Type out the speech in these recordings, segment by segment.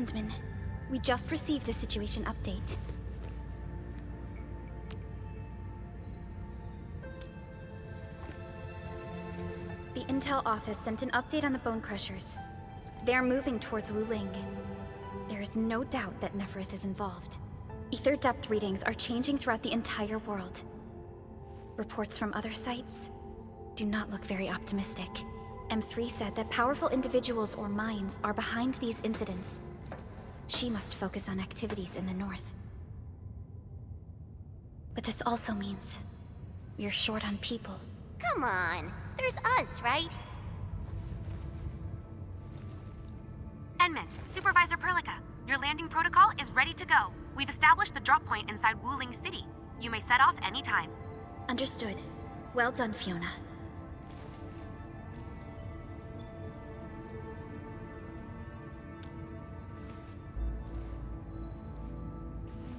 Endmin, we just received a situation update. The Intel office sent an update on the Bone Crushers. They are moving towards Wuling. There is no doubt that Neferth is involved. Ether depth readings are changing throughout the entire world. Reports from other sites do not look very optimistic. M3 said that powerful individuals or minds are behind these incidents. She must focus on activities in the north. But this also means we are short on people. Come on, there's us, right? Endmin, Supervisor Perlica, your landing protocol is ready to go. We've established the drop point inside Wuling City. You may set off anytime. Understood. Well done, Fiona.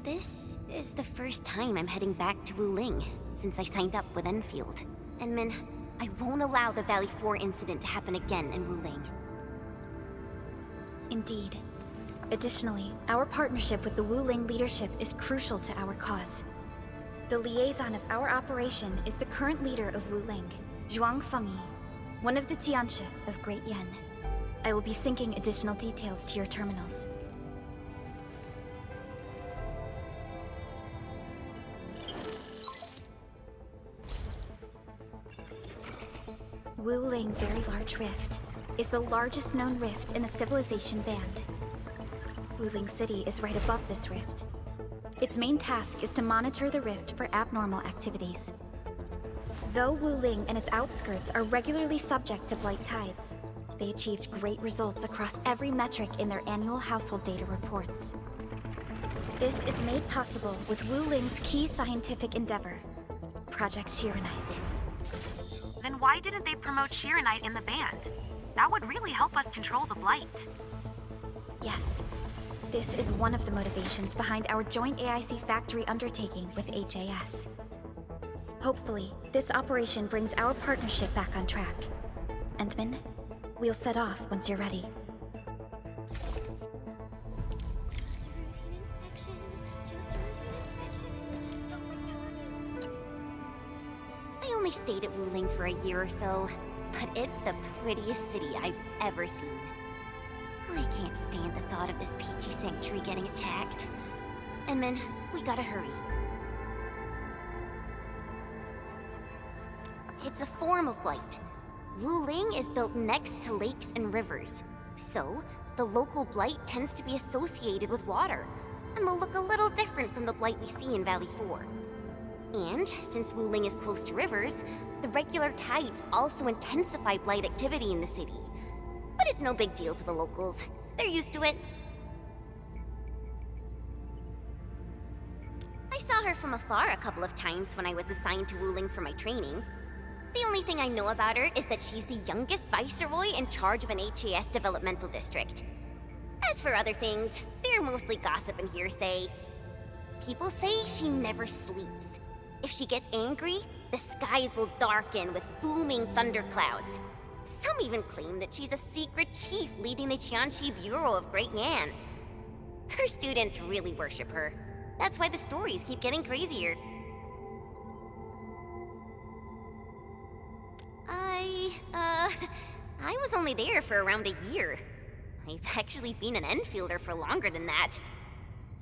This is the first time I'm heading back to Wuling since I signed up with Enfield. Endmin, I won't allow the Valley 4 incident to happen again in Wuling. Indeed. Additionally, our partnership with the Wuling leadership is crucial to our cause. The liaison of our operation is the current leader of Wuling, Zhuang Fengyi, one of the Tianshi of Great Yen. I will be syncing additional details to your terminals. Wuling Very Large Rift is the largest known rift in the Civilization Band. Wuling City is right above this rift. Its main task is to monitor the rift for abnormal activities. Though Wuling and its outskirts are regularly subject to blight tides, they achieved great results across every metric in their annual household data reports. This is made possible with Wuling's key scientific endeavor, Project Ch2. Then why didn't they promote Ch2 in the band? That would really help us control the blight. Yes. This is one of the motivations behind our joint AIC factory undertaking with HAS. Hopefully, this operation brings our partnership back on track. Endmin, we'll set off once you're ready. I only stayed at Wuling for a year or so, but it's the prettiest city I've ever seen. I can't stand the thought of this peachy sanctuary getting attacked. Endmin, we gotta hurry. It's a form of blight. Wuling is built next to lakes and rivers. So, the local blight tends to be associated with water, and will look a little different from the blight we see in Valley 4. And, since Wuling is close to rivers, the regular tides also intensify blight activity in the city. But it's no big deal to the locals. They're used to it. I saw her from afar a couple of times when I was assigned to Wuling for my training. The only thing I know about her is that she's the youngest viceroy in charge of an HAS developmental district. As for other things, they're mostly gossip and hearsay. People say she never sleeps. If she gets angry, the skies will darken with booming thunderclouds. Some even claim that she's a secret chief leading the Tianshi Bureau of Great Yan. Her students really worship her. That's why the stories keep getting crazier. I was only there for around a year. I've actually been an Enfielder for longer than that.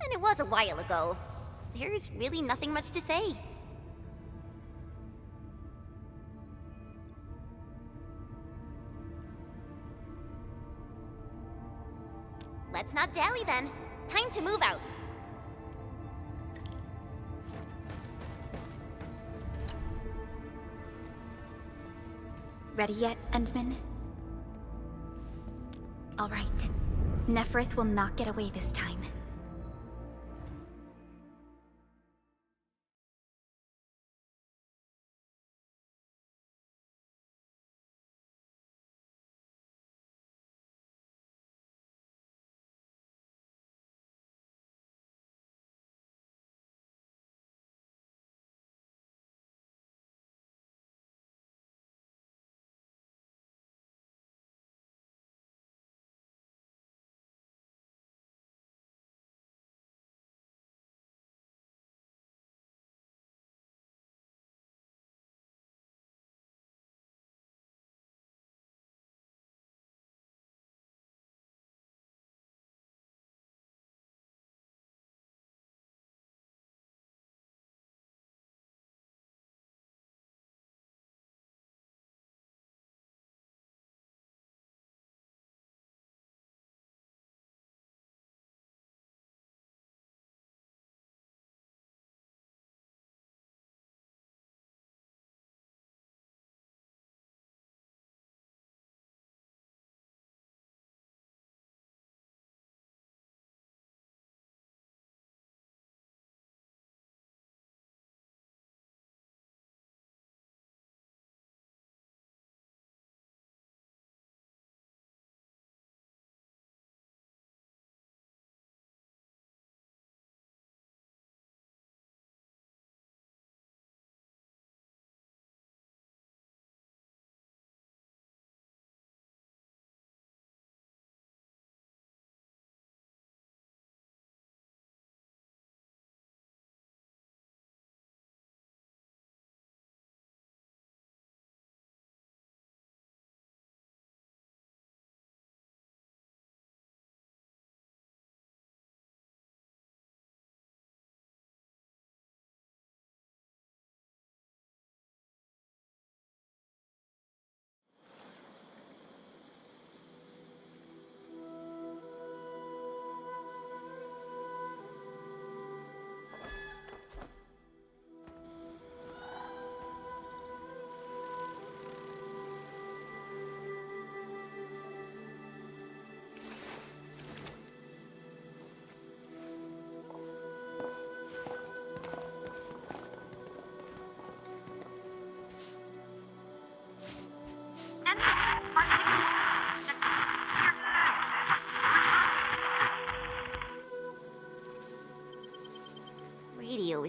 And it was a while ago. There's really nothing much to say. Let's not dally then. Time to move out. Ready yet, Endmin? All right. Neferth will not get away this time.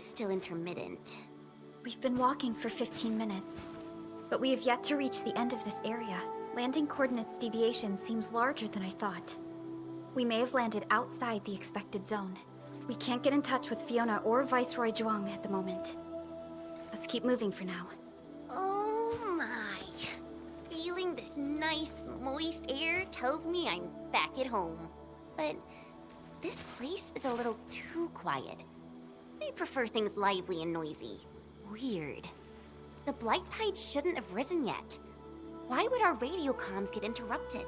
was still intermittent. We've been walking for 15 minutes, but we have yet to reach the end of this area. Landing coordinates deviation seems larger than I thought. We may have landed outside the expected zone. We can't get in touch with Fiona or Viceroy Zhuang at the moment. Let's keep moving for now. Oh my. Feeling this nice, moist air tells me I'm back at home. But this place is a little too quiet. They prefer things lively and noisy. Weird. The Blight Tide shouldn't have risen yet. Why would our radio comms get interrupted?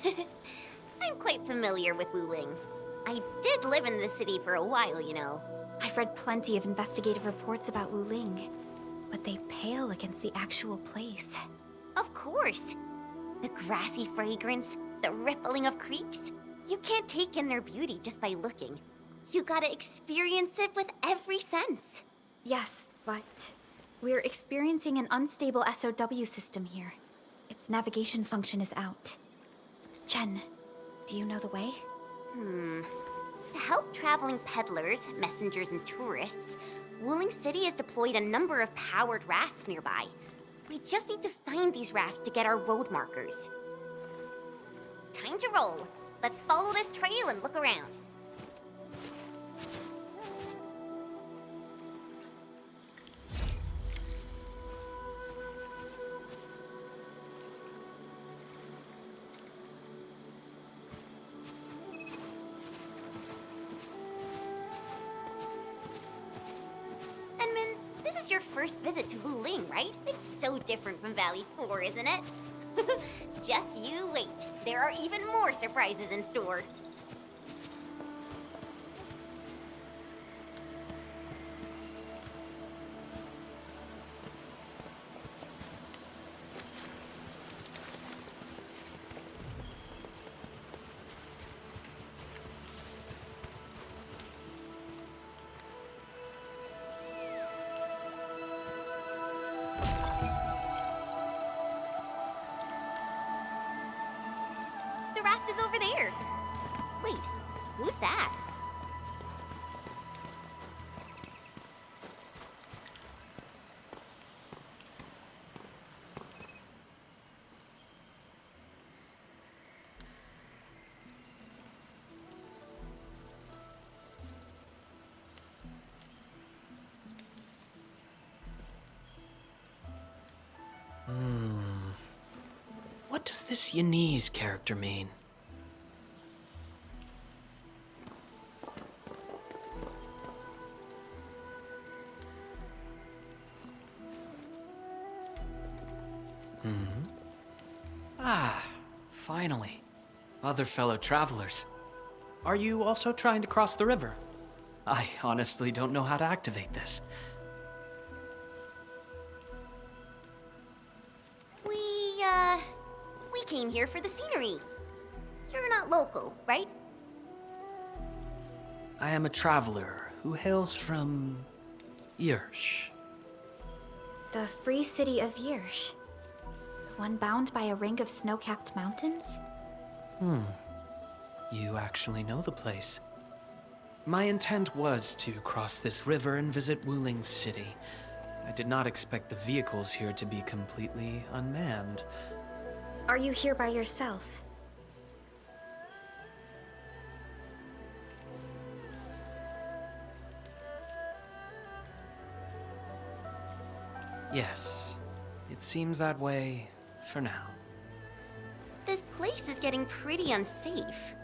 I'm quite familiar with Wuling. I did live in the city for a while, you know. I've read plenty of investigative reports about Wuling, but they pale against the actual place. Of course. The grassy fragrance, the rippling of creeks. You can't take in their beauty just by looking. You gotta experience it with every sense. Yes, but we're experiencing an unstable SOW system here. Its navigation function is out. Chen, do you know the way? To help traveling peddlers, messengers, and tourists, Wuling City has deployed a number of powered rafts nearby. We just need to find these rafts to get our road markers. Time to roll. Let's follow this trail and look around. Endmin, this is your first visit to Wuling, right? It's so different from Valley 4, isn't it? Just you wait. There are even more surprises in store. The raft is over there. Wait, who's that? What does this Yanese character mean? Ah, finally. Other fellow travelers. Are you also trying to cross the river? I honestly don't know how to activate this. We came here for the scenery. You're not local, right? I am a traveler who hails from Yersh. The free city of Yersh. One bound by a ring of snow-capped mountains? You actually know the place. My intent was to cross this river and visit Wuling City. I did not expect the vehicles here to be completely unmanned. Are you here by yourself? Yes, it seems that way for now. This place is getting pretty unsafe.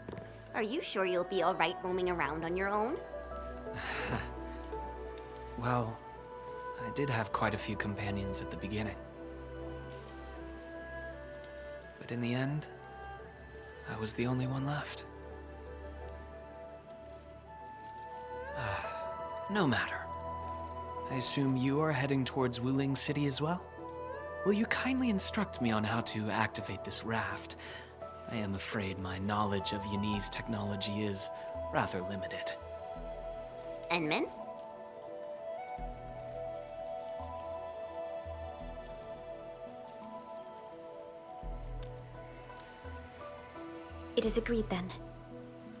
Are you sure you'll be alright roaming around on your own? Well, I did have quite a few companions at the beginning. But in the end, I was the only one left. No matter. I assume you are heading towards Wuling City as well? Will you kindly instruct me on how to activate this raft? I am afraid my knowledge of Yanese technology is rather limited. Endmin? It is agreed then.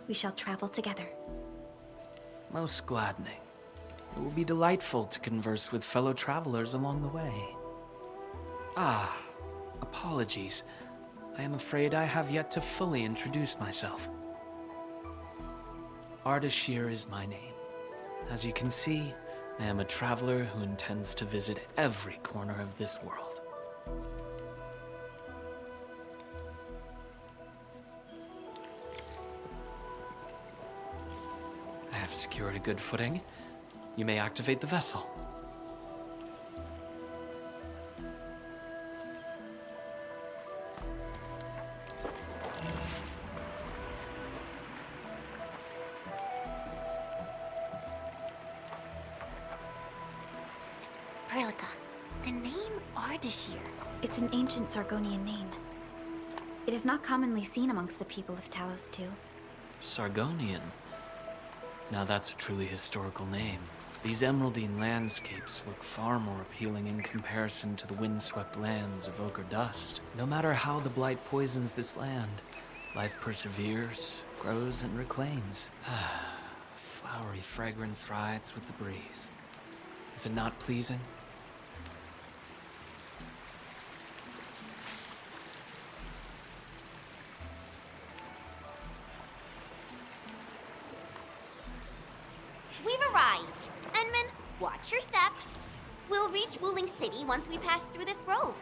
We shall travel together. Most gladdening. It will be delightful to converse with fellow travelers along the way. Ah, apologies. I am afraid I have yet to fully introduce myself. Ardashir is my name. As you can see, I am a traveler who intends to visit every corner of this world. I have secured a good footing. You may activate the vessel. Perlica, the name Ardashir. It's an ancient Sargonian name. It is not commonly seen amongst the people of Talos Ch2. Sargonian. Now that's a truly historical name. These emeraldine landscapes look far more appealing in comparison to the windswept lands of ochre dust. No matter how the blight poisons this land, life perseveres, grows, and reclaims. Flowery fragrance rides with the breeze. Is it not pleasing? We've arrived. Endmin, watch your step. We'll reach Wuling City once we pass through this grove.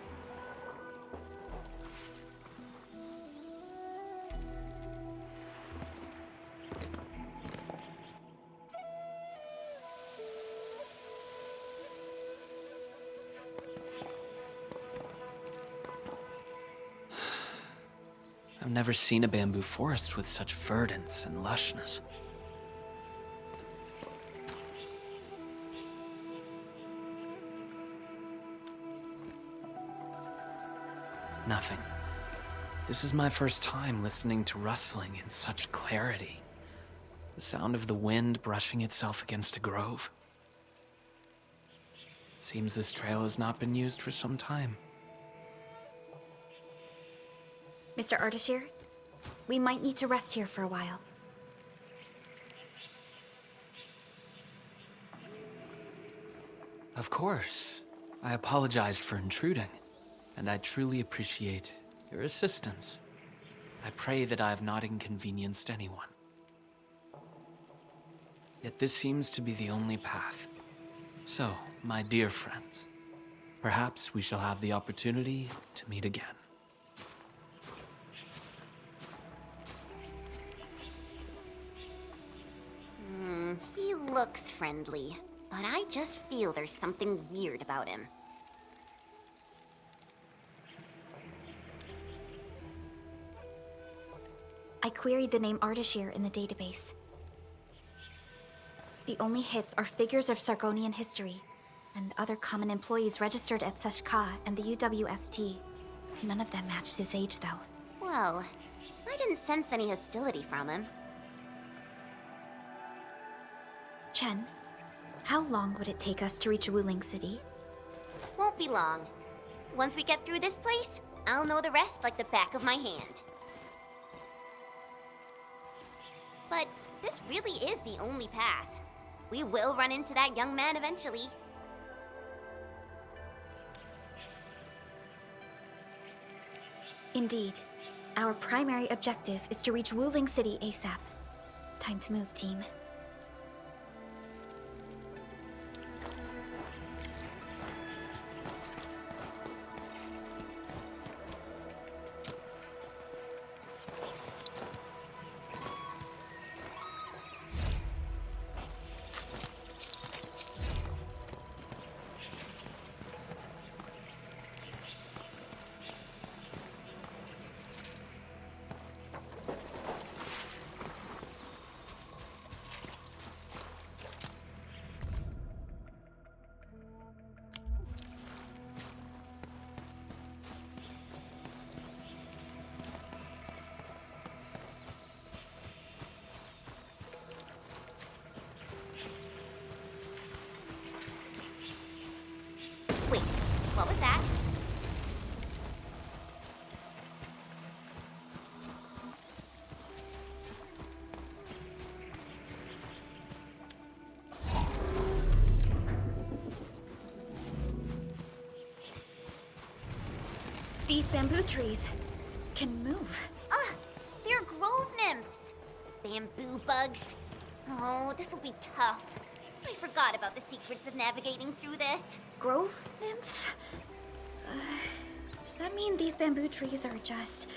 I've never seen a bamboo forest with such verdance and lushness. Nothing. This is my first time listening to rustling in such clarity. The sound of the wind brushing itself against a grove. It seems this trail has not been used for some time. Mr. Ardashir, we might need to rest here for a while. Of course. I apologize for intruding, and I truly appreciate your assistance. I pray that I have not inconvenienced anyone. Yet this seems to be the only path. So, my dear friends, perhaps we shall have the opportunity to meet again. He looks friendly, but I just feel there's something weird about him. I queried the name Ardashir in the database. The only hits are figures of Sargonian history, and other common employees registered at Ch2 and the UWST. None of them matched his age, though. Well, I didn't sense any hostility from him. Chen, how long would it take us to reach Wuling City? Won't be long. Once we get through this place, I'll know the rest like the back of my hand. But this really is the only path. We will run into that young man eventually. Indeed. Our primary objective is to reach Wuling City ASAP. Time to move, team. Wait, what was that? These bamboo trees can move. They're grove nymphs. Bamboo bugs. Oh, this will be tough. I forgot about the secrets of navigating through this. Grove nymphs? Does that mean these bamboo trees are just...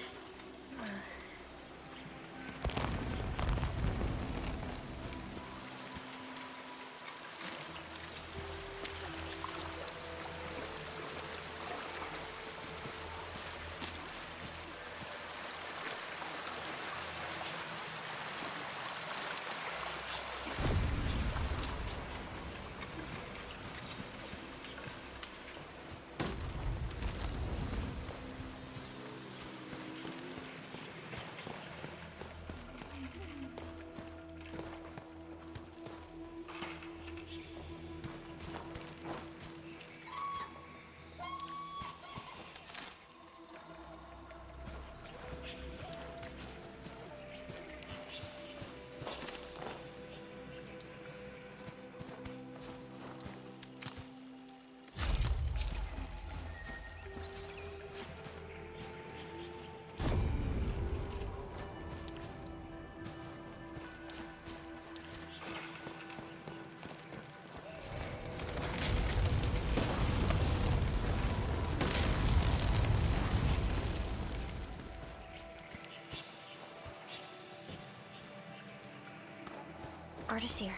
Ardashir.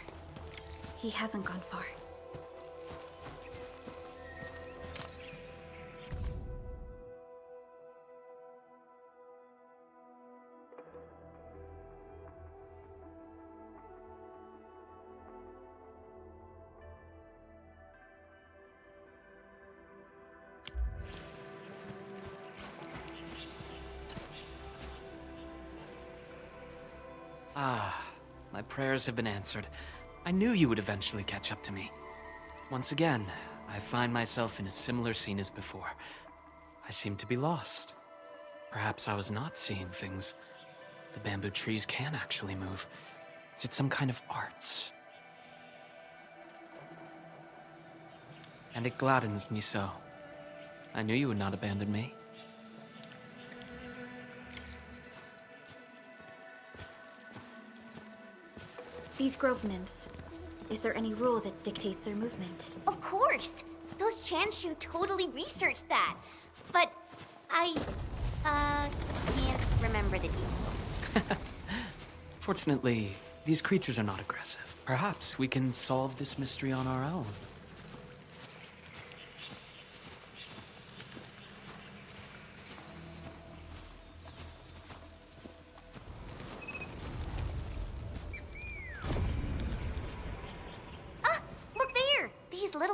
He hasn't gone far. My prayers have been answered. I knew you would eventually catch up to me. Once again, I find myself in a similar scene as before. I seem to be lost. Perhaps I was not seeing things. The bamboo trees can actually move. Is it some kind of arts? And it gladdens me so. I knew you would not abandon me. These grove nymphs. Is there any rule that dictates their movement? Of course! Those Ch2 totally researched that. But I, can't remember the details. Fortunately, these creatures are not aggressive. Perhaps we can solve this mystery on our own.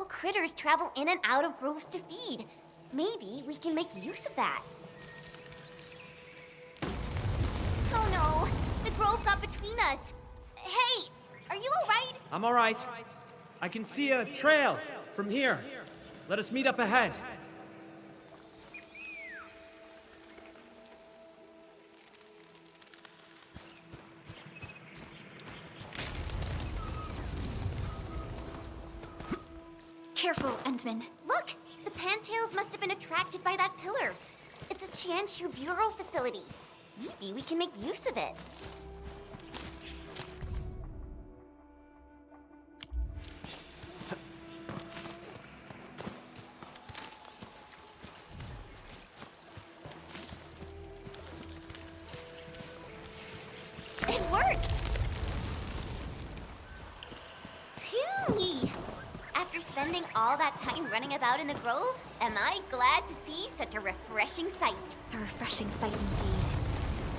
Critters travel in and out of groves to feed. Maybe we can make use of that. Oh no! The grove got between us. Hey! Are you alright? I'm alright. I can see a trail from here. Let us meet up ahead. Careful, Endmin. Look! The Pantails must have been attracted by that pillar. It's a Ch2 bureau facility. Maybe we can make use of it. It worked! Phew! After spending all that time running about in the grove, am I glad to see such a refreshing sight. A refreshing sight indeed.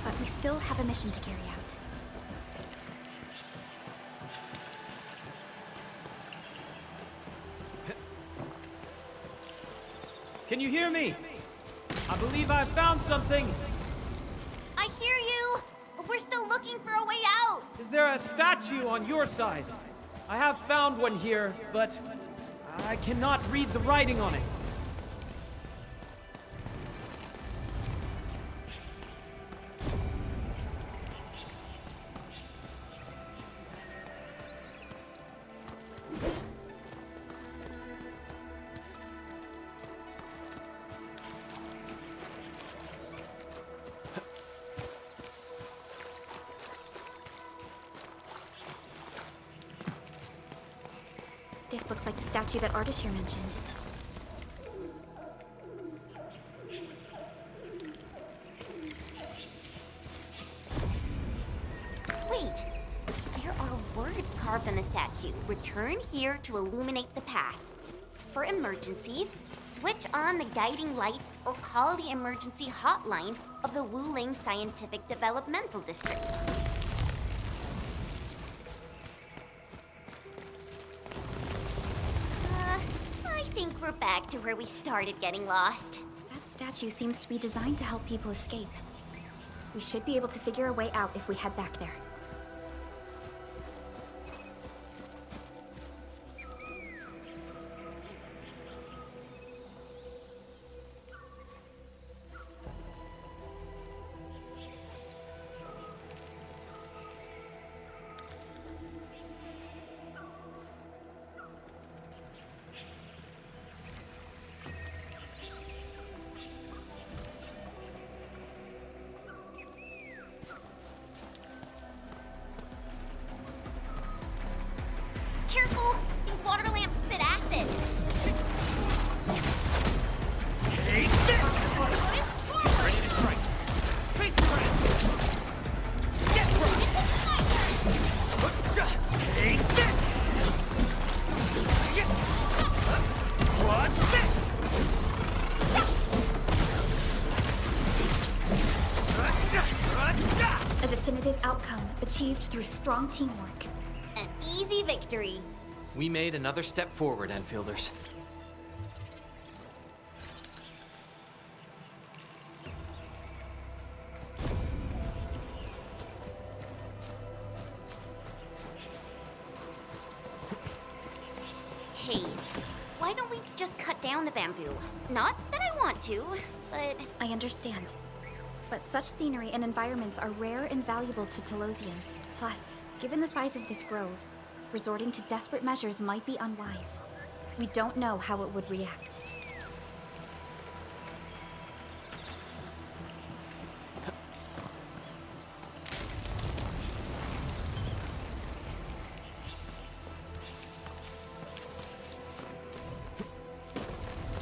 But we still have a mission to carry out. Can you hear me? I believe I found something. I hear you! But we're still looking for a way out! Is there a statue on your side? I have found one here, but I cannot read the writing on it. This looks like the statue that Ardashir mentioned. Wait, there are words carved on the statue. Return here to illuminate the path. For emergencies, switch on the guiding lights or call the emergency hotline of the Wuling Scientific Developmental District. I think we're back to where we started getting lost. That statue seems to be designed to help people escape. We should be able to figure a way out if we head back there. Careful! These water lamps spit acid! Take this! Ready to strike. Face around. Get right. Take this! Watch this! A definitive outcome achieved through strong teamwork. An easy victory. We made another step forward, Enfielders. Hey, why don't we just cut down the bamboo? Not that I want to, but... I understand. But such scenery and environments are rare and valuable to Telosians. Plus, given the size of this grove, resorting to desperate measures might be unwise. We don't know how it would react.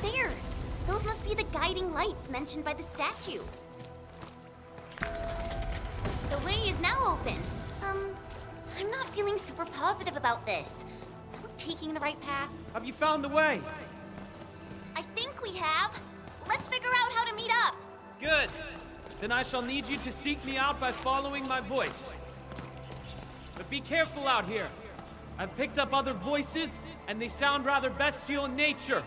There! Those must be the guiding lights mentioned by the statue. The way is now open. I'm not feeling super positive about this. Are we taking the right path? Have you found the way? I think we have. Let's figure out how to meet up. Good. Then I shall need you to seek me out by following my voice. But be careful out here. I've picked up other voices, and they sound rather bestial in nature.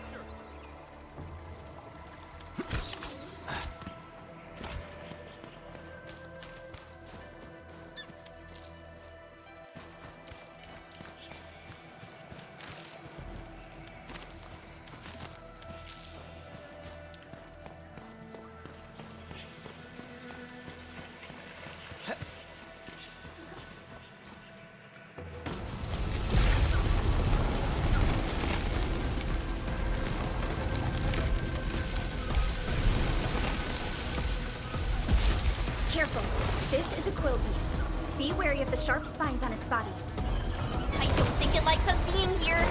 Careful. This is a quill beast. Be wary of the sharp spines on its body. I don't think it likes us being here.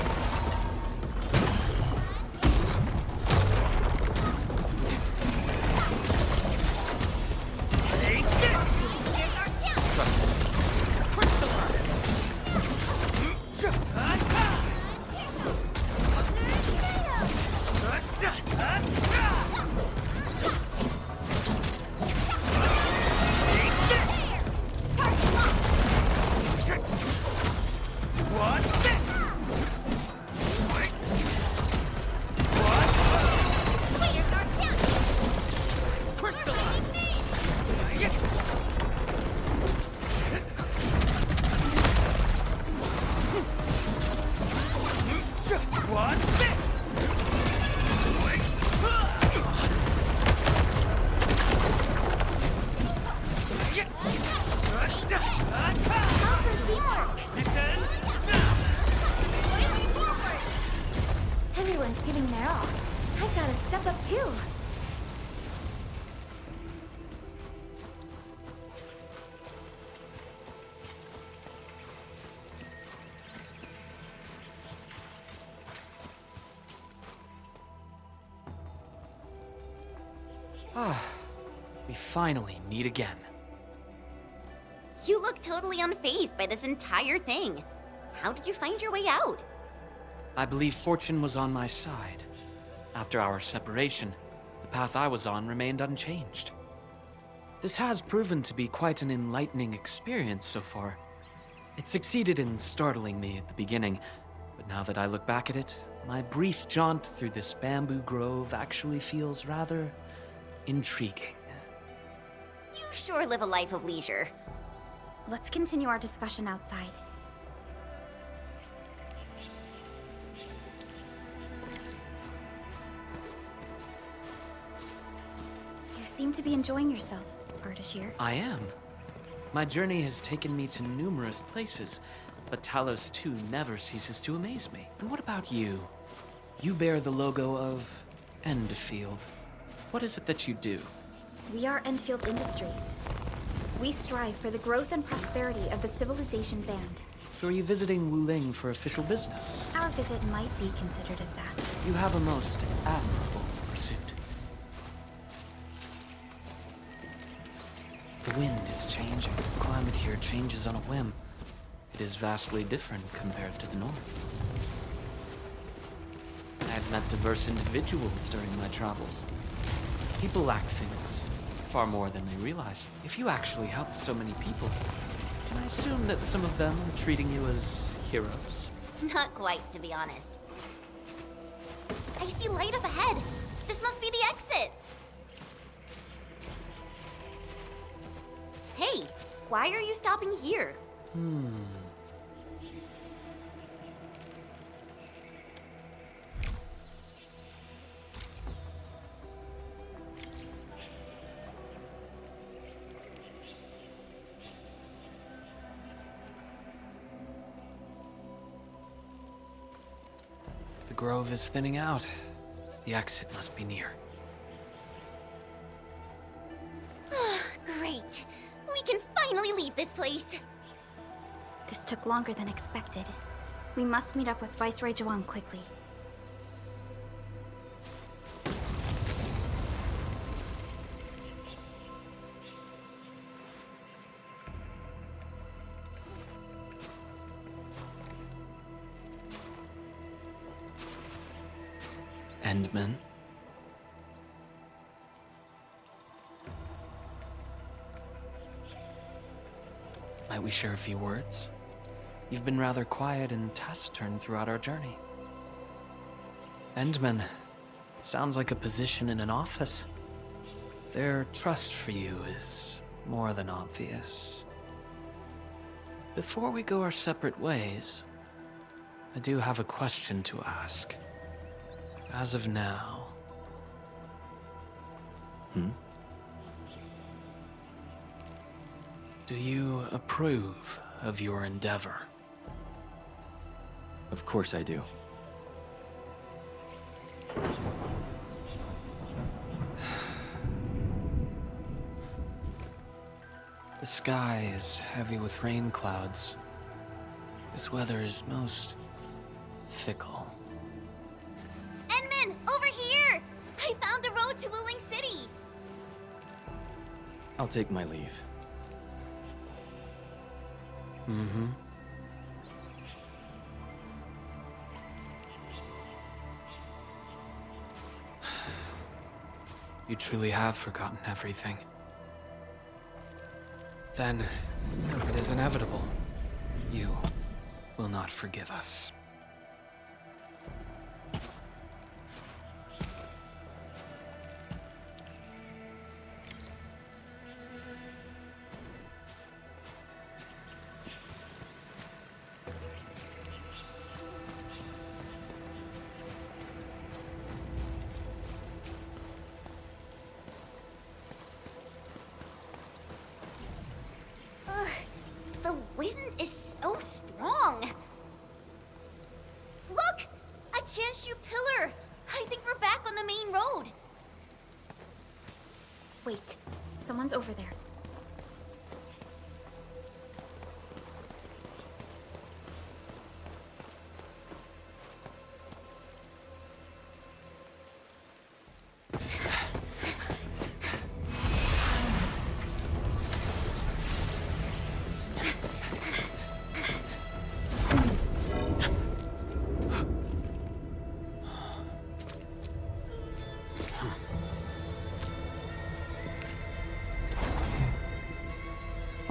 Take this! Trust me. Watch this! Watch this! Everyone's giving their all. I've got to step up too. We finally meet again. You look totally unfazed by this entire thing. How did you find your way out? I believe fortune was on my side. After our separation, the path I was on remained unchanged. This has proven to be quite an enlightening experience so far. It succeeded in startling me at the beginning, but now that I look back at it, my brief jaunt through this bamboo grove actually feels rather intriguing. You sure live a life of leisure. Let's continue our discussion outside. You seem to be enjoying yourself, Ardashir. I am. My journey has taken me to numerous places, but Talos 2 never ceases to amaze me. And what about you? You bear the logo of Endfield. What is it that you do? We are Endfield Industries. We strive for the growth and prosperity of the Civilization Band. So are you visiting Wuling for official business? Our visit might be considered as that. You have a most admirable pursuit. The wind is changing. The climate here changes on a whim. It is vastly different compared to the north. I have met diverse individuals during my travels. People lack things, far more than they realize. If you actually helped so many people, can I assume that some of them are treating you as heroes? Not quite, to be honest. I see light up ahead. This must be the exit. Hey, why are you stopping here? The grove is thinning out. The exit must be near. Great. We can finally leave this place. This took longer than expected. We must meet up with Viceroy Juan quickly. Endmin? Might we share a few words? You've been rather quiet and taciturn throughout our journey. Endmin, it sounds like a position in an office. Their trust for you is more than obvious. Before we go our separate ways, I do have a question to ask. As of now... Do you approve of your endeavor? Of course I do. The sky is heavy with rain clouds. This weather is most fickle. Endmin, over here! I found the road to Wuling City! I'll take my leave. You truly have forgotten everything. Then, it is inevitable. You will not forgive us. The wind is so strong. Look! A Ch2 pillar! I think we're back on the main road. Wait, someone's over there.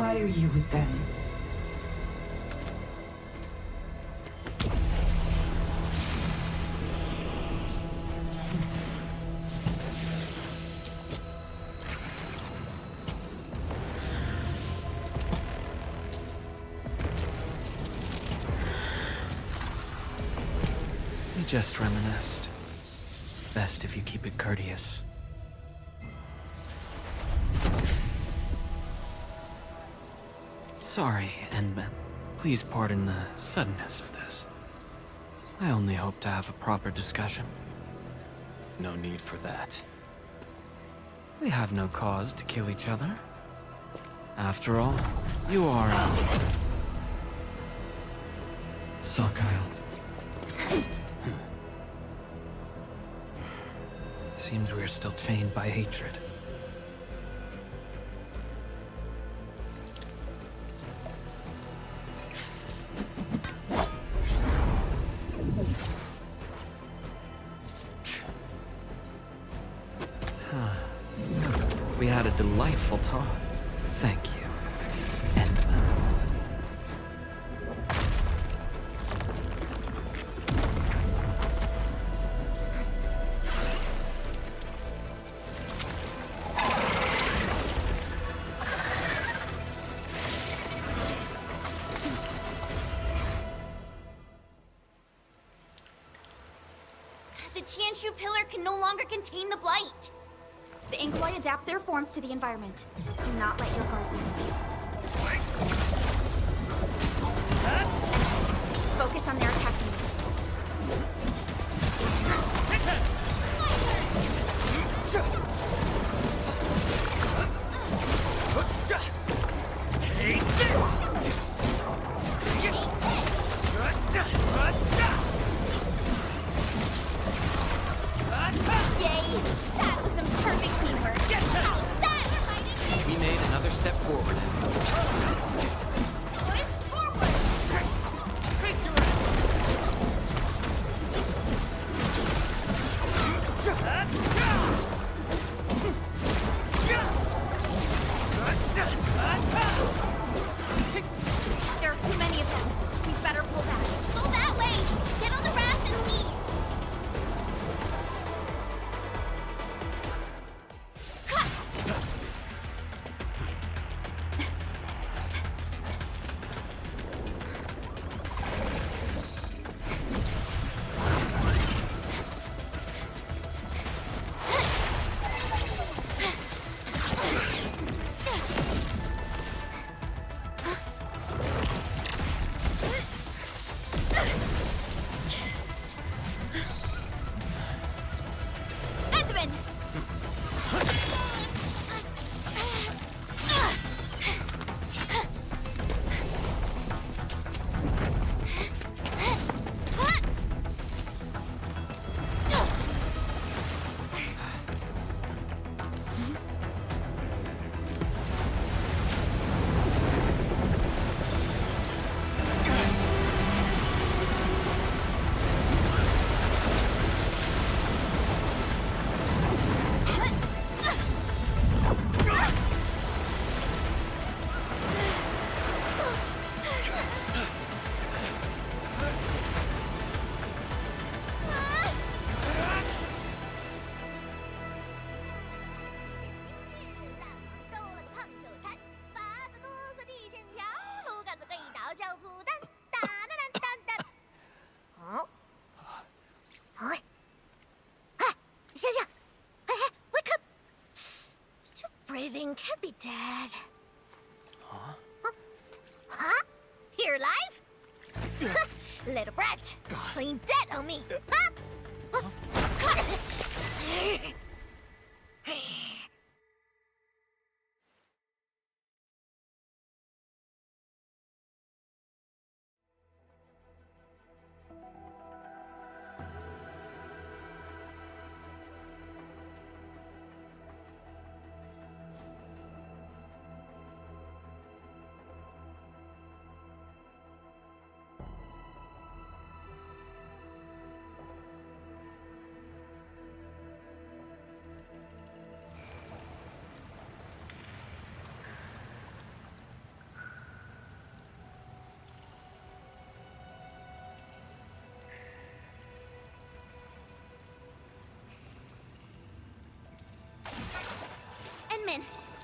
Why are you with them? We just reminisced. Best if you keep it courteous. Sorry, Endmin. Please pardon the suddenness of this. I only hope to have a proper discussion. No need for that. We have no cause to kill each other. After all, you are Kyle. It seems we're still chained by hatred. We had a delightful talk. Thank you, Endmin. The Ch2 pillar can no longer contain the blight. The Inkwai adapt their forms to the environment. Do not let your guard down. Focus on their attacking moves. Yay! That was some perfect teamwork. How's that? We made another step forward. There are too many of them. We better pull back. Go that way! Get on the raft and leave! Endmin! Wake up! Still breathing, can't be dead. Huh? You're alive? Little brat, playing dead on me. Huh?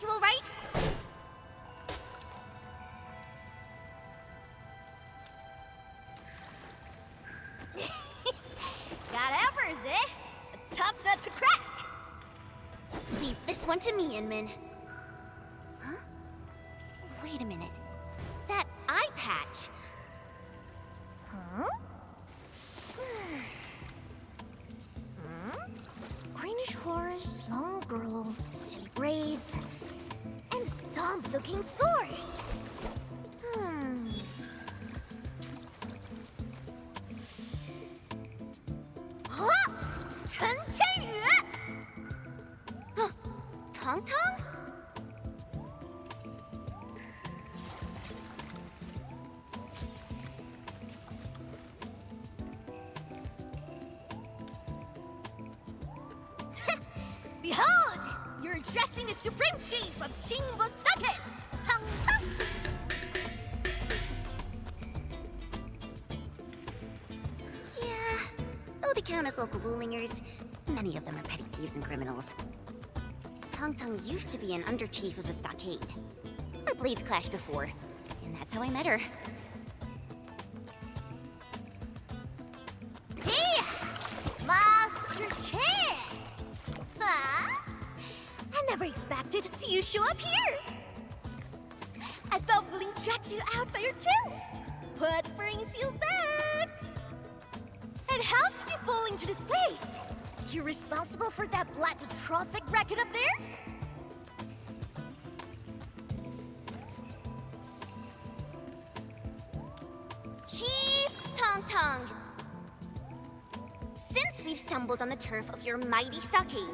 You alright? Got hammers, eh? A tough nut to crack. Leave this one to me, Endmin. Huh? Wait a minute. That eye patch. Huh? Greenish horse, long girl, silly braids, and dumb-looking swords. Huh? Chen Huh? Tong Tong? Behold! You're addressing the Supreme Chief of Qingbo Stockade! Tong Tong! Yeah. Though they count as local Wulingers, many of them are petty thieves and criminals. Tong Tong used to be an under-chief of the stockade. Our blades clashed before, and that's how I met her. Hey! Master Chen! Huh? I never expected to see you show up here! I thought Wuling tracked you out by your tail! What brings you back? And how did you fall into this place? You're responsible for that black traffic racket up there? Chief Tong Tong! Since we've stumbled on the turf of your mighty stockade,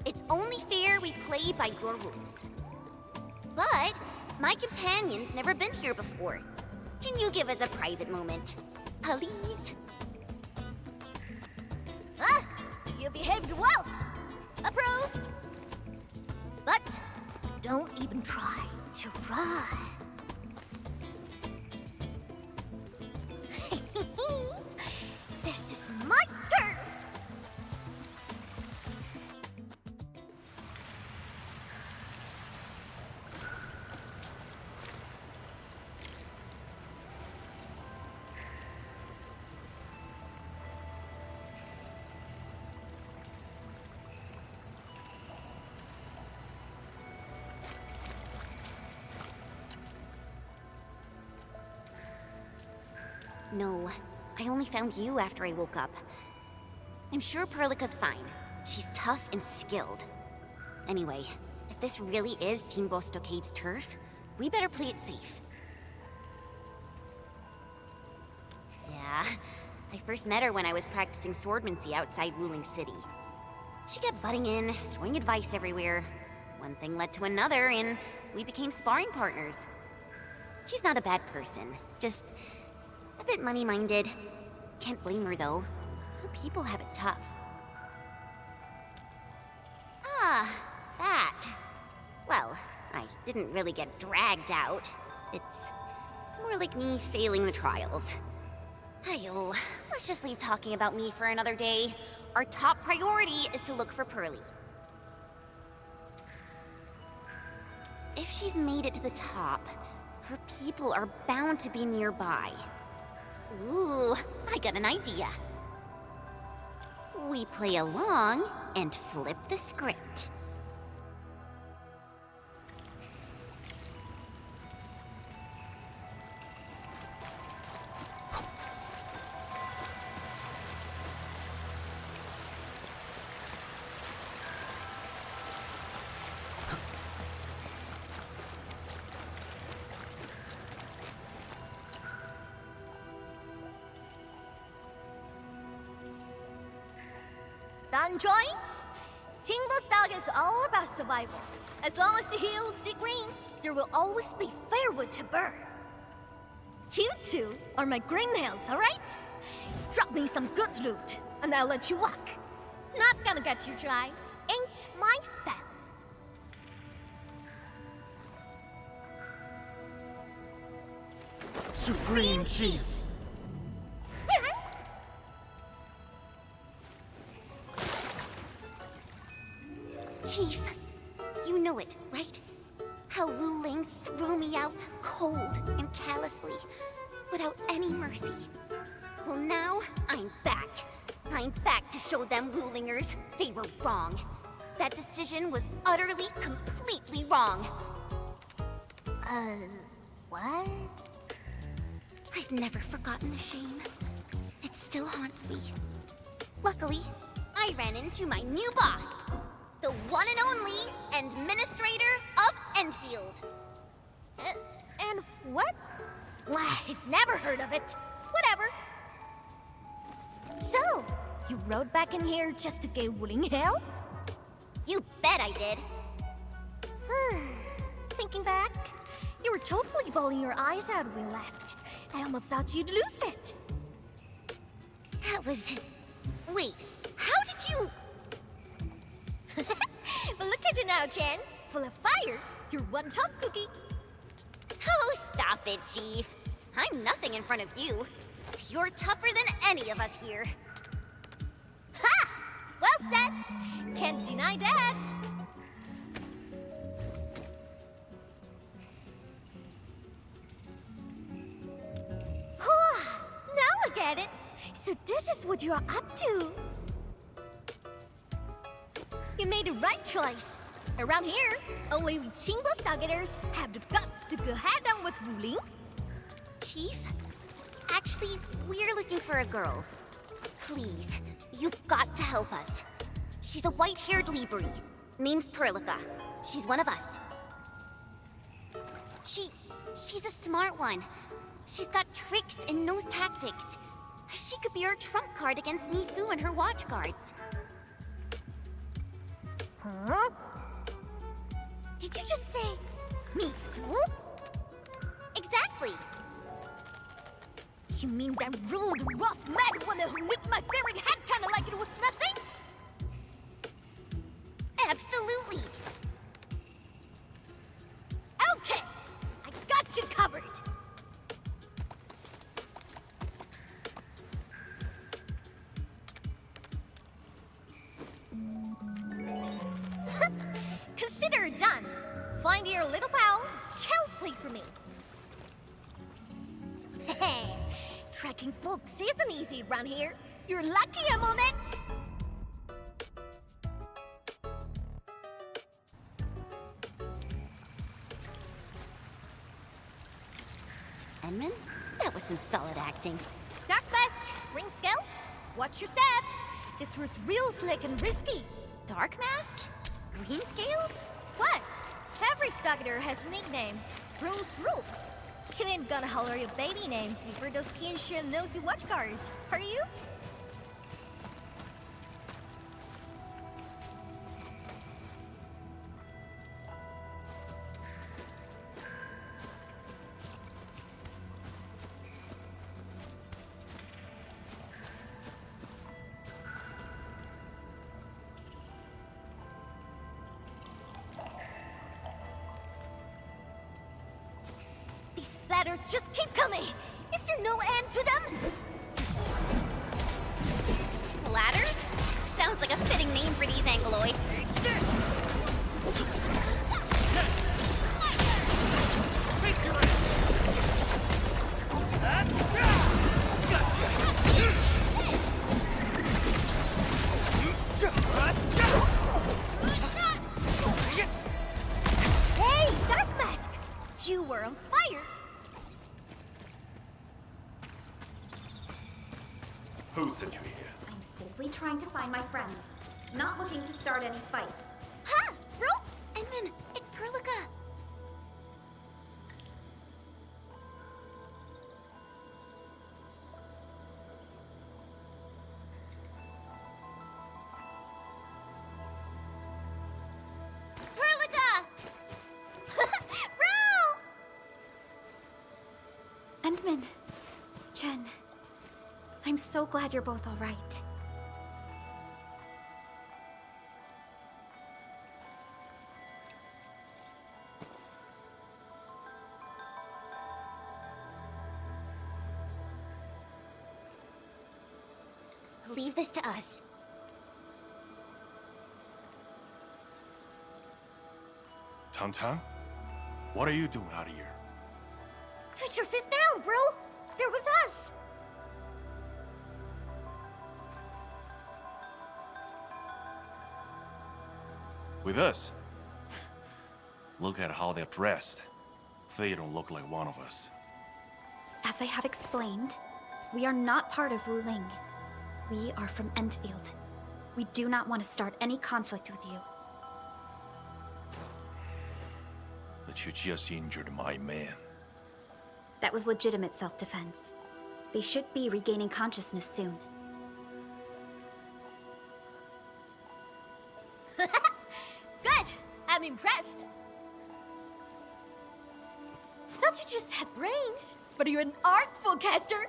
it's only fair we play by your rules. But my companion's never been here before. Can you give us a private moment? Please? Huh? You behaved well. Approved. But don't even try to run. This is my turf. No, I only found you after I woke up. I'm sure Perlica's fine. She's tough and skilled. Anyway, if this really is Qingbo Stockade's turf, we better play it safe. Yeah, I first met her when I was practicing swordmancy outside Wuling City. She kept butting in, throwing advice everywhere. One thing led to another, and we became sparring partners. She's not a bad person, just a bit money-minded. Can't blame her, though. Her people have it tough. Ah, that. Well, I didn't really get dragged out. It's more like me failing the trials. Ayo, let's just leave talking about me for another day. Our top priority is to look for Pearly. If she's made it to the top, her people are bound to be nearby. Ooh, I got an idea. We play along and flip the script. Done drawing? Qingbo Stock is all about survival. As long as the hills stay green, there will always be firewood to burn. You two are my greenhills, alright? Drop me some good loot, and I'll let you walk. Not gonna get you dry. Ain't my style. Supreme Chief! Chief, you know it, right? How Wuling threw me out cold and callously, without any mercy. Well, now I'm back. I'm back to show them Wulingers they were wrong. That decision was utterly, completely wrong. What? I've never forgotten the shame. It still haunts me. Luckily, I ran into my new boss, the one and only Administrator of Endfield. And what? Why, I've never heard of it. Whatever. So, you rode back in here just to give Wuling hell? You bet I did. Thinking back, you were totally bawling your eyes out when we left. I almost thought you'd lose it. That was... Wait, how did you... But look at you now, Chen. Full of fire. You're one tough cookie. Oh, stop it, Chief. I'm nothing in front of you. You're tougher than any of us here. Ha! Well said. Can't deny that. Now I get it. So this is what you're up to. You made the right choice. Around here, only we Chingle Stargaters have the guts to go head-on with Wuling. Chief? Actually, we're looking for a girl. Please, you've got to help us. She's a white-haired Libri. Name's Perlica. She's one of us. She's a smart one. She's got tricks and knows tactics. She could be our trump card against Nifu and her watch guards. Huh? Did you just say me fool? Exactly. You mean that rude, rough, mad woman who nicked my favorite hat kinda like it was nothing? Absolutely. Okay, I got you covered. Consider it done. Find your little pal. It's child's play for me. Tracking folks isn't easy around here. You're lucky I'm on it. Endmin? That was some solid acting. Dark Mask, ring scales. Watch your step. This roof's real slick and risky. Dark Mask? Green scales? What? Every Stargater has a nickname. Rules rule. You ain't gonna holler your baby names before those Tianxuan nosy watch guards, are you? These splatters just keep coming! Is there no end to them? Splatters? Sounds like a fitting name for these Angloid. Hey, Dark Mask! You were on fire! Who sent you here? I'm simply trying to find my friends, not looking to start any fights. Ha! Bro! Endmin, it's Perlica. Perlica! Bro! Endmin, Chen, I'm so glad you're both all right. Leave this to us. Tang? What are you doing out here? Put your fist down, bro! They're with us! With us? Look at how they're dressed. They don't look like one of us. As I have explained, we are not part of Wuling. We are from Endfield. We do not want to start any conflict with you. But you just injured my man. That was legitimate self-defense. They should be regaining consciousness soon. Good! I'm impressed! Thought you just had brains, but you're an artful caster.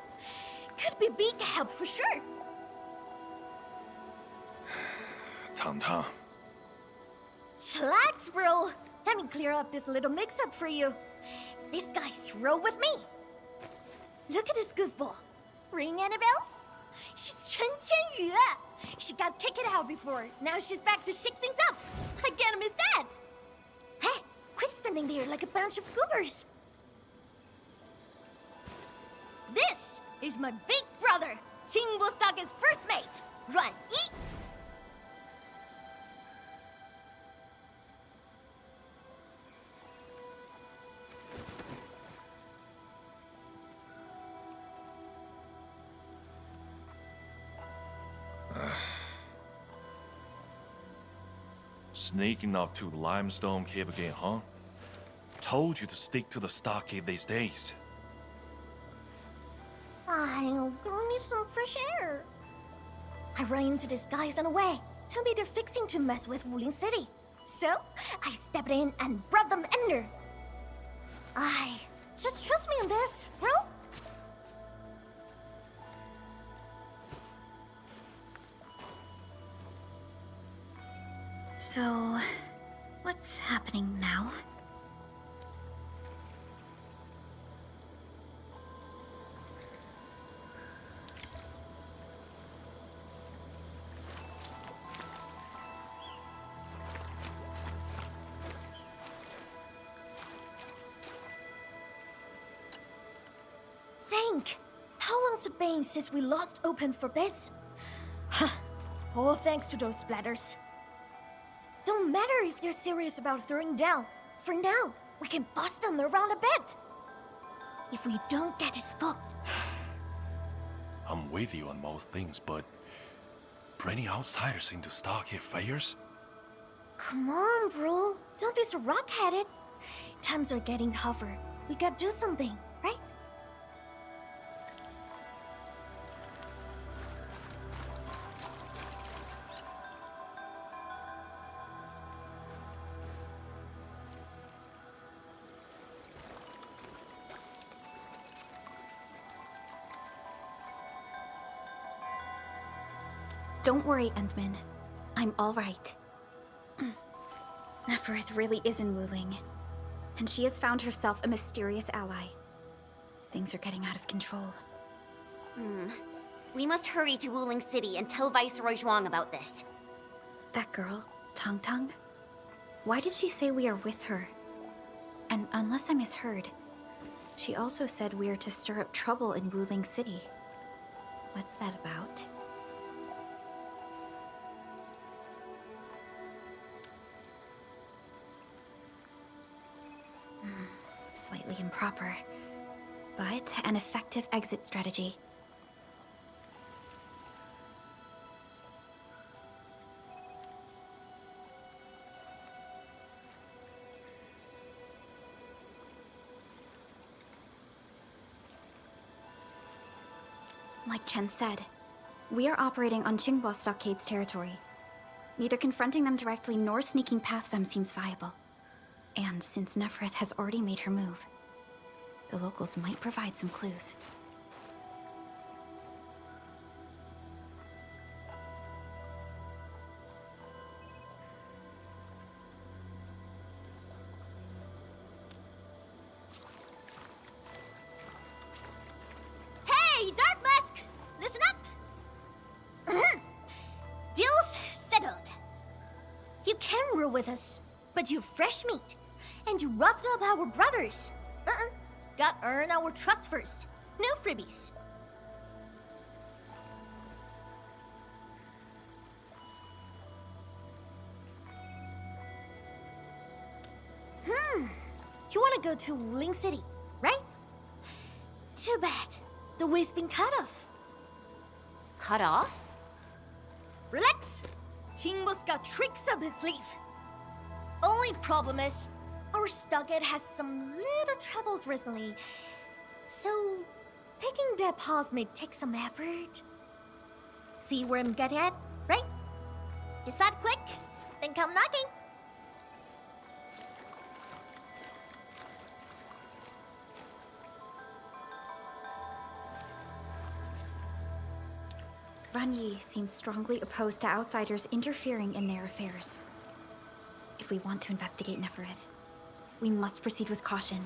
Could be big help for sure. Tom. Chillax, bro. Let me clear up this little mix-up for you. This guy's roll with me. Look at this goofball. Ring any bells? She's Chen Qianyu. She got kicked out before. Now she's back to shake things up. I can't miss that. Hey, quit standing there like a bunch of goobers. This is my big brother, Qingbo-Stock's first mate. Run, eat. Sneaking up to the limestone cave again, huh? Told you to stick to the stockade these days. I'll go need some fresh air. I ran into these guys on the way. Told me they're fixing to mess with Wuling City. So, I stepped in and brought them under. Just trust me on this, bro. So, what's happening now? Think! How long's it been since we lost open for bits? Huh. All thanks to those splatters. Don't matter if they're serious about throwing down. For now, we can bust them around a bit. If we don't get his foot. I'm with you on most things, but bringing outsiders into stockade fires? Come on, bro. Don't be so rock-headed. Times are getting tougher. We gotta do something, right? Don't worry, Endmin. I'm all right. Neferth really is in Wuling, and she has found herself a mysterious ally. Things are getting out of control. We must hurry to Wuling City and tell Viceroy Zhuang about this. That girl, Tong Tong? Why did she say we are with her? And unless I misheard, she also said we are to stir up trouble in Wuling City. What's that about? Slightly improper, but an effective exit strategy. Like Chen said, we are operating on Qingbo-Stockade's territory. Neither confronting them directly nor sneaking past them seems viable. And since Neferth has already made her move, the locals might provide some clues. Hey, Dark Mask! Listen up! Deal's settled. You can rule with us, but you're fresh meat. And you roughed up our brothers. Got earn our trust first. No freebies. You wanna go to Wuling City, right? Too bad. The way's been cut off. Cut off? Relax! Chingbo's got tricks up his sleeve. Only problem is, our Stargate has some little troubles recently. So, taking that pause may take some effort. See where I'm getting at, right? Decide quick, then come knocking. Ranyi seems strongly opposed to outsiders interfering in their affairs. If we want to investigate Nefereth, we must proceed with caution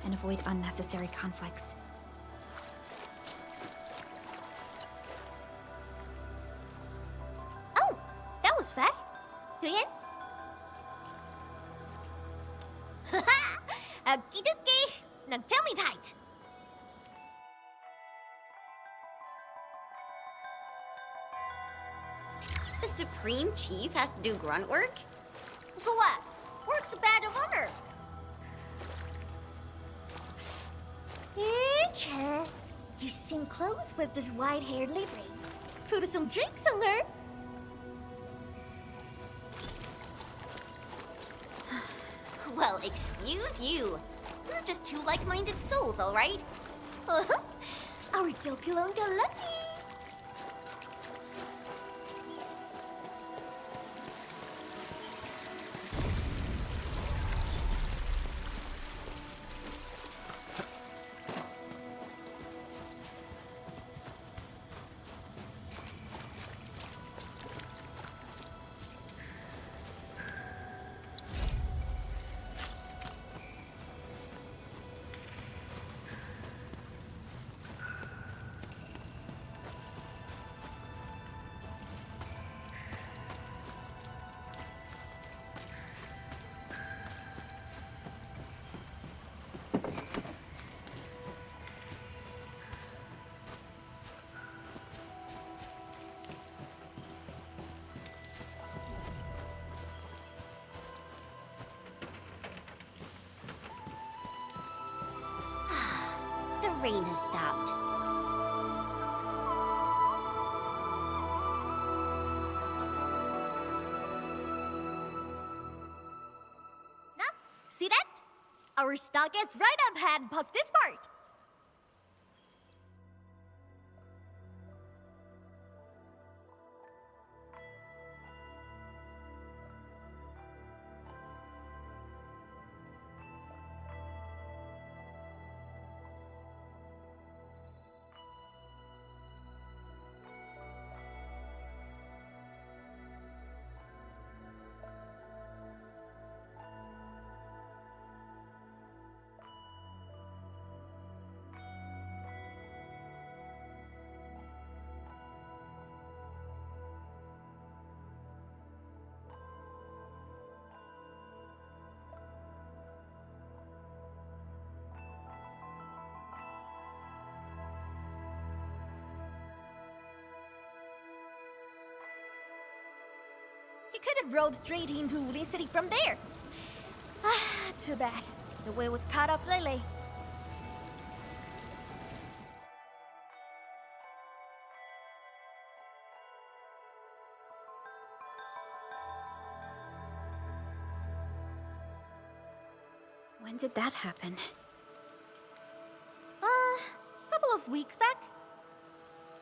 and avoid unnecessary conflicts. Oh, that was fast. You in? Haha! Okie dokie! Now tell me tight. The Supreme Chief has to do grunt work? So what? Work's a badge of honor. Hey, Ch2, you seem close with this white-haired lady. Put some drinks on her. Well, excuse you. We're just two like-minded souls, all right? Our Dokilon got lucky. The rain has stopped. Nah, see that? Our stock is right up ahead past this part. He could have rode straight into Wuling City from there. Ah, too bad. The way was cut off lately. When did that happen? Couple of weeks back.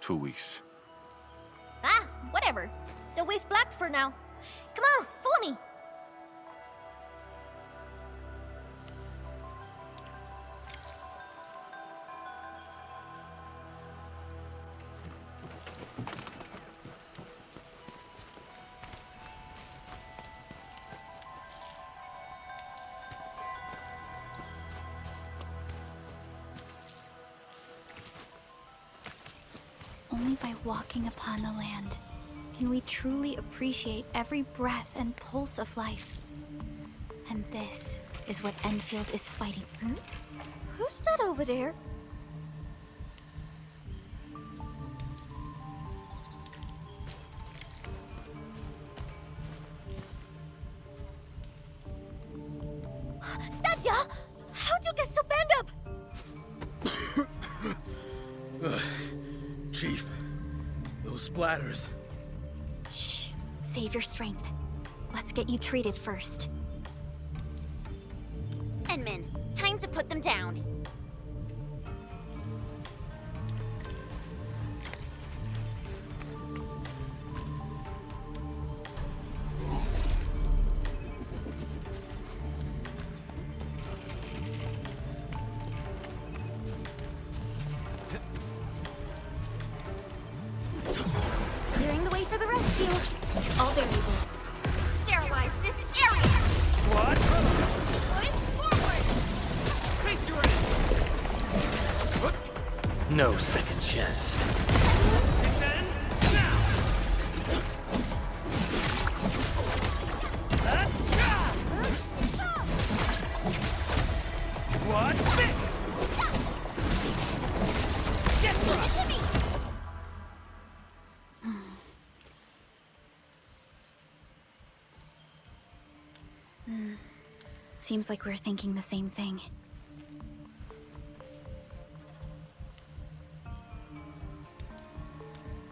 2 weeks. Ah, whatever. The way's blocked for now. Come on, follow me. Only by walking upon the land can we truly appreciate every breath and pulse of life. And this is what Endfield is fighting. Who's that over there? Dadya! How'd you get so banged up? Chief, those splatters. Shh. Save your strength. Let's get you treated first. Endmin, time to put them down. Clearing the way for the rescue. All variable. Sterilize this area! What? No second chance. What's this? Seems like we're thinking the same thing.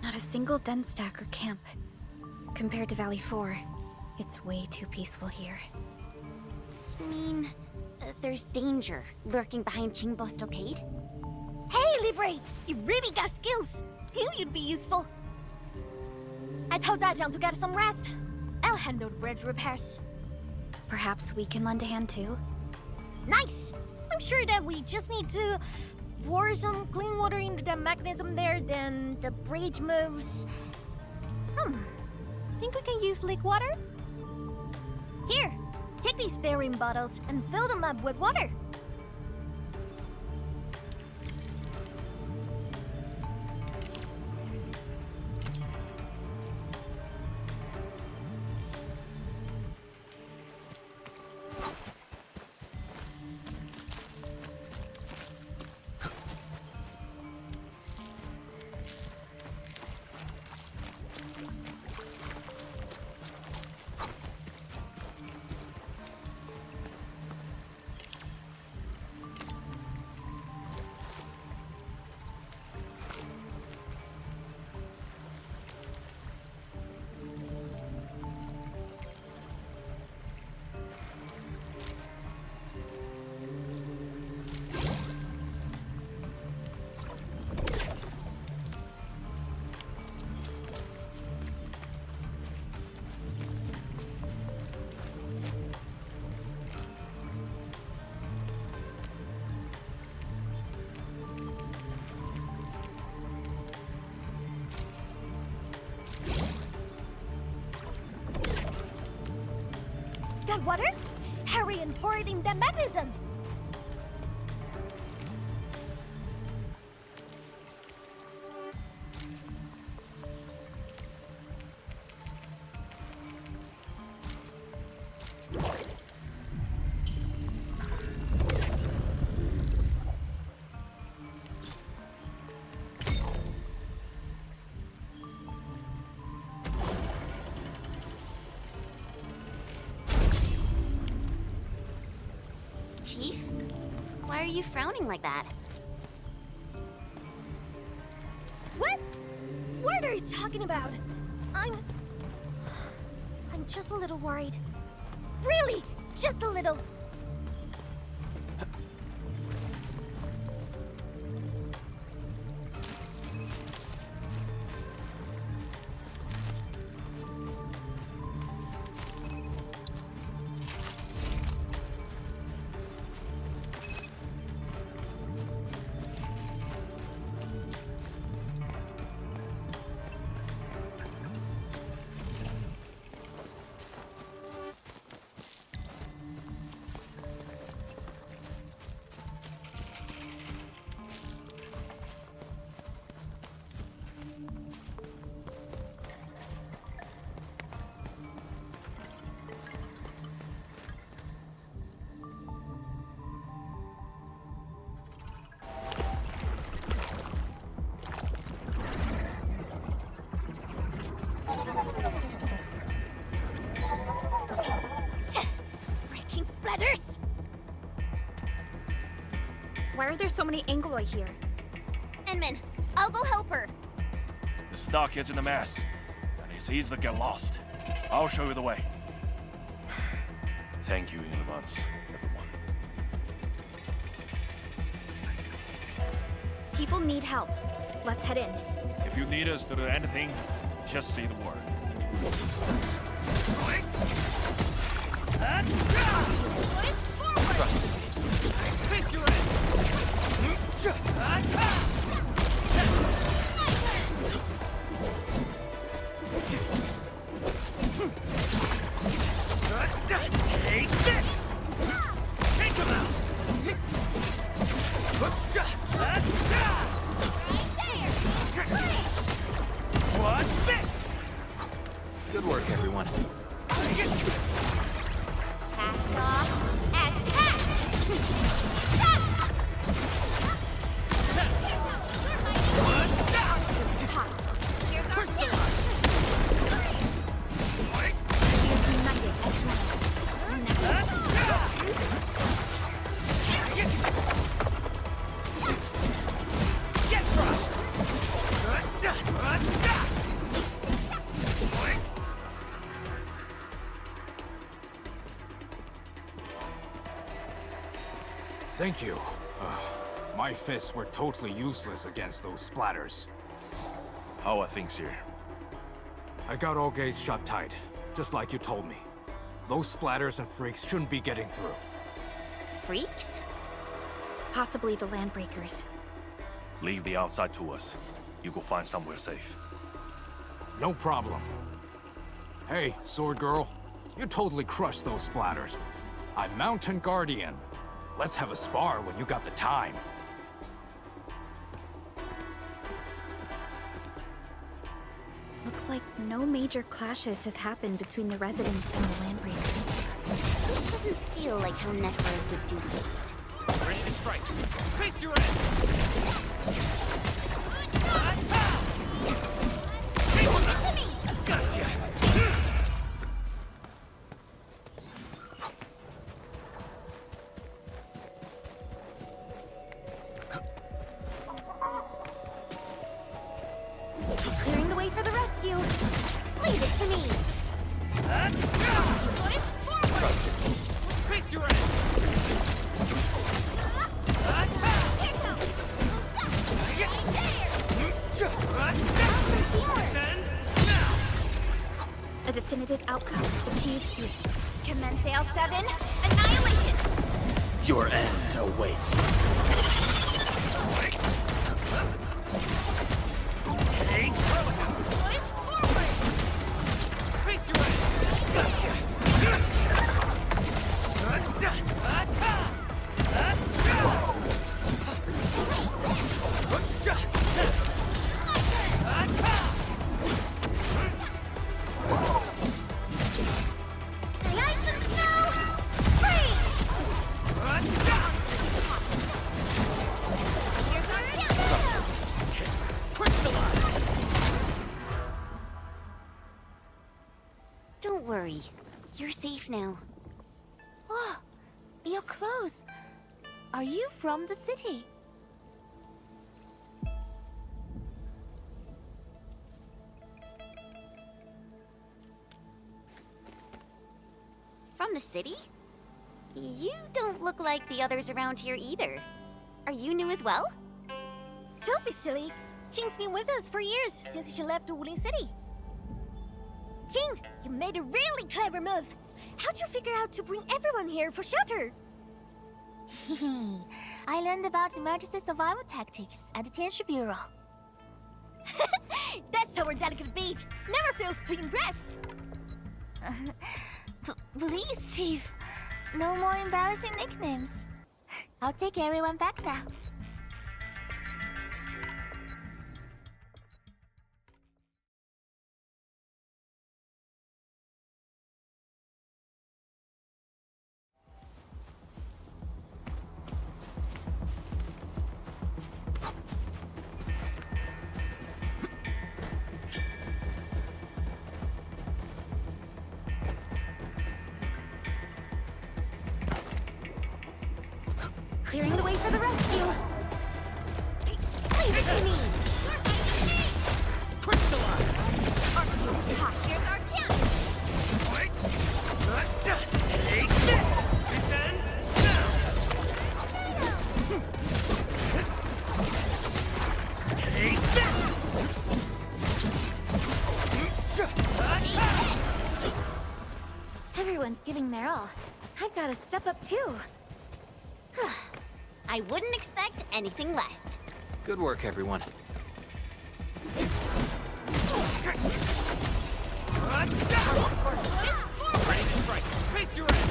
Not a single den stack or camp. Compared to Valley 4, it's way too peaceful here. You mean, there's danger lurking behind Qingbo Stockade? Hey, Libre! You really got skills! Knew you'd be useful. I told Dajiang to get some rest. I'll handle the bridge repairs. Perhaps we can lend a hand too? Nice! I'm sure that we just need to pour some clean water into the mechanism there, then the bridge moves. Think we can use leak water? Here, take these fairing bottles and fill them up with water. Got water? Hurry and pour it in the mechanism! Chief? Why are you frowning like that? What? What are you talking about? I'm just a little worried. Really, just a little. Why are there so many Angloy here? Endmin, I'll go help her. The stockhead's in the mass, and it's easy to get lost. I'll show you the way. Thank you in advance, everyone. People need help. Let's head in. If you need us to do anything, just say the word. Face your end! Take this! Take him out! What's this? Good work, everyone. Cast off as cast! Here's our kill! United as one. Get crushed! Thank you. My fists were totally useless against those splatters. How are things here? I got all gates shut tight, just like you told me. Those splatters and freaks shouldn't be getting through. Freaks? Possibly the Landbreakers. Leave the outside to us. You go find somewhere safe. No problem. Hey, Sword Girl. You totally crushed those splatters. I'm Mountain Guardian. Let's have a spar when you got the time. Looks like no major clashes have happened between the residents and the Landbreakers. This doesn't feel like how Network would do things. Ready to strike. Face your end! Gotcha! Clearing the way for the rescue. Leave it to me! Face your end! A definitive outcome achieved through Commence AL7, annihilation! Your end awaits. Take face your end! Gotcha! The ice and snow, freeze! Here's our kill! Crystallize! Don't worry. You're safe now. Oh, your clothes. Are you from the city? From the city? You don't look like the others around here either. Are you new as well? Don't be silly. Qing's been with us for years, since she left Wuling City. Qing, you made a really clever move. How'd you figure out to bring everyone here for shelter? I learned about emergency survival tactics at the Tension Bureau. That's our delicate beat. Never fails to impress. Please, Chief. No more embarrassing nicknames. I'll take everyone back now. Clearing the way for the rescue. Leave it to me! Crystallize! Here's our chance! Take this! This ends now! Take this! Everyone's giving their all. I've got to step up too. I wouldn't expect anything less. Good work, everyone. Ready to strike. Face your end.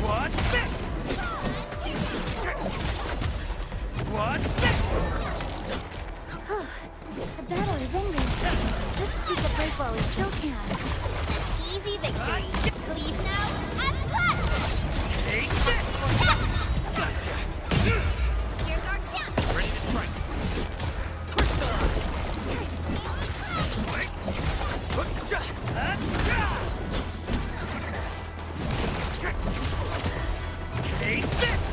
What's this? What's this? The battle is ending. Let's take a break while we still can. Easy victory. Leave now and plus! Take this! Gotcha! Here's our chance! Ready to strike. Crystallize! Take this!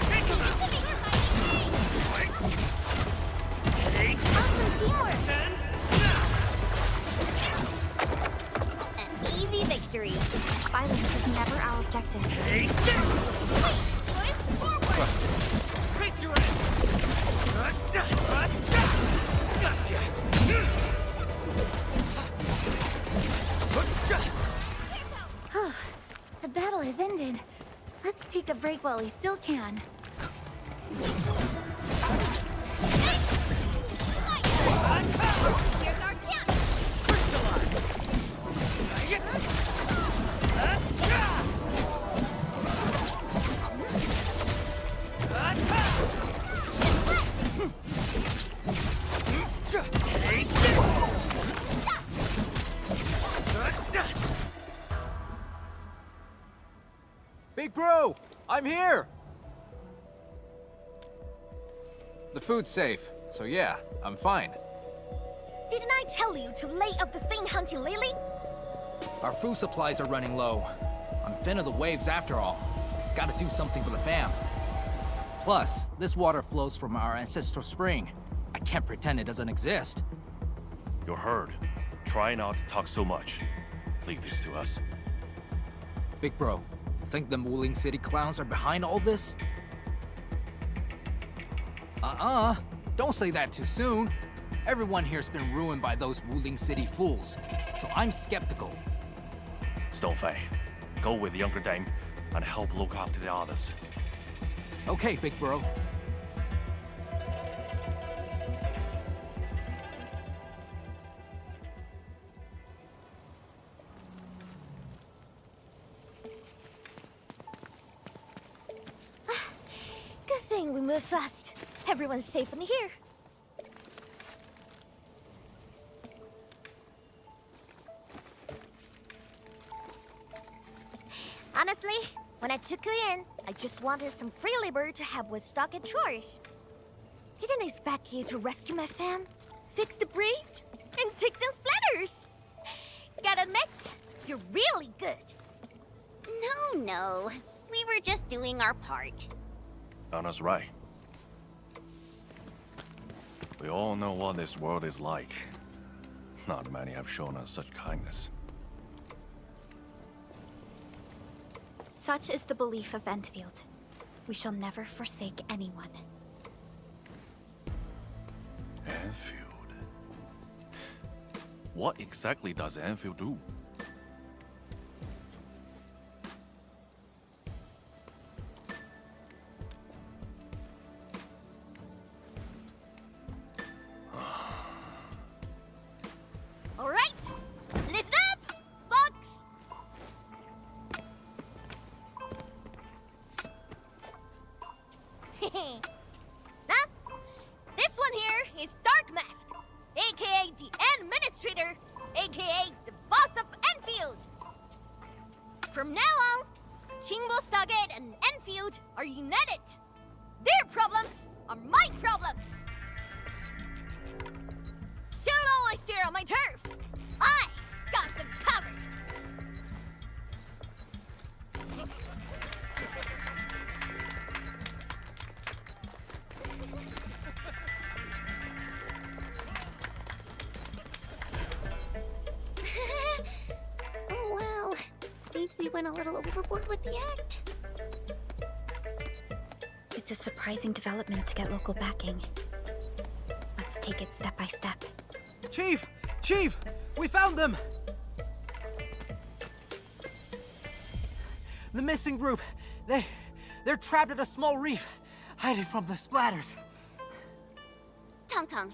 Take him out! Take Awesome teamwork. sense now! An easy victory. Violence is never our objective. Take this! Trust it. Face your end! Gotcha! The battle has ended. Let's take a break while we still can. Here's our chance! Take this! Big bro, I'm here! The food's safe, so yeah, I'm fine. Didn't I tell you to lay up the thing hunting Lily? Our food supplies are running low. I'm fin of the waves after all. Gotta do something for the fam. Plus, this water flows from our ancestral spring. I can't pretend it doesn't exist. You're heard. Try not to talk so much. Leave this to us. Big bro, think the Wuling City clowns are behind all this? Don't say that too soon. Everyone here's been ruined by those Wuling City fools, so I'm skeptical. Stonefei, go with the younger dame and help look after the others. Okay, big bro. Good thing we move fast. Everyone's safe in here. Honestly, when I took you in, I just wanted some free labor to help with stock and chores. Didn't expect you to rescue my fam, fix the bridge, and take those splatters. Gotta admit, you're really good. No. We were just doing our part. Anna's right. We all know what this world is like. Not many have shown us such kindness. Such is the belief of Endfield. We shall never forsake anyone. Endfield. What exactly does Endfield do? All right, listen up, folks. Huh? This one here is Dark Mask, aka the Administrator, aka the boss of Endfield. From now on, Chingbo Stargate and Endfield are united. Their problems are my problems. So long I stare on my turf. I got them covered. we went a little overboard with the act. It's a surprising development to get local backing. Let's take it step by step. Chief! Chief! We found them! The missing group. They're trapped at a small reef, hiding from the splatters. Tong,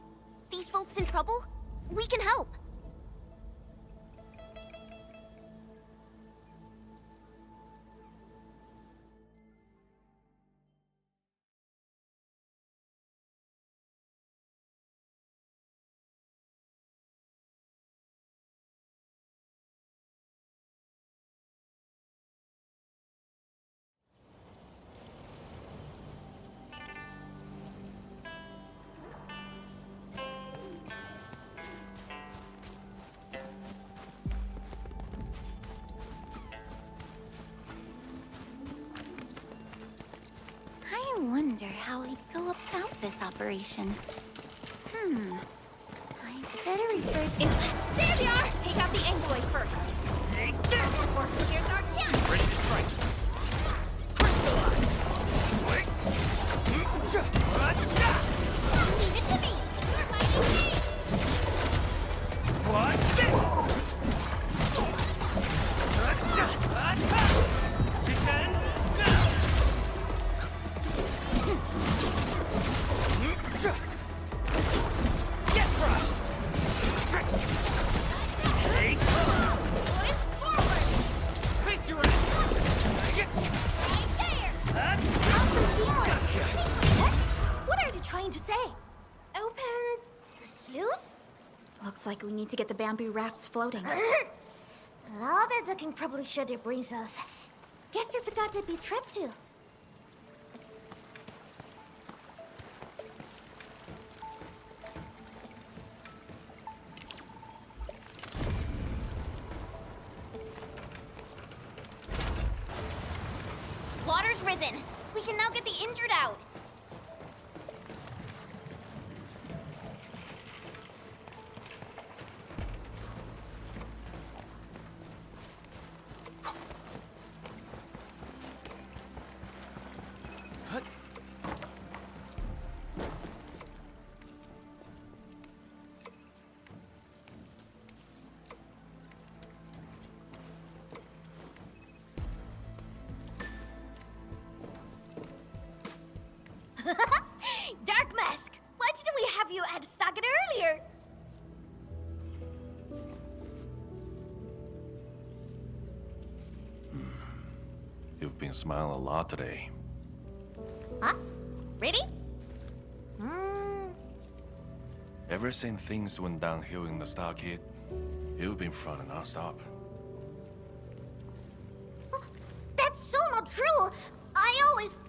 these folks in trouble? We can help. I wonder how we'd go about this operation. I better refer... There we are! Take out the Angloid first. Take this! Or here's our chance. Ready to strike. Crystallize! Wait! Leave it to me. You're fighting me. What's this? Defense now! Get crushed! Take Going forward. face your ass! Right there. Gotcha! What are you trying to say? Open the sluice? Looks like we need to get the bamboo rafts floating. All that ducking probably shut their brains off. Guess they forgot to be trapped too. Water's risen. We can now get the injured out. Dark Mask! Why didn't we have you at Stockett earlier? You've been smiling a lot today. Huh? Really? Ever since things went downhill in the stockade, you've been frowning non-stop. That's so not true! I always...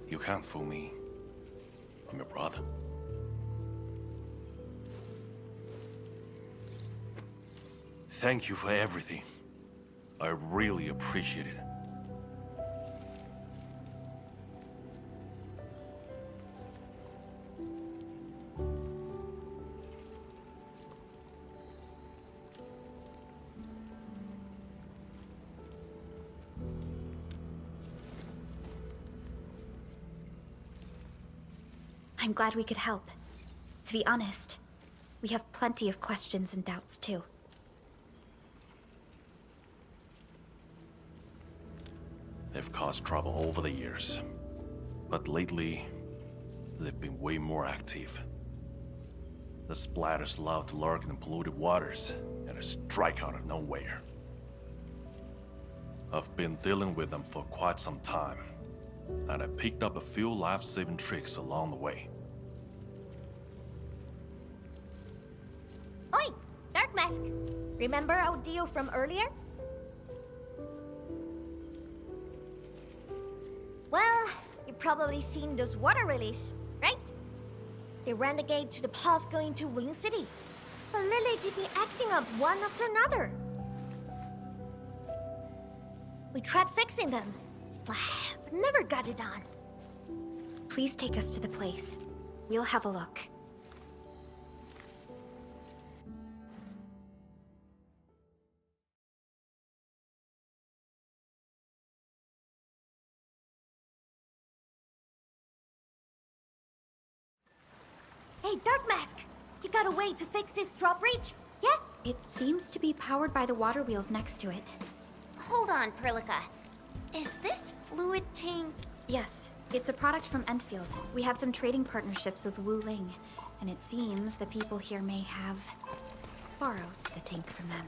You can't fool me. I'm your brother. Thank you for everything. I really appreciate it. I'm glad we could help. To be honest, we have plenty of questions and doubts too. They've caused trouble over the years. But lately, they've been way more active. The splatters love to lurk in polluted waters, and they strike out of nowhere. I've been dealing with them for quite some time, and I picked up a few life-saving tricks along the way. Oi! Dark Mask! Remember our deal from earlier? Well, you've probably seen those water lilies, right? They ran the gate to the path going to Wuling City. But Lily did be acting up one after another. We tried fixing them, but never got it done. Please take us to the place. We'll have a look. Hey, Dark Mask! You got a way to fix this drop breach? Yeah? It seems to be powered by the water wheels next to it. Hold on, Perlica. Is this fluid tank? Yes, it's a product from Endfield. We had some trading partnerships with Wuling, and it seems the people here may have borrowed the tank from them.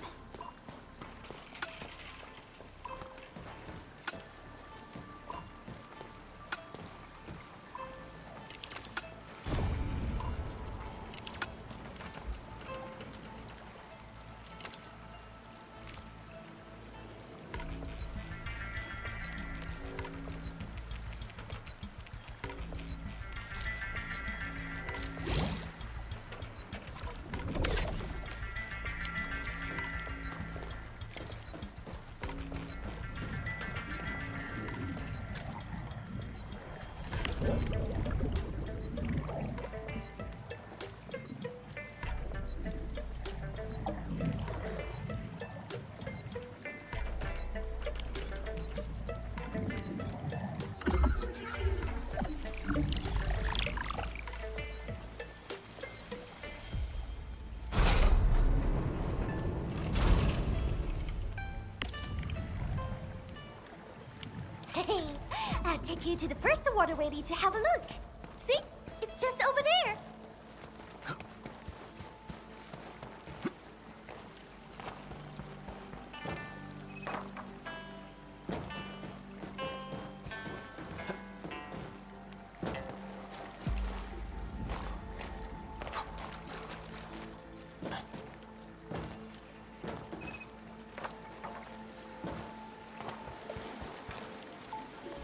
Hey, I'll take you to the first waterway to have a look. See? It's just over there.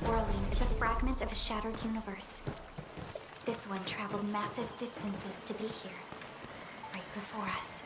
Wuling is a fragment of a shattered universe. This one traveled massive distances to be here, right before us.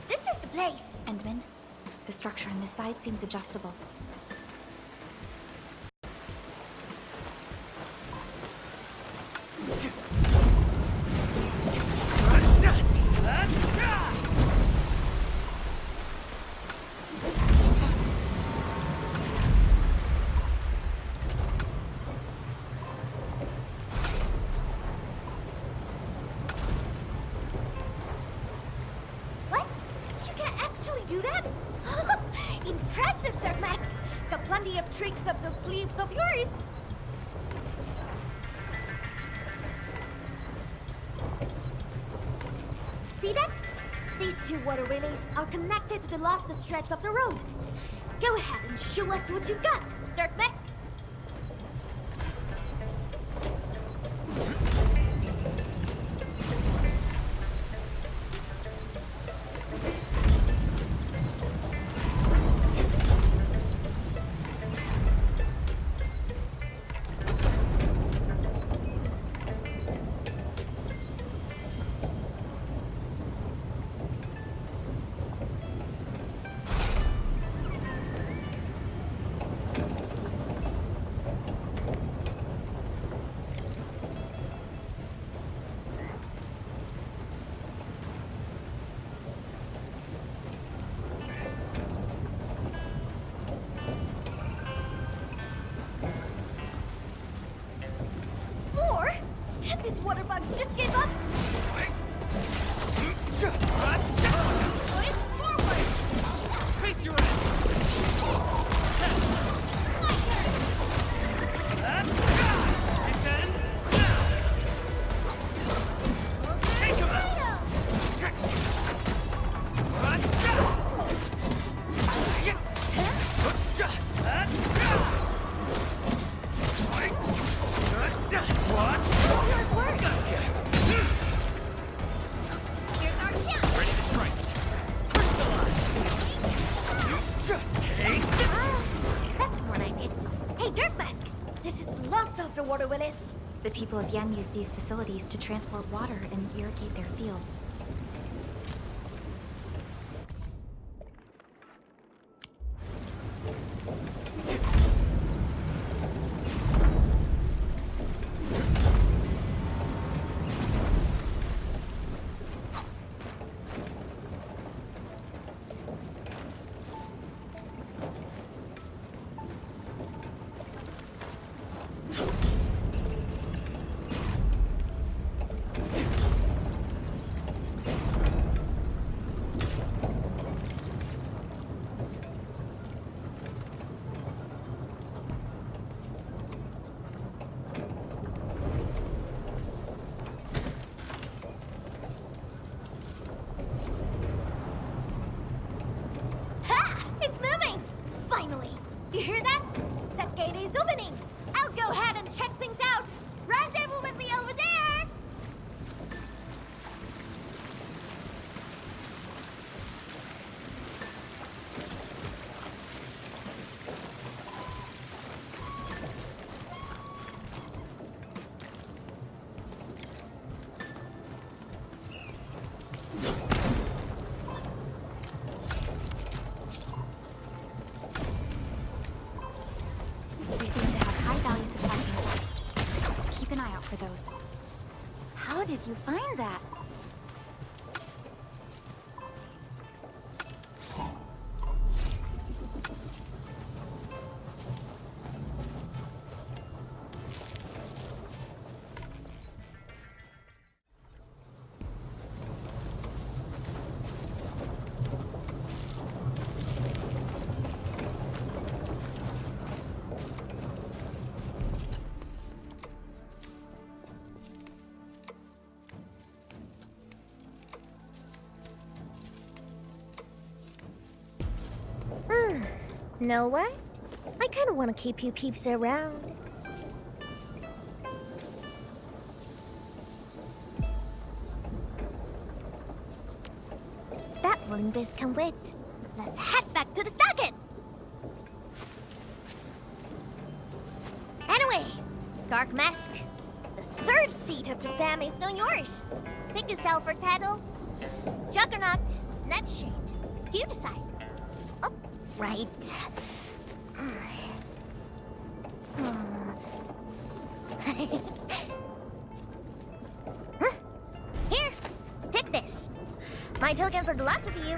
This is the place. Endmin, the structure on this side seems adjustable. What? You can actually do that? Impressive, Dark Mask. Got plenty of tricks up those sleeves of yours. See that? These two water relays are connected to the last stretch of the road. Go ahead and show us what you've got, Dark Mask. More? Can't these water bugs just give up? Face your ass! Descends now! people of Yen use these facilities to transport water and irrigate their fields. You hear that? That gate is opening! I'll go ahead and check things out! Rendezvous with me over there! For those. How did you find that? Know what? I kinda wanna keep you peeps around. That Wuling biz can wait. Let's head back to the socket! Anyway, Dark Mask, the third seat of the fam is now yours. Pick yourself for title. Juggernaut, Nightshade. You decide. Oh, right. Huh? Here, take this. My token for the lot of you.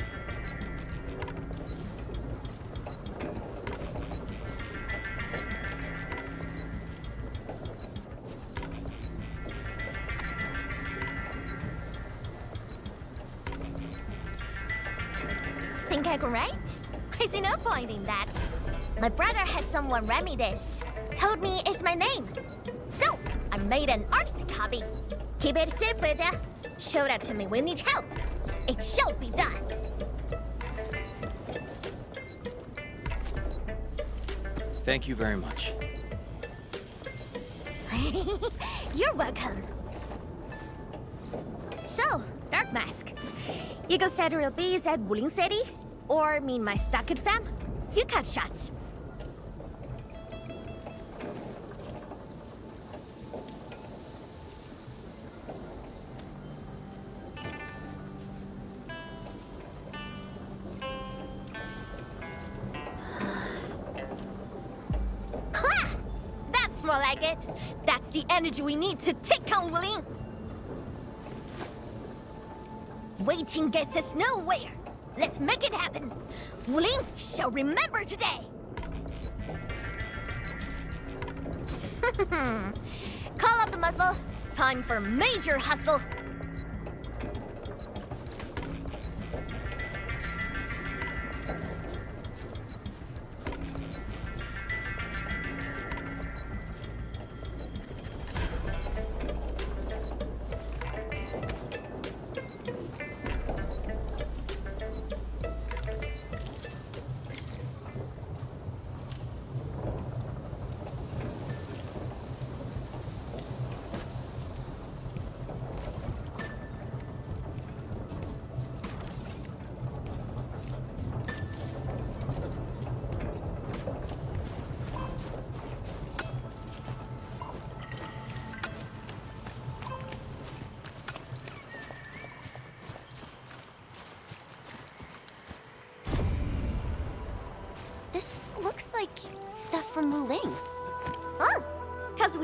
Think I can write? I see no point in that. My brother has someone read me this. Told me it's my name. So, I made an artsy copy. Keep it safe with ya. Show that to me when you need help. It shall be done. Thank you very much. You're welcome. So, Dark Mask, you go set real bees at Wuling City? Or mean my Stockade fam? You cut shots. Ha! That's more like it. That's the energy we need to take on Wuling. Waiting gets us nowhere. Let's make it happen. Wuling shall remember today. Call up the muscle. Time for major hustle.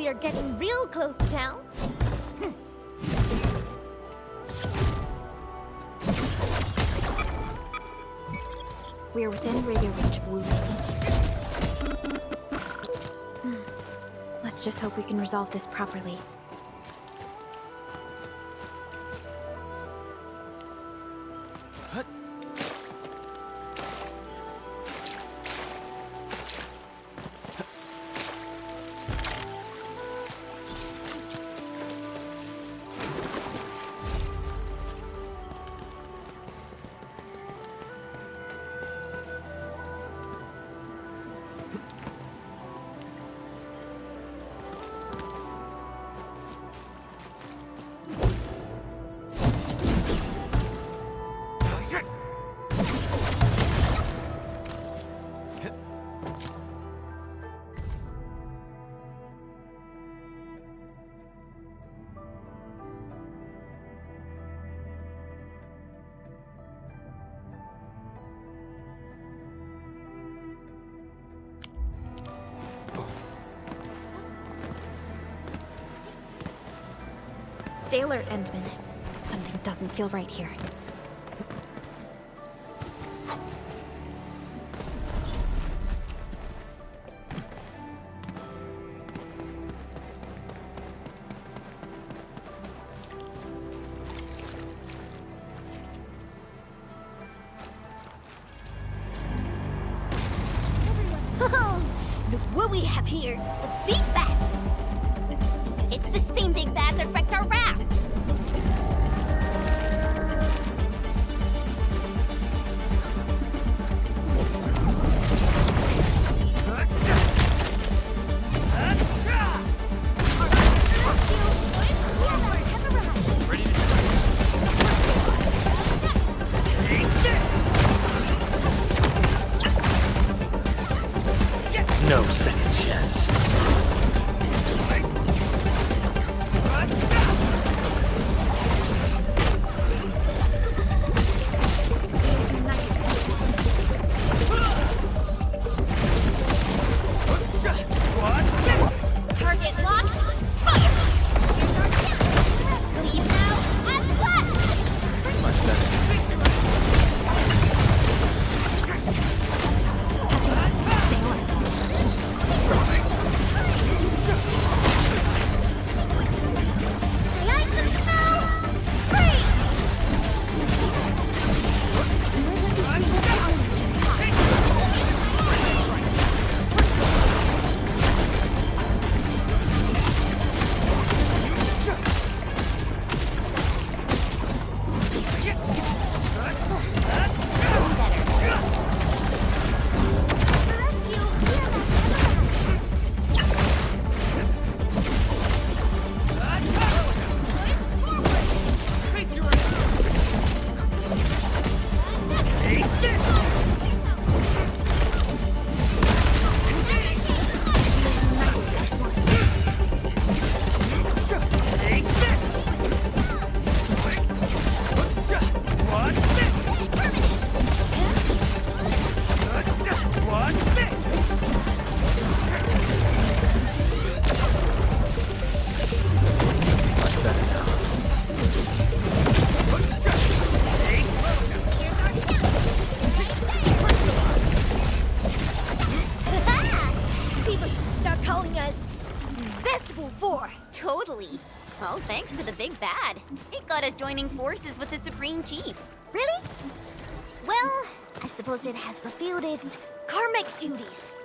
we are getting real close to town. We are within radio range of Wuling. Let's just hope we can resolve this properly. Stay alert, Endmin. Something doesn't feel right here. Look what we have here. The big bat. It's the same big bad that wrecked our raft! No second chance. Target locked! Fire! Leave now and left! Much better. Nice and slow. Freeze! People should start calling us Invisible Four. Totally. Well, thanks to the big bad. It got us joining forces with the Supreme Chief. Really? Well, I suppose it has fulfilled its karmic duties.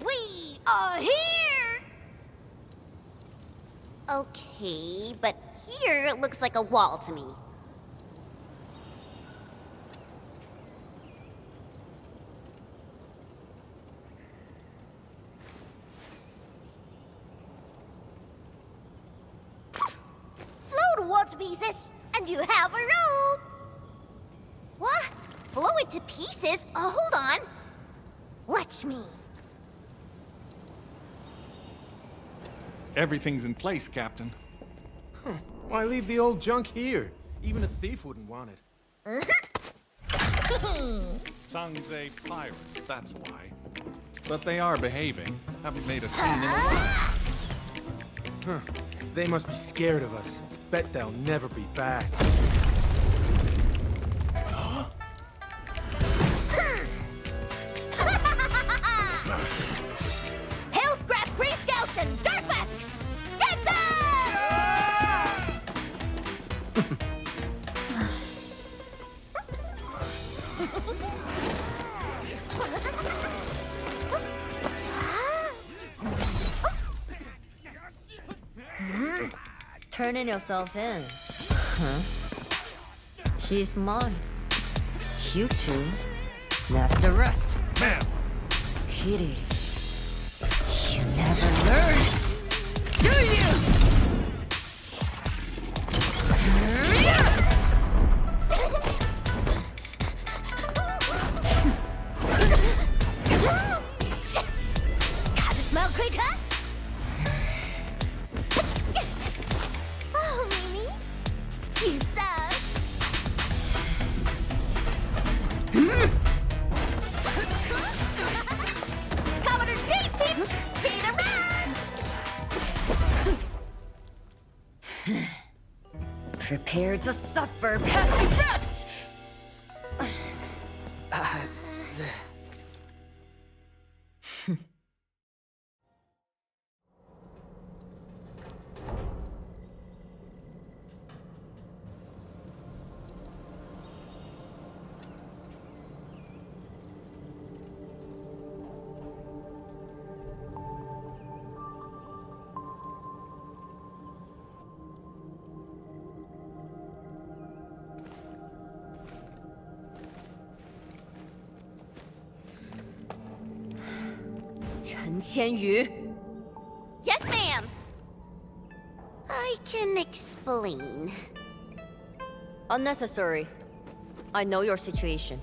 We are here! Okay, but here it looks like a wall to me. to pieces, and you have a rope! What? Blow it to pieces? Oh, hold on. Watch me. Everything's in place, Captain. Why leave the old junk here? Even a thief wouldn't want it. Sangze pirates, that's why. But they are behaving. Haven't made a scene in a while. Huh. They must be scared of us. Bet they'll never be back. Hail Scrap, Free Scouts, and Dark Mask! Get them! Turning yourself in. Huh? She's mine. You two left the rest. Ma'am! Kitty. You never learn, do you? Gotta smell quick, huh? Oh, Mimi. You suck. Commodore Chief, peeps! Feed around! Prepare to suffer, pesky brats! Chen Qianyu. Yes, ma'am. I can explain. Unnecessary. I know your situation.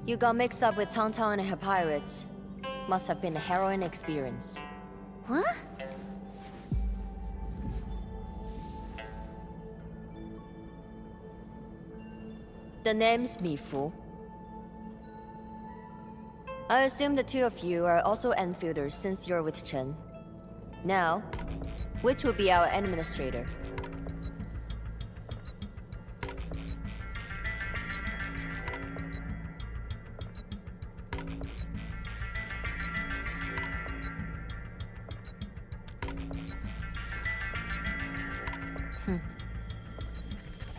You got mixed up with Tangtang and her pirates. Must have been a harrowing experience. What? The name's Mifu. I assume the two of you are also Enfielders since you're with Chen. Now, which will be our administrator?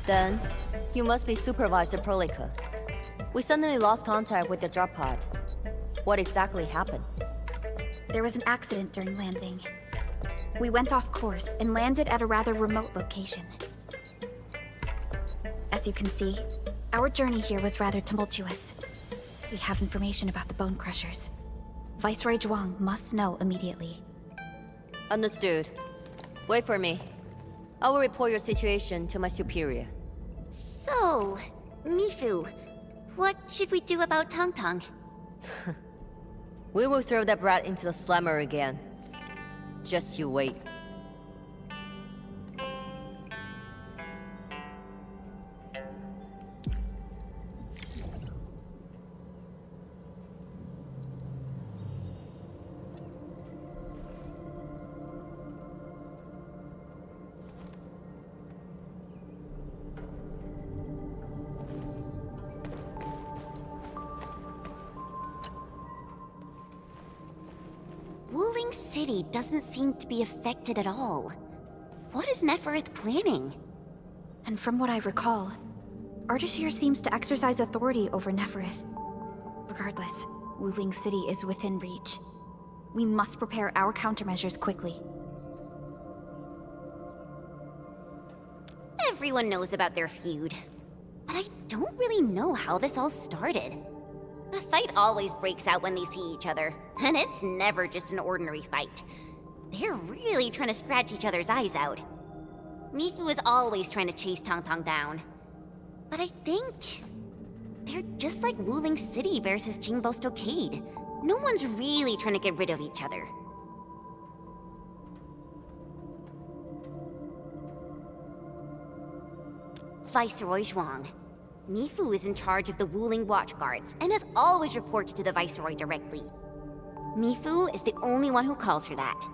Then, you must be Supervisor Prolica. We suddenly lost contact with the drop pod. What exactly happened? There was an accident during landing. We went off course and landed at a rather remote location. As you can see, our journey here was rather tumultuous. We have information about the Bone Crushers. Viceroy Zhuang must know immediately. Understood. Wait for me. I will report your situation to my superior. So, Mifu, what should we do about Tangtang? We will throw that brat into the slammer again. Just you wait. Wuling City doesn't seem to be affected at all. What is Nefereth planning? And from what I recall, Ardashir seems to exercise authority over Nefereth. Regardless, Wuling City is within reach. We must prepare our countermeasures quickly. Everyone knows about their feud. But I don't really know how this all started. A fight always breaks out when they see each other, and it's never just an ordinary fight. They're really trying to scratch each other's eyes out. Mifu is always trying to chase Tong Tong down. But I think they're just like Wuling City versus Jingbo Stockade. No one's really trying to get rid of each other. Viceroy Zhuang. Mifu is in charge of the Wuling Watch Guards and has always reported to the Viceroy directly. Mifu is the only one who calls her that.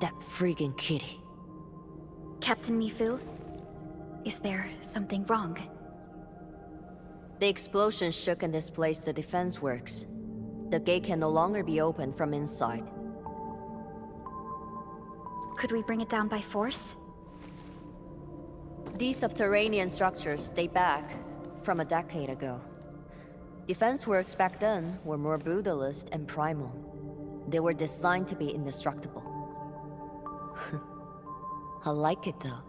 That freaking kitty. Captain Mifu, is there something wrong? The explosion shook and displaced the defense works. The gate can no longer be opened from inside. Could we bring it down by force? These subterranean structures date back from a decade ago. Defense works back then were more brutalist and primal. They were designed to be indestructible. I like it though.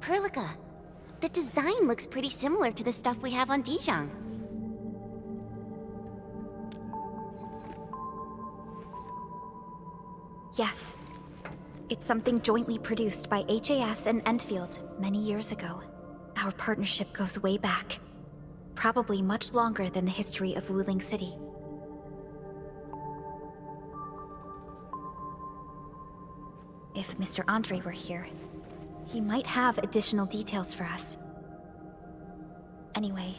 Perlica, the design looks pretty similar to the stuff we have on Dijiang. Yes. It's something jointly produced by HAS and Endfield many years ago. Our partnership goes way back. Probably much longer than the history of Wuling City. If Mr. Andre were here, he might have additional details for us. Anyway,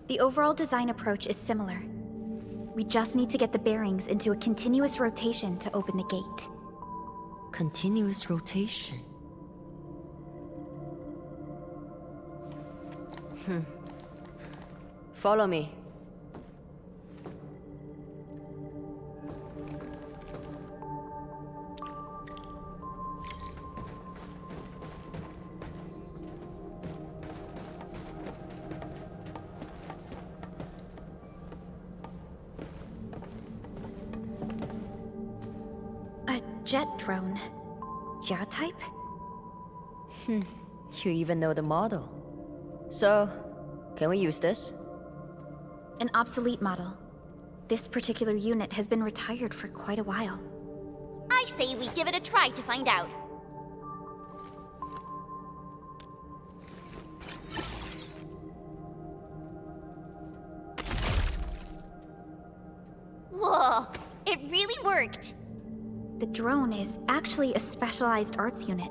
the overall design approach is similar. We just need to get the bearings into a continuous rotation to open the gate. Continuous rotation? Follow me. Jet drone. Jia type? You even know the model. So, can we use this? An obsolete model. This particular unit has been retired for quite a while. I say we give it a try to find out. Whoa, it really worked. The drone is actually a specialized arts unit.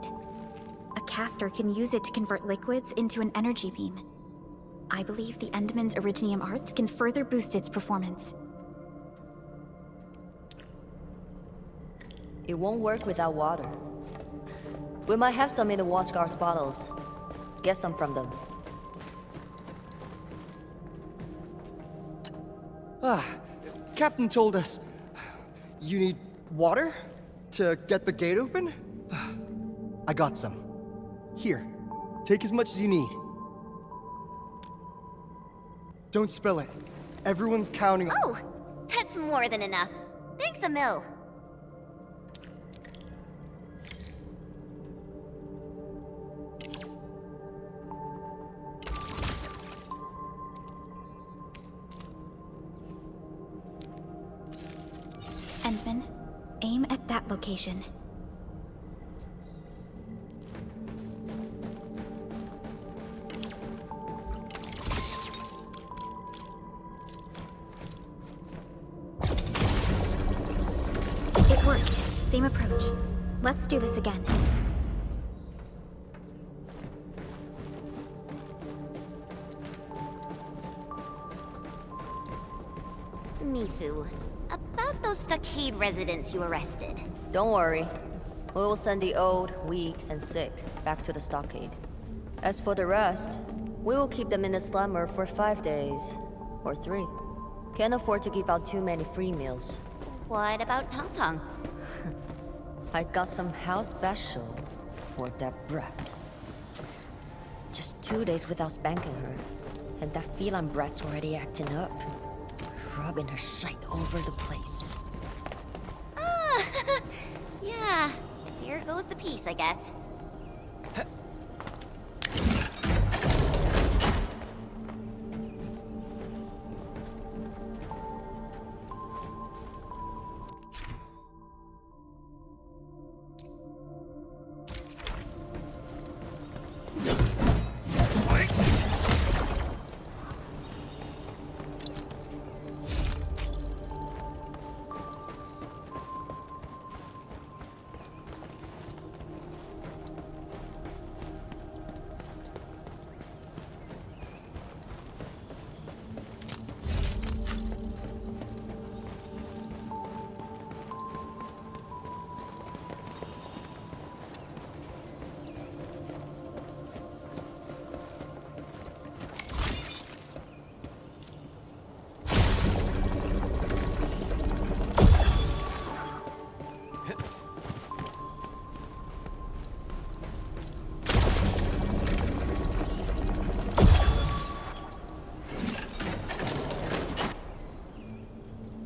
A caster can use it to convert liquids into an energy beam. I believe the Endmin's Originium arts can further boost its performance. It won't work without water. We might have some in the Watchguard's bottles. Get some from them. Captain told us you need water to get the gate open? I got some. Here, take as much as you need. Don't spill it. Everyone's counting on— Oh, that's more than enough. Thanks a mil. Endmin, aim at that location. It worked. Same approach. Let's do this again. Mifu, about those stockade residents you arrested. Don't worry. We will send the old, weak, and sick back to the stockade. As for the rest, we will keep them in the slumber for 5 days. Or 3. Can't afford to give out too many free meals. What about Tong Tong? I got some house special for that brat. Just 2 days without spanking her, and that feline brat's already acting up. Rubbing her shite over the place. Ah, yeah. Here goes the piece, I guess.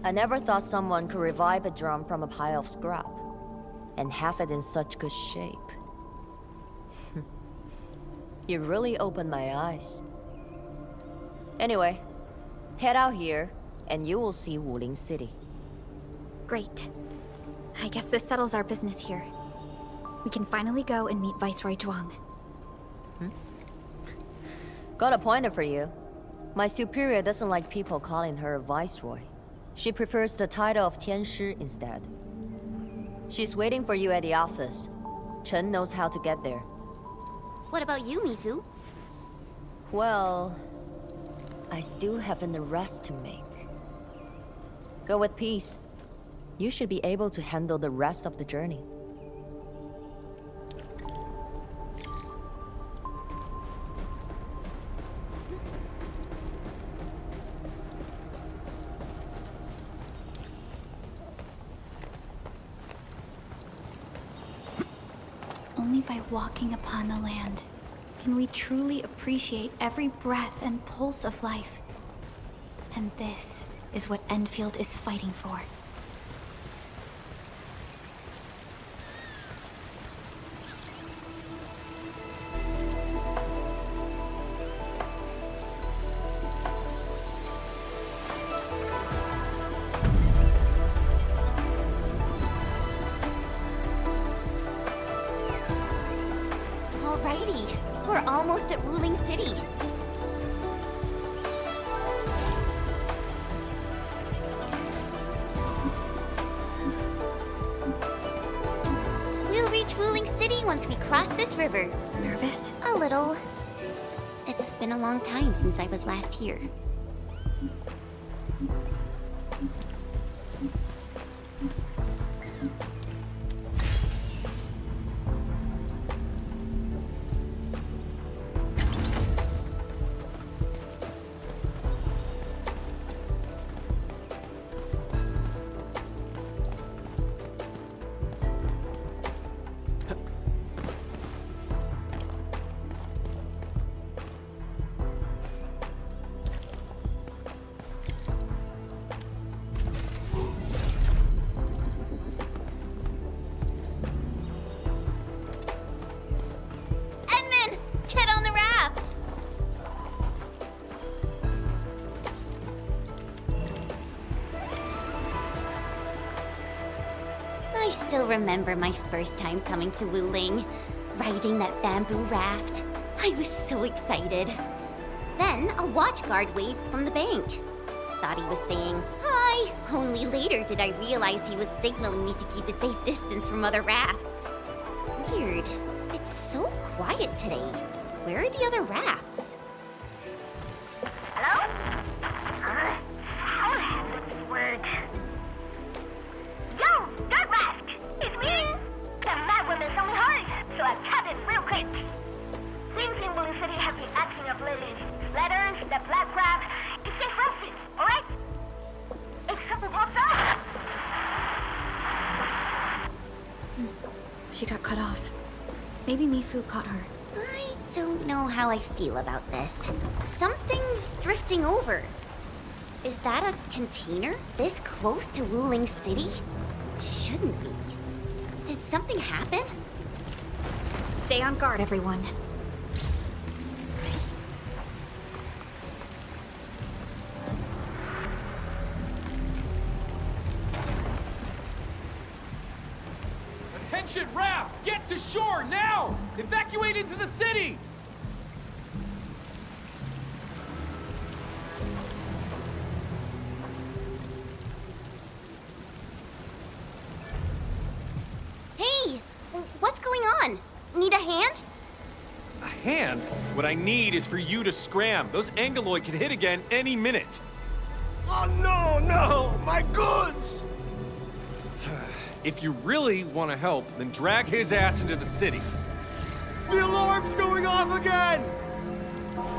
I never thought someone could revive a drum from a pile of scrap, and have it in such good shape. You really opened my eyes. Anyway, head out here, and you will see Wuling City. Great. I guess this settles our business here. We can finally go and meet Viceroy Zhuang. Got a pointer for you. My superior doesn't like people calling her Viceroy. She prefers the title of Tianshi instead. She's waiting for you at the office. Chen knows how to get there. What about you, Mifu? Well, I still have an arrest to make. Go with peace. You should be able to handle the rest of the journey. Only by walking upon the land can we truly appreciate every breath and pulse of life. And this is what Endfield is fighting for. Alrighty, we're almost at Wuling City. We'll reach Wuling City once we cross this river. Nervous? A little. It's been a long time since I was last here. Endmin! Get on the raft! I still remember my first time coming to Wuling, riding that bamboo raft. I was so excited. Then a watchguard waved from the bank. Thought he was saying, "Hi!" Only later did I realize he was signaling me to keep a safe distance from other rafts. Weird. It's so quiet today. Where are the other rafts? Hello? Where quick! Things in Wuling City have been acting up lately. Splatters, the black crab. It's safe roasting, alright? If trouble pops up... She got cut off. Maybe Mifu caught her. I don't know how I feel about this. Something's drifting over. Is that a container? This close to Wuling City? Shouldn't be. Did something happen? Stay on guard, everyone. Attention, raft! Get to shore, now! Evacuate into the city! Hey! What's going on? Need a hand? A hand? What I need is for you to scram. Those Angeloid can hit again any minute. Oh no! My goods! If you really want to help, then drag his ass into the city. The alarm's going off again!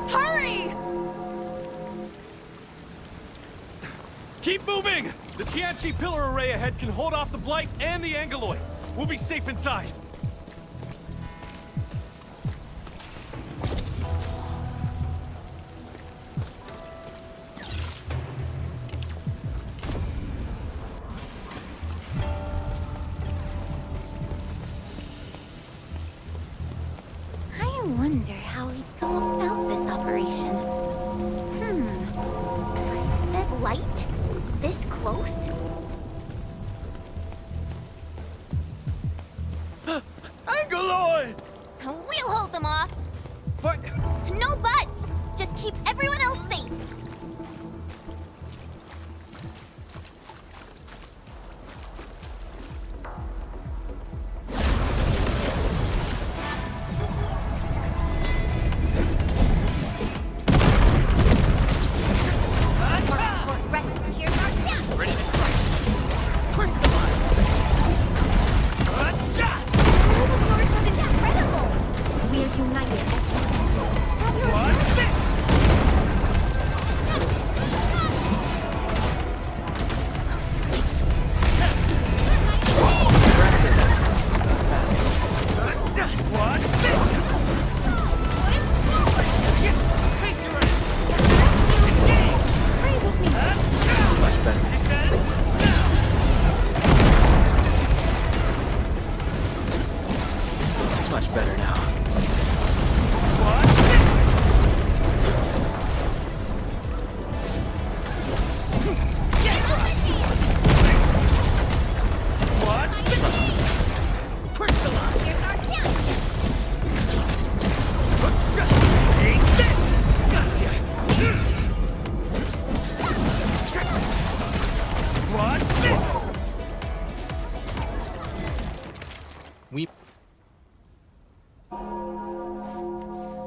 Hurry! Keep moving! The Ch2 pillar array ahead can hold off the Blight and the Angeloid. We'll be safe inside. I wonder how we'd go about this operation. That light? This close? Angeloid! We'll hold them off. But... No buts! Just keep everyone else safe.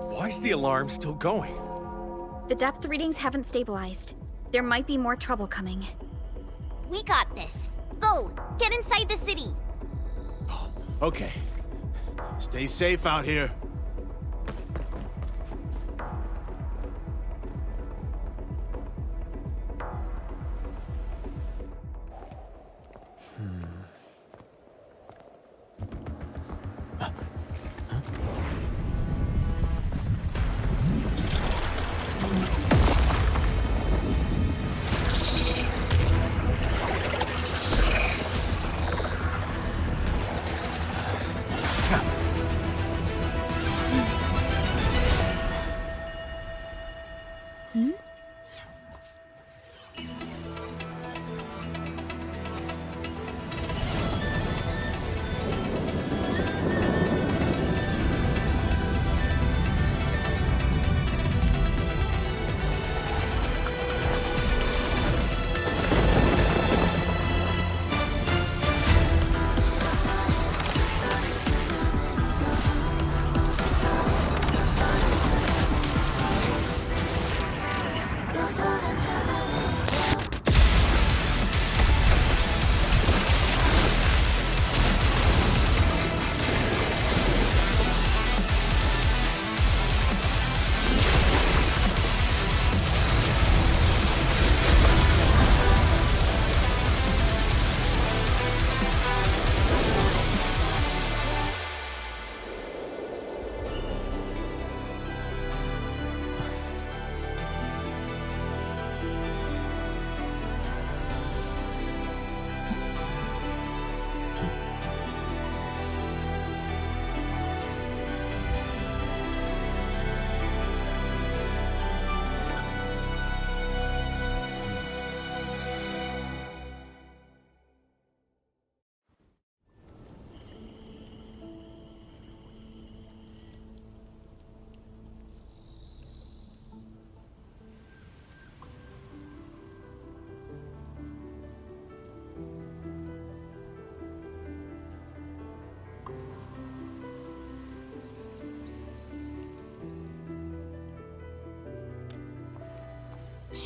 Why is the alarm still going? The depth readings haven't stabilized. There might be more trouble coming. We got this. Go! Get inside the city! Okay. Stay safe out here.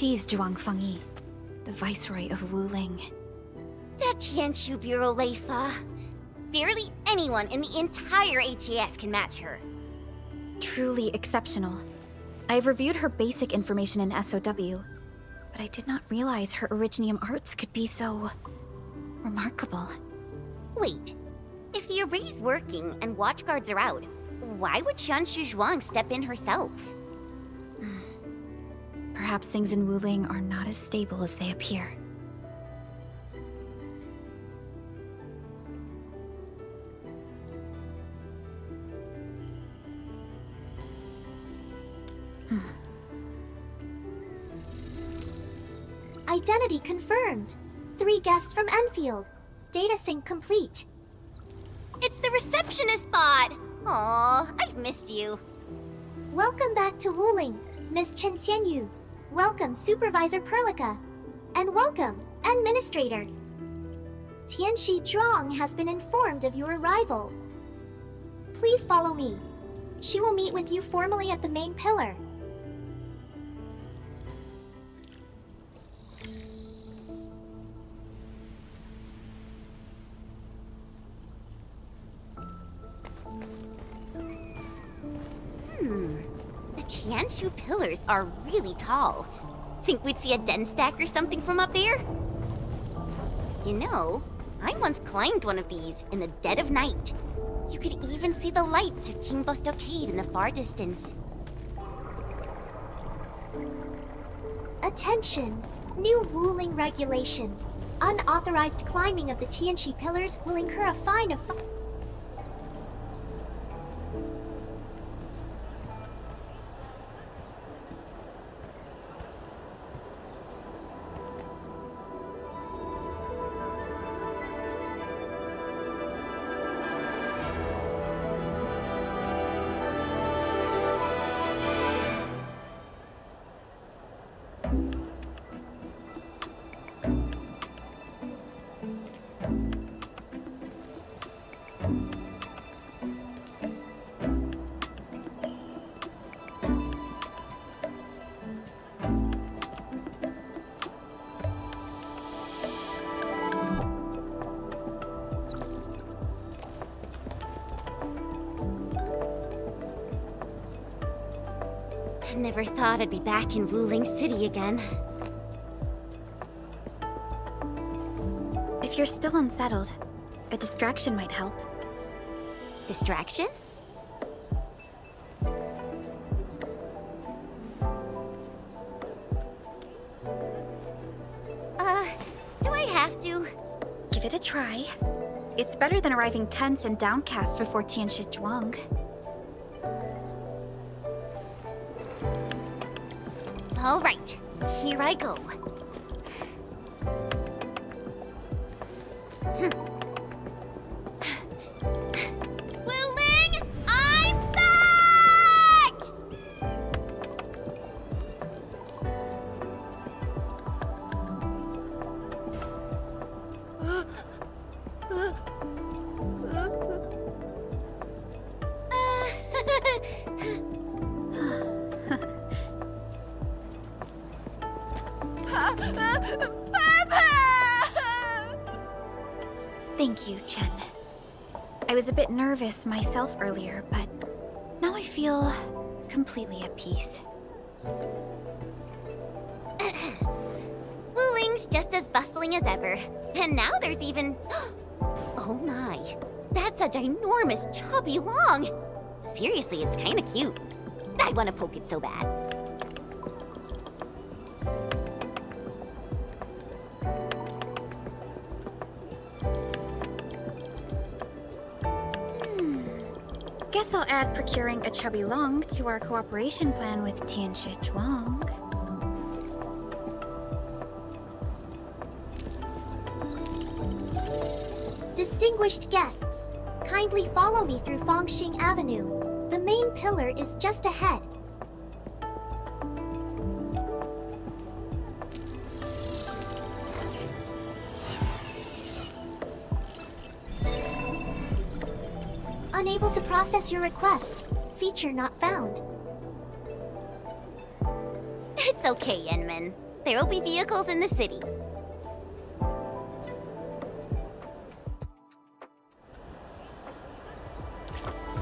She's Zhuang Fengyi, the Viceroy of Wuling. That Ch2 Bureau Leifa. Barely anyone in the entire HAS can match her. Truly exceptional. I've reviewed her basic information in SOW, but I did not realize her Originium arts could be so... remarkable. Wait, if the array's working and watchguards are out, why would Ch2 Zhuang step in herself? Perhaps things in Wuling are not as stable as they appear. Identity confirmed. 3 guests from Enfield. Data sync complete. It's the receptionist pod! Aw, I've missed you. Welcome back to Wuling, Miss Chen Xianyu. Welcome, Supervisor Perlica. And welcome, Administrator. Tianxi Zhuang has been informed of your arrival. Please follow me. She will meet with you formally at the main pillar. The Ch2 pillars are really tall. Think we'd see a den stack or something from up there? You know, I once climbed one of these in the dead of night. You could even see the lights of Qingbo Stockade in the far distance. Attention! New Wuling regulation. Unauthorized climbing of the Tianxi pillars will incur a fine of Never thought I'd be back in Wuling City again. If you're still unsettled, a distraction might help. Distraction? Do I have to? Give it a try. It's better than arriving tense and downcast before Tianxi Zhuang. All right, here I go. Wuling, I'm back! Thank you, Chen. I was a bit nervous myself earlier, but now I feel completely at peace. Wuling's just as bustling as ever. And now there's even... Oh my, that's a ginormous chubby long. Seriously, it's kinda cute. I wanna poke it so bad. Guess I'll add procuring a chubby long to our cooperation plan with Tianxi Zhuang. Distinguished guests, kindly follow me through Fangxing Avenue. The main pillar is just ahead. Unable to process your request. Feature not found. It's okay, Endmin. There will be vehicles in the city.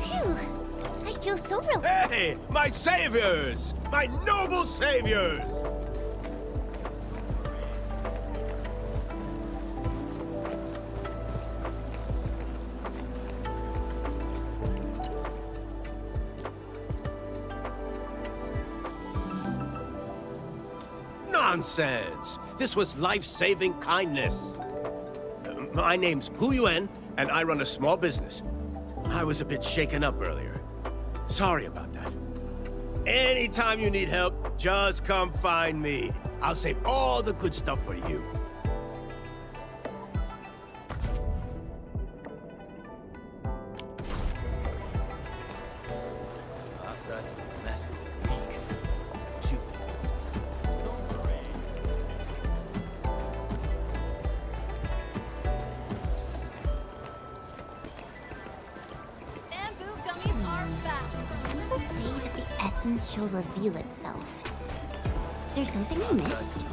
Phew. I feel so relaxed. Hey, my saviors! My noble saviors! Nonsense! This was life-saving kindness. My name's P1&2, and I run a small business. I was a bit shaken up earlier. Sorry about that. Anytime you need help, just come find me. I'll save all the good stuff for you. That's been a mess for weeks. What you think? Don't worry. Bamboo gummies are back. People say that the essence shall reveal itself. Is there something I missed?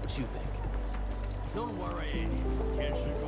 What you think? Don't worry. Ch2.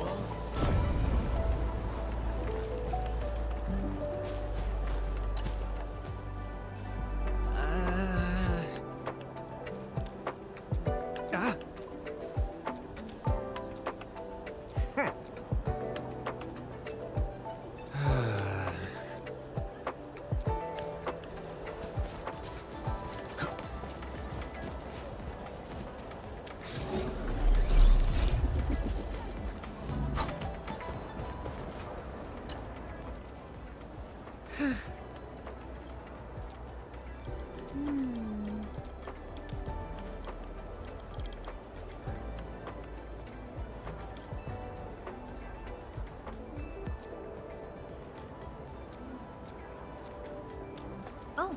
Oh.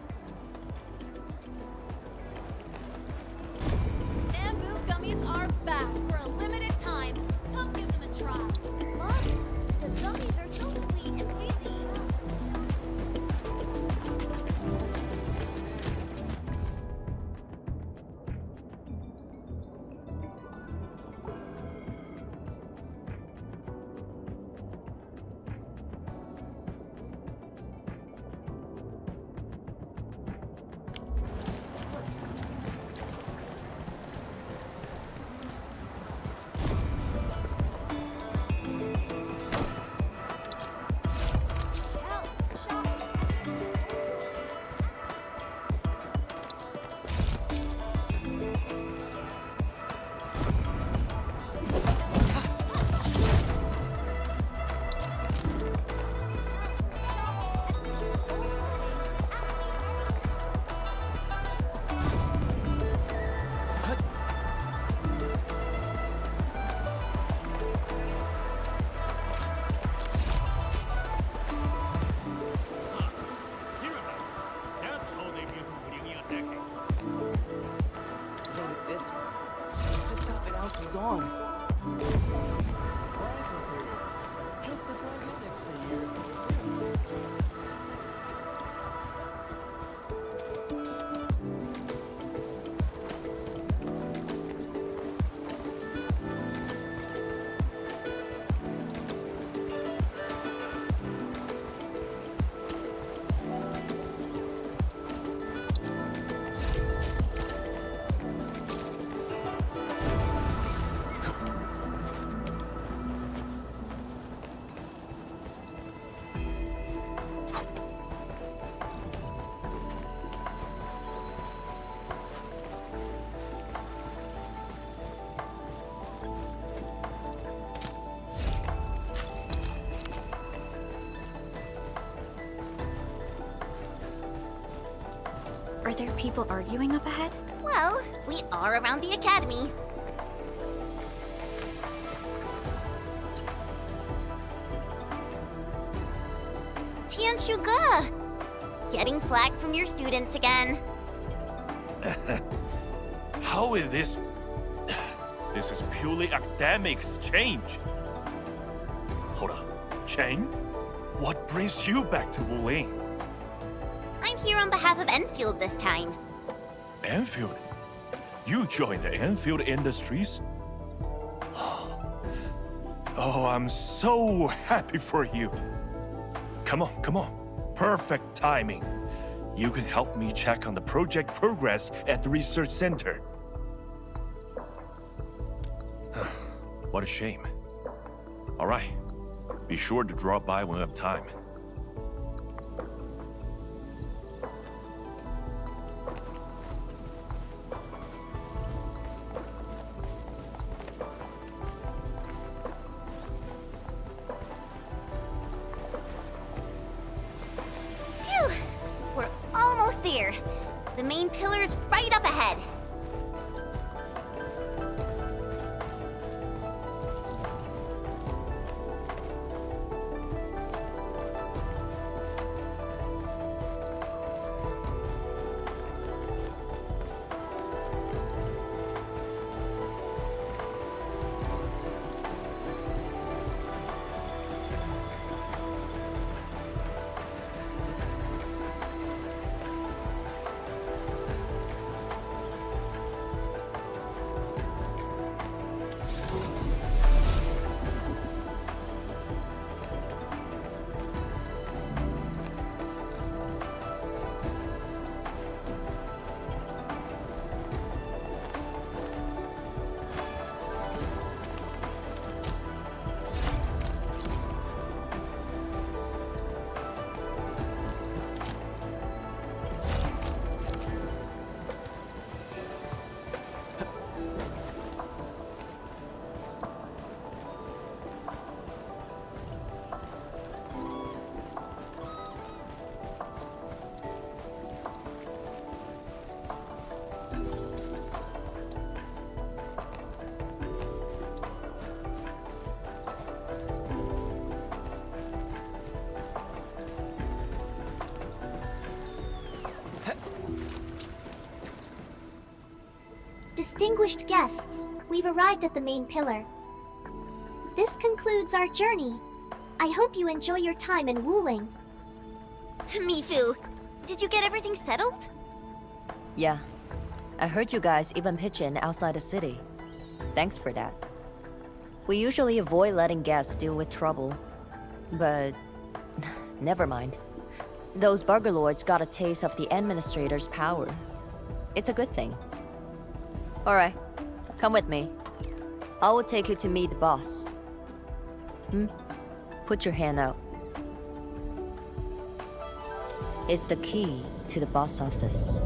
Bamboo gummies are back for a limited time. Come give them a try. Mom, the gummies are so sweet and tasty. Gone. Why so serious? Just the target next year. Are there people arguing up ahead? Well, we are around the academy. Ch2. getting flack from your students again. How is this? This is purely academic exchange. Hold on. Chang? What brings you back to Wuling? I'm here on behalf of Endfield this time. Endfield? You joined the Endfield Industries? Oh, I'm so happy for you. Come on, come on. Perfect timing. You can help me check on the project progress at the research center. What a shame. All right. Be sure to drop by when you have time. Phew! We're almost there. The main pillar's right up ahead. Distinguished guests, we've arrived at the main pillar. This concludes our journey. I hope you enjoy your time in Wuling. Mifu, did you get everything settled? Yeah. I heard you guys even pitch in outside the city. Thanks for that. We usually avoid letting guests deal with trouble. But... never mind. Those burglars got a taste of the administrator's power. It's a good thing. Alright, come with me. I will take you to meet the boss. Put your hand out. It's the key to the boss office.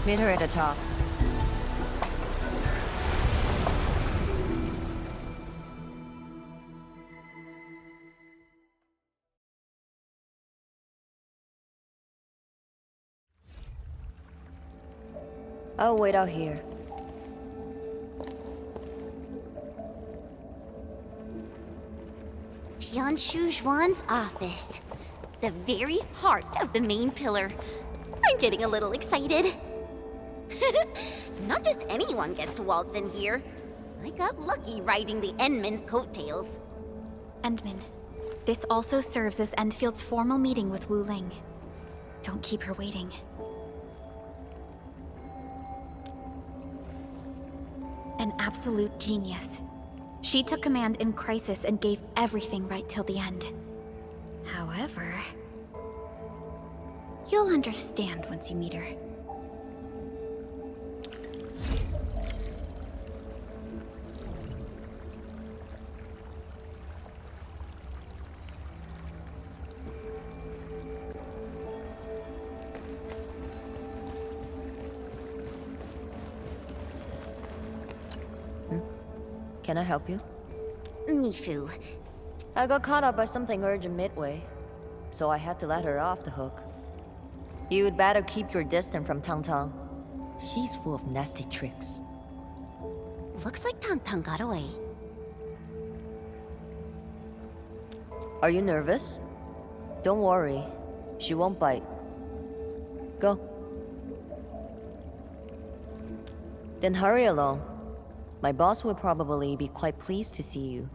Meet her at the top. I'll wait out here. Tianshu Zhuan's office. The very heart of the main pillar. I'm getting a little excited. Not just anyone gets to waltz in here. I got lucky riding the Endmin's coattails. Endmin, this also serves as Endfield's formal meeting with Wuling. Don't keep her waiting. An absolute genius. She took command in crisis and gave everything right till the end. However, you'll understand once you meet her. Can I help you? Mifu. I got caught up by something urgent midway, so I had to let her off the hook. You'd better keep your distance from Tang Tang. She's full of nasty tricks. Looks like Tang Tang got away. Are you nervous? Don't worry. She won't bite. Go. Then hurry along. My boss will probably be quite pleased to see you.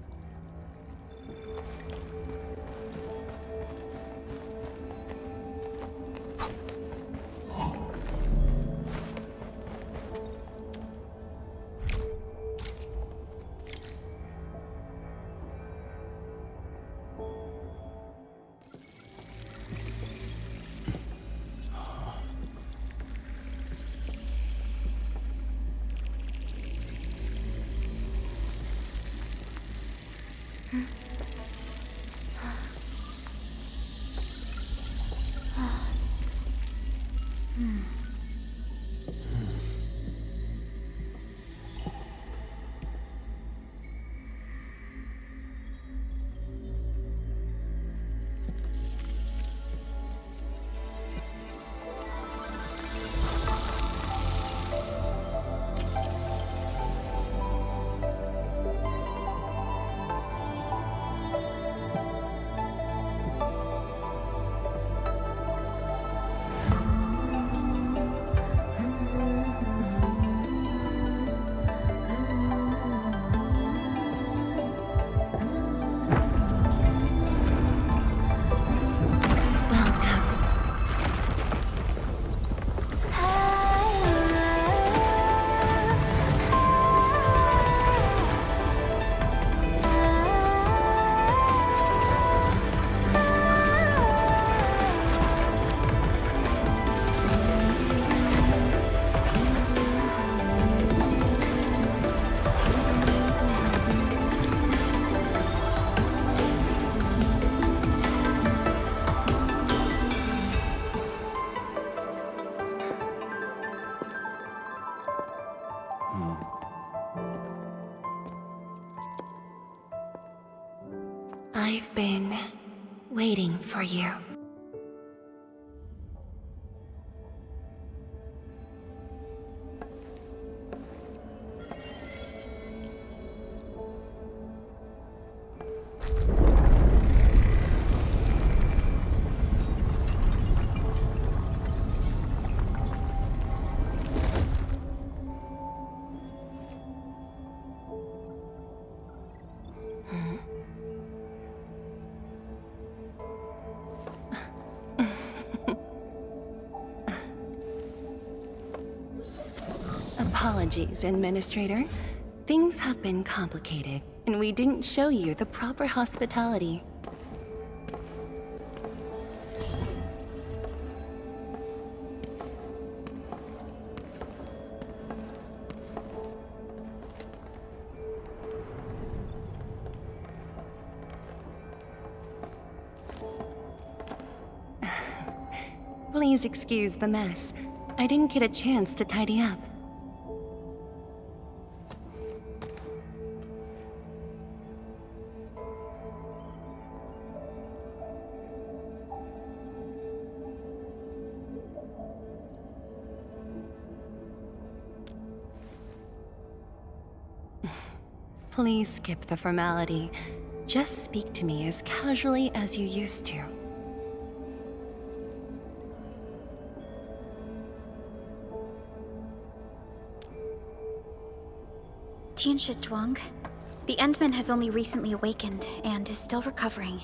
I've been waiting for you. Apologies, Administrator. Things have been complicated, and we didn't show you the proper hospitality. Please excuse the mess. I didn't get a chance to tidy up. Please skip the formality. Just speak to me as casually as you used to. Ch2, the Endmin has only recently awakened and is still recovering.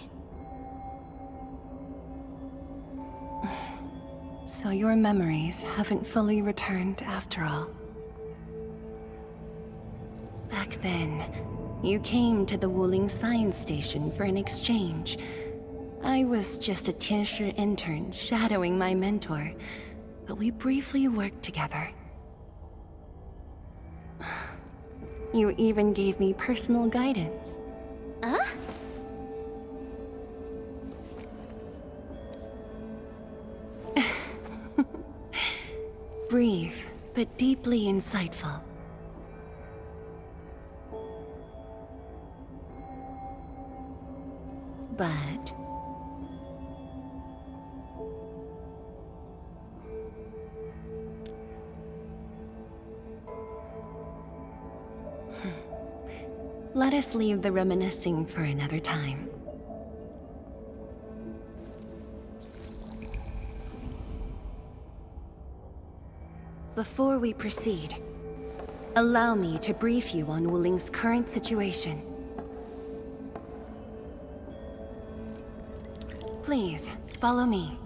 So your memories haven't fully returned after all. Back then, you came to the Wuling science station for an exchange. I was just a Ch2 intern shadowing my mentor, but we briefly worked together. You even gave me personal guidance. Huh? Brief, but deeply insightful. But... let us leave the reminiscing for another time. Before we proceed, allow me to brief you on Wuling's current situation. Please, follow me.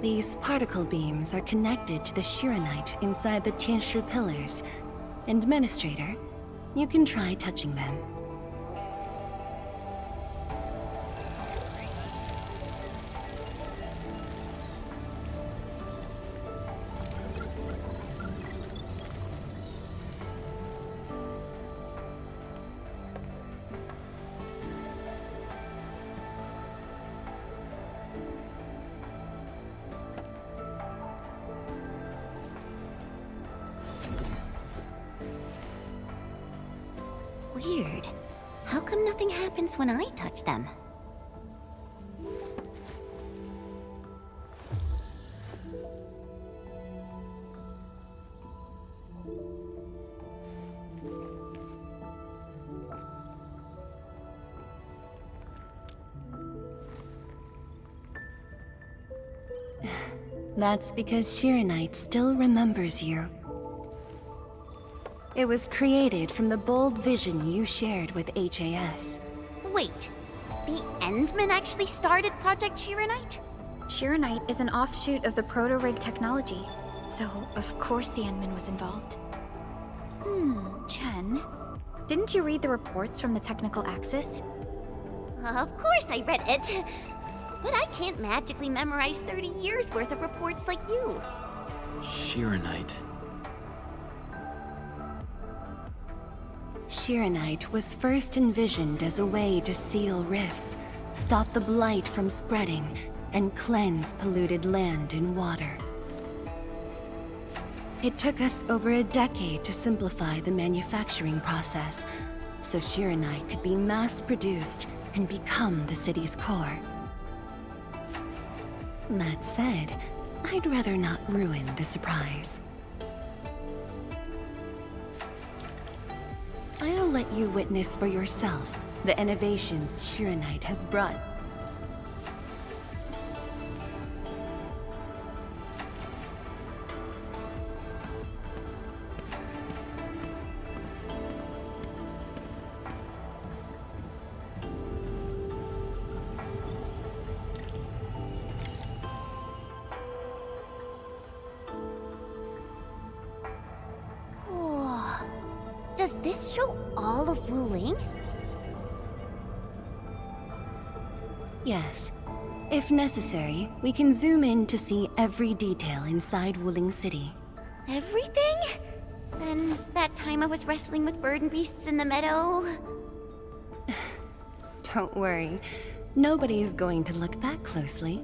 These particle beams are connected to the Chironite inside the Ch2 pillars. Administrator, you can try touching them. Weird. How come nothing happens when I touch them? That's because Chironite still remembers you. It was created from the bold vision you shared with HAS. Wait, the Endmin actually started Project Chironite? Chironite is an offshoot of the proto-rig technology, so of course the Endmin was involved. Chen, didn't you read the reports from the Technical Axis? Of course I read it. But I can't magically memorize 30 years worth of reports like you. Chironite. Chironite was first envisioned as a way to seal rifts, stop the blight from spreading, and cleanse polluted land and water. It took us over a decade to simplify the manufacturing process, so Chironite could be mass-produced and become the city's core. That said, I'd rather not ruin the surprise. I'll let you witness for yourself the innovations Chironite has brought. Does this show all of Wuling? Yes. If necessary, we can zoom in to see every detail inside Wuling City. Everything? Then that time I was wrestling with bird and beasts in the meadow? Don't worry. Nobody's going to look that closely.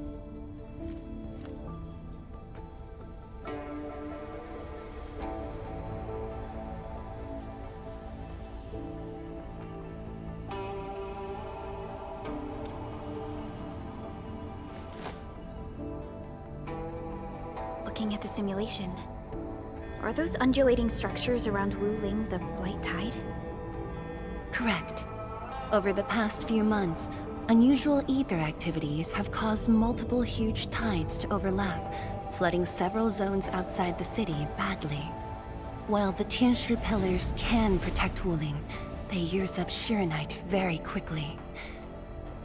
Looking at the simulation, are those undulating structures around Wuling the Blight Tide? Correct. Over the past few months, unusual ether activities have caused multiple huge tides to overlap, flooding several zones outside the city badly. While the Tianshi pillars can protect Wuling, they use up Shiranite very quickly.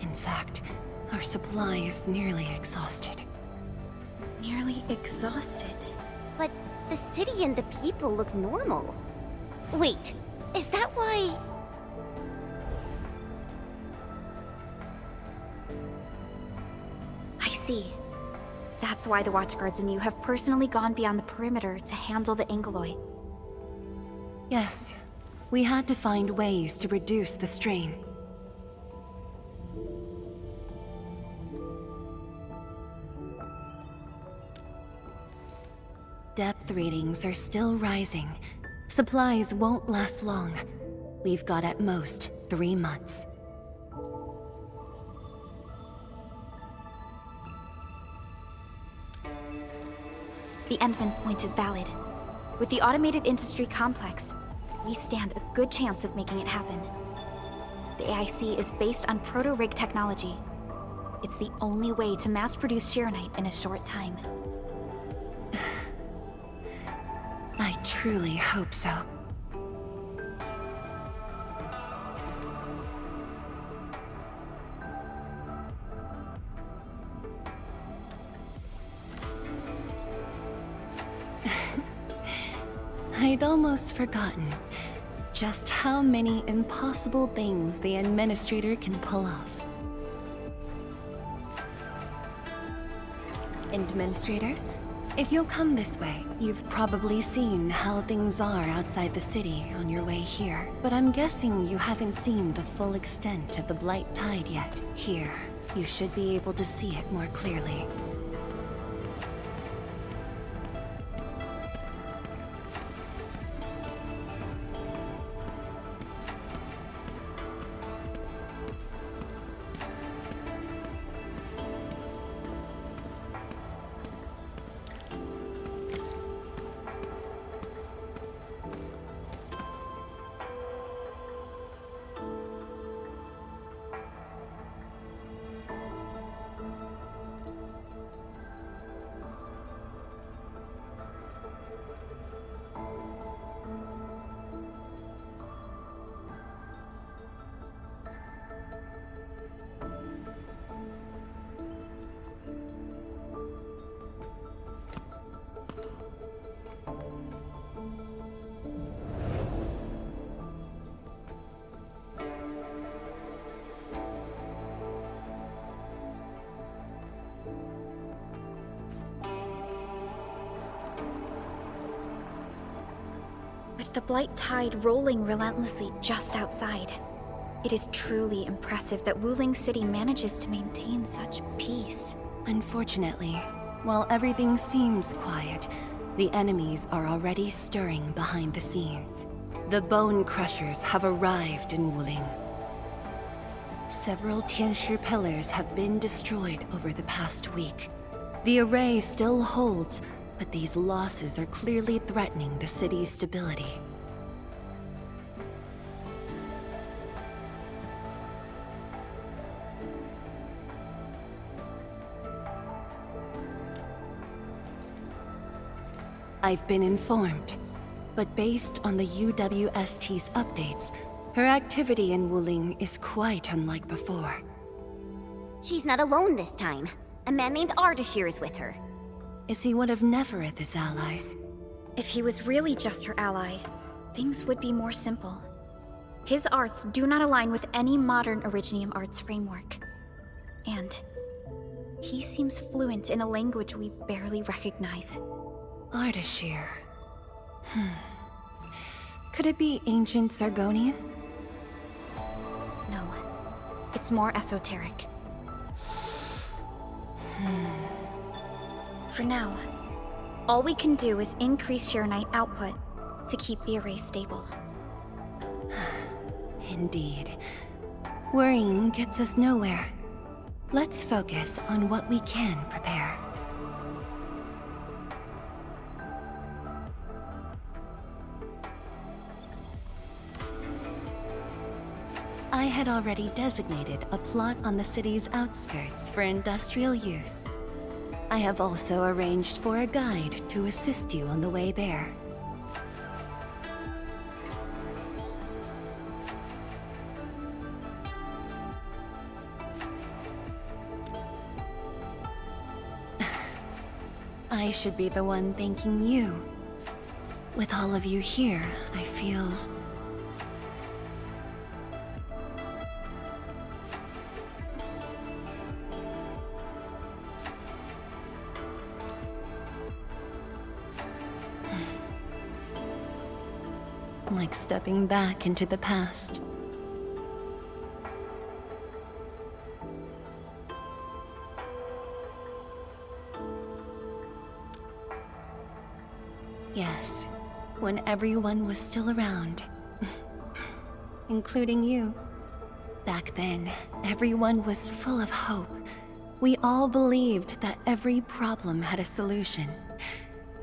In fact, our supply is nearly exhausted. Nearly exhausted? But the city and the people look normal. Wait, is that why... I see. That's why the Watchguards and you have personally gone beyond the perimeter to handle the Angeloi. Yes, we had to find ways to reduce the strain. Depth readings are still rising. Supplies won't last long. We've got at most 3 months. The Endmin's point is valid. With the automated industry complex, we stand a good chance of making it happen. The AIC is based on proto-rig technology. It's the only way to mass-produce Shiranite in a short time. I truly hope so. I'd almost forgotten just how many impossible things the Administrator can pull off. Administrator? If you'll come this way, you've probably seen how things are outside the city on your way here. But I'm guessing you haven't seen the full extent of the Blight Tide yet. Here, you should be able to see it more clearly. With the Blight Tide rolling relentlessly just outside, it is truly impressive that Wuling City manages to maintain such peace. Unfortunately, while everything seems quiet, the enemies are already stirring behind the scenes. The Bone Crushers have arrived in Wuling. Several Tianshi pillars have been destroyed over the past week. The array still holds, but these losses are clearly threatening the city's stability. I've been informed, but based on the UWST's updates, her activity in Wuling is quite unlike before. She's not alone this time. A man named Ardashir is with her. Is he one of Nefereth's allies? If he was really just her ally, things would be more simple. His arts do not align with any modern Originium arts framework. And he seems fluent in a language we barely recognize. Ardashir. Could it be ancient Sargonian? No. It's more esoteric. For now, all we can do is increase Shiranite output to keep the array stable. Indeed. Worrying gets us nowhere. Let's focus on what we can prepare. had already designated a plot on the city's outskirts for industrial use. I have also arranged for a guide to assist you on the way there. I should be the one thanking you. With all of you here, I feel... like stepping back into the past. Yes, when everyone was still around. Including you. Back then, everyone was full of hope. We all believed that every problem had a solution.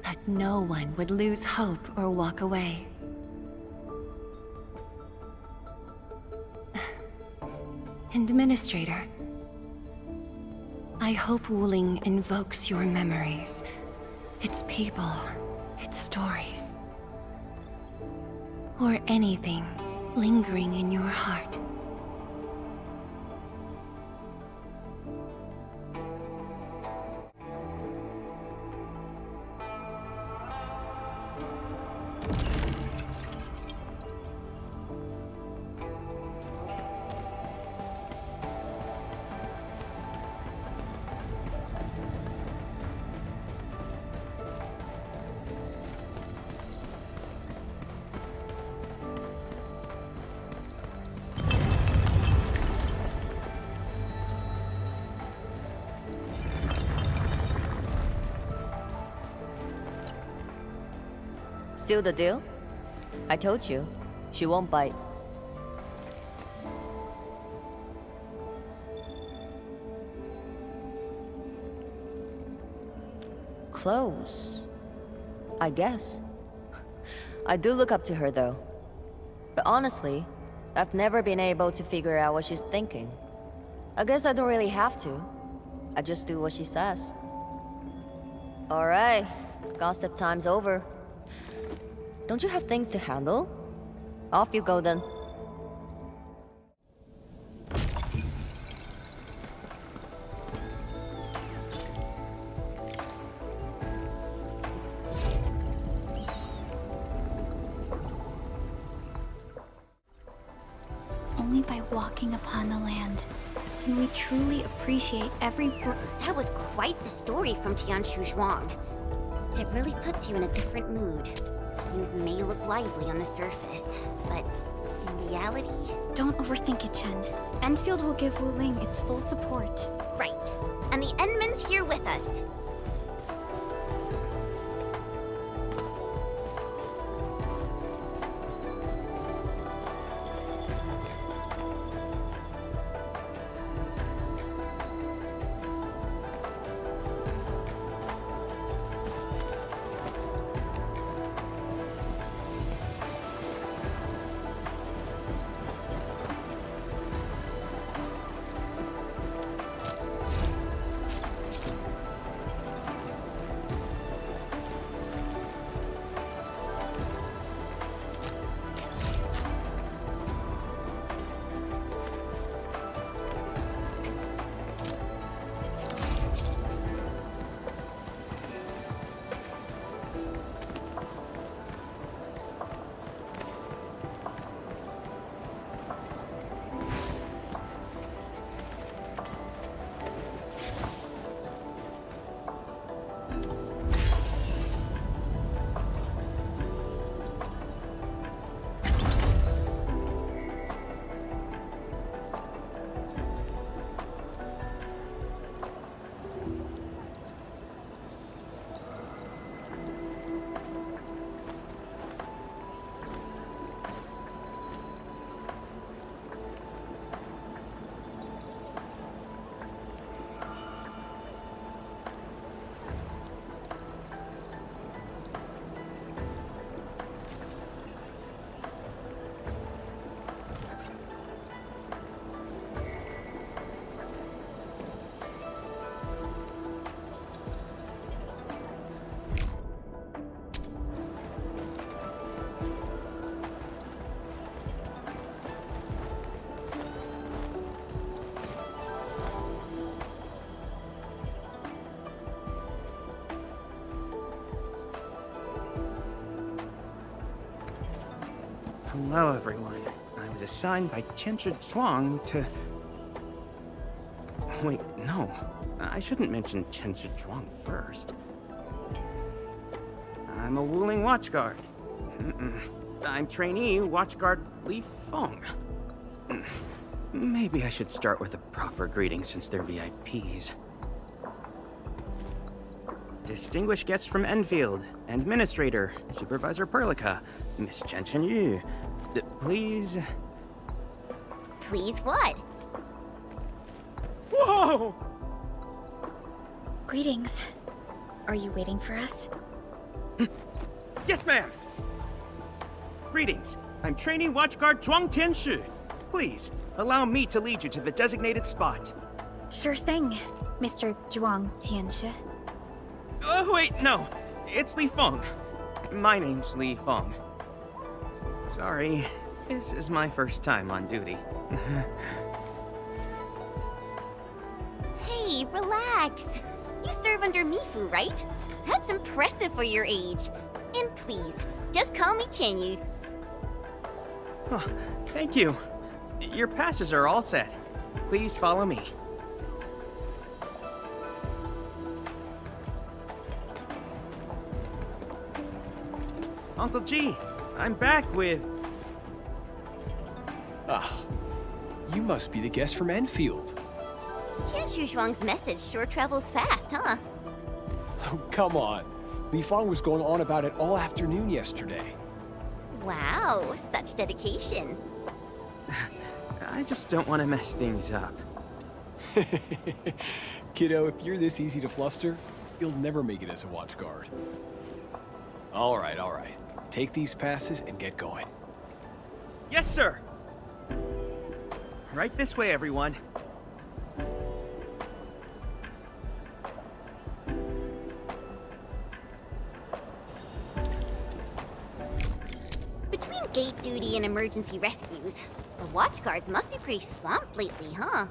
That no one would lose hope or walk away. Administrator, I hope Wuling invokes your memories, its people, its stories, or anything lingering in your heart. Seal the deal? I told you, she won't bite. Close, I guess. I do look up to her though. But honestly, I've never been able to figure out what she's thinking. I guess I don't really have to. I just do what she says. Alright, gossip time's over. Don't you have things to handle? Off you go then. Only by walking upon the land can we truly appreciate every That was quite the story from Ch2 Zhuang. It really puts you in a different mood. Things may look lively on the surface, but in reality... Don't overthink it, Chen. Endfield will give Wuling its full support. Right. And the Endmin's here with us. Hello, everyone. I was assigned by Ch2 to... Wait, no. I shouldn't mention Ch2 first. I'm a Wuling watchguard. I'm trainee watchguard Li Feng. Maybe I should start with a proper greeting since they're VIPs. Distinguished guests from Endfield, Administrator, Supervisor Perlica, Miss Chen Yu. Please... Please what? Whoa! Greetings. Are you waiting for us? Yes, ma'am! Greetings. I'm trainee watchguard Zhuang Tianshu. Please, allow me to lead you to the designated spot. Sure thing, Mr. Zhuang Tianshu. Oh, wait, no. It's Li Feng. My name's Li Feng. Sorry, this is my first time on duty. Hey, relax. You serve under Mifu, right? That's impressive for your age. And please, just call me Chen-Yu. Oh, thank you. Your passes are all set. Please follow me. Uncle G, I'm back with... Ah, you must be the guest from Endfield. Tianshu Zhuang's message sure travels fast, huh? Oh, come on. Li Feng was going on about it all afternoon yesterday. Wow, such dedication. I just don't want to mess things up. Kiddo, if you're this easy to fluster, you'll never make it as a watchguard. All right, all right. Take these passes and get going. Yes, sir! Right this way, everyone. Between gate duty and emergency rescues, the watchguards must be pretty swamped lately, huh?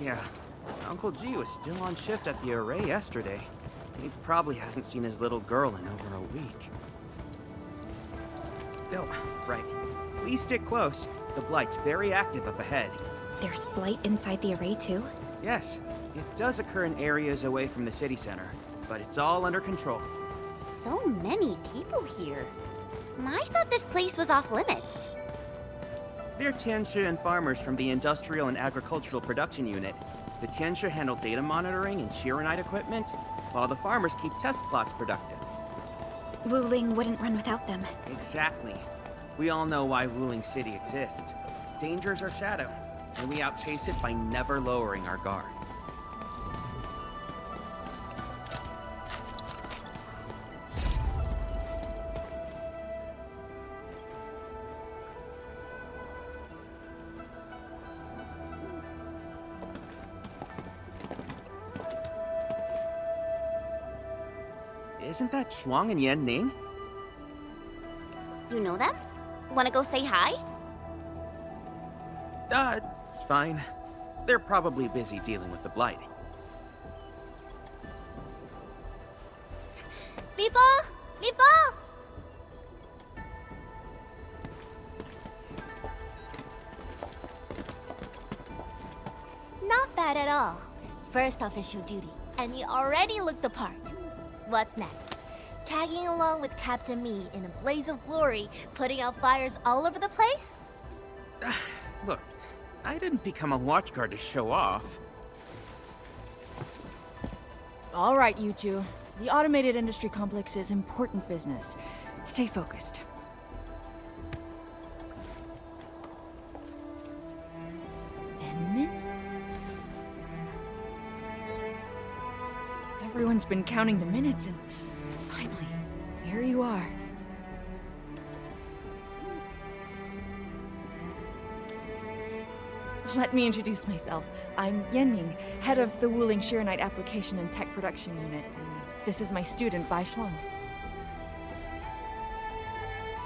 Yeah. Uncle G was still on shift at the array yesterday. He probably hasn't seen his little girl in over a week. Oh, right. Please stick close. The Blight's very active up ahead. There's blight inside the array too? Yes. It does occur in areas away from the city center, but it's all under control. So many people here. I thought this place was off limits. They're Tianshu and farmers from the Industrial and Agricultural Production Unit. The Tianshu handle data monitoring and Chironite equipment, while the farmers keep test plots productive. Wuling wouldn't run without them. Exactly. We all know why Wuling City exists. Dangers our shadow, and we outpace it by never lowering our guard. Isn't that Shuang and Yan Ning? You know them? Wanna go say hi? It's fine. They're probably busy dealing with the Blight. Li Feng! Li Feng! Not bad at all. First official duty, and you already look the part. What's next? Tagging along with Captain Me in a blaze of glory, putting out fires all over the place? Look, I didn't become a watchguard to show off. All right, you two. The automated industry complex is important business. Stay focused. Endmin? Everyone's been counting the minutes, and finally, here you are. Let me introduce myself. I'm Yenning, head of the Wuling Chironite Application and Tech Production Unit, and this is my student, Bai Shuang.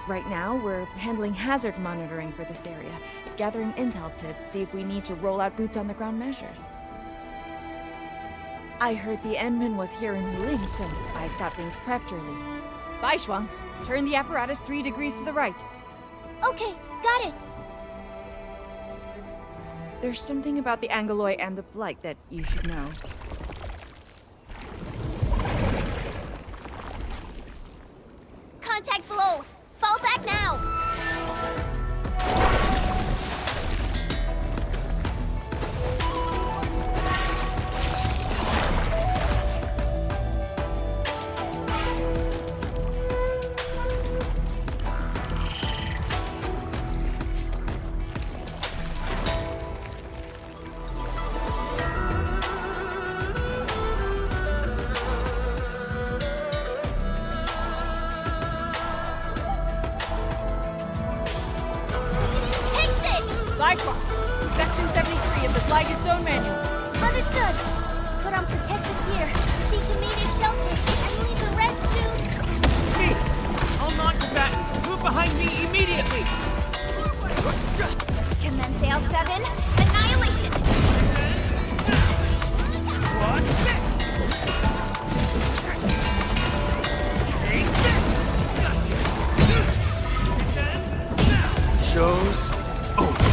Right now, we're handling hazard monitoring for this area, gathering intel to see if we need to roll out boots-on-the-ground measures. I heard the Endmin was here in Wuling, so I got things prepped early. Bai Shuang, turn the apparatus 3 degrees to the right. Okay, got it. There's something about the Angeloi and the Blight that you should know. Contact below! Fall back now! Section 73 of the Blighted Zone Manual. Understood. Put on protective gear, seek immediate shelter, and leave the rest to... Me! All non-combatants, move behind me immediately! Commence AL7, annihilation! Watch this! Take this! Gotcha! Show's over.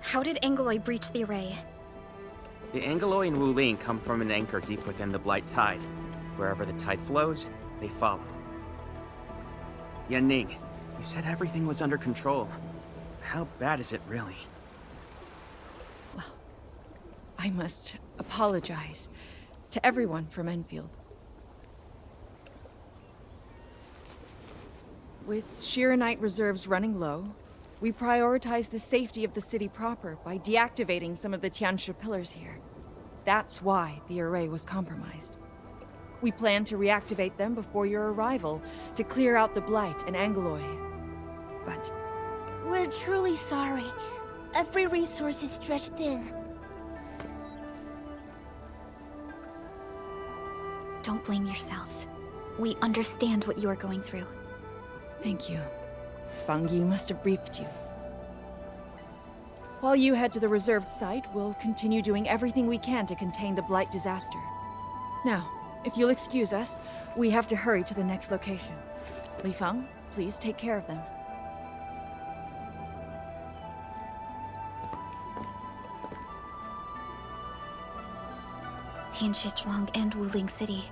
How did Angeloi breach the array? The Angeloi and Wuling come from an anchor deep within the Blight Tide. Wherever the tide flows, they follow. Yanning, you said everything was under control. How bad is it really? Well, I must apologize to everyone from Endfield. With Chironite reserves running low, we prioritize the safety of the city proper by deactivating some of the Ch2 pillars here. That's why the array was compromised. We plan to reactivate them before your arrival to clear out the Blight and Angeloi. But we're truly sorry. Every resource is stretched thin. Don't blame yourselves. We understand what you are going through. Thank you. Fang Yi must have briefed you. While you head to the reserved site, we'll continue doing everything we can to contain the Blight disaster. Now, if you'll excuse us, we have to hurry to the next location. Li Feng, please take care of them. Ch2 and Wuling City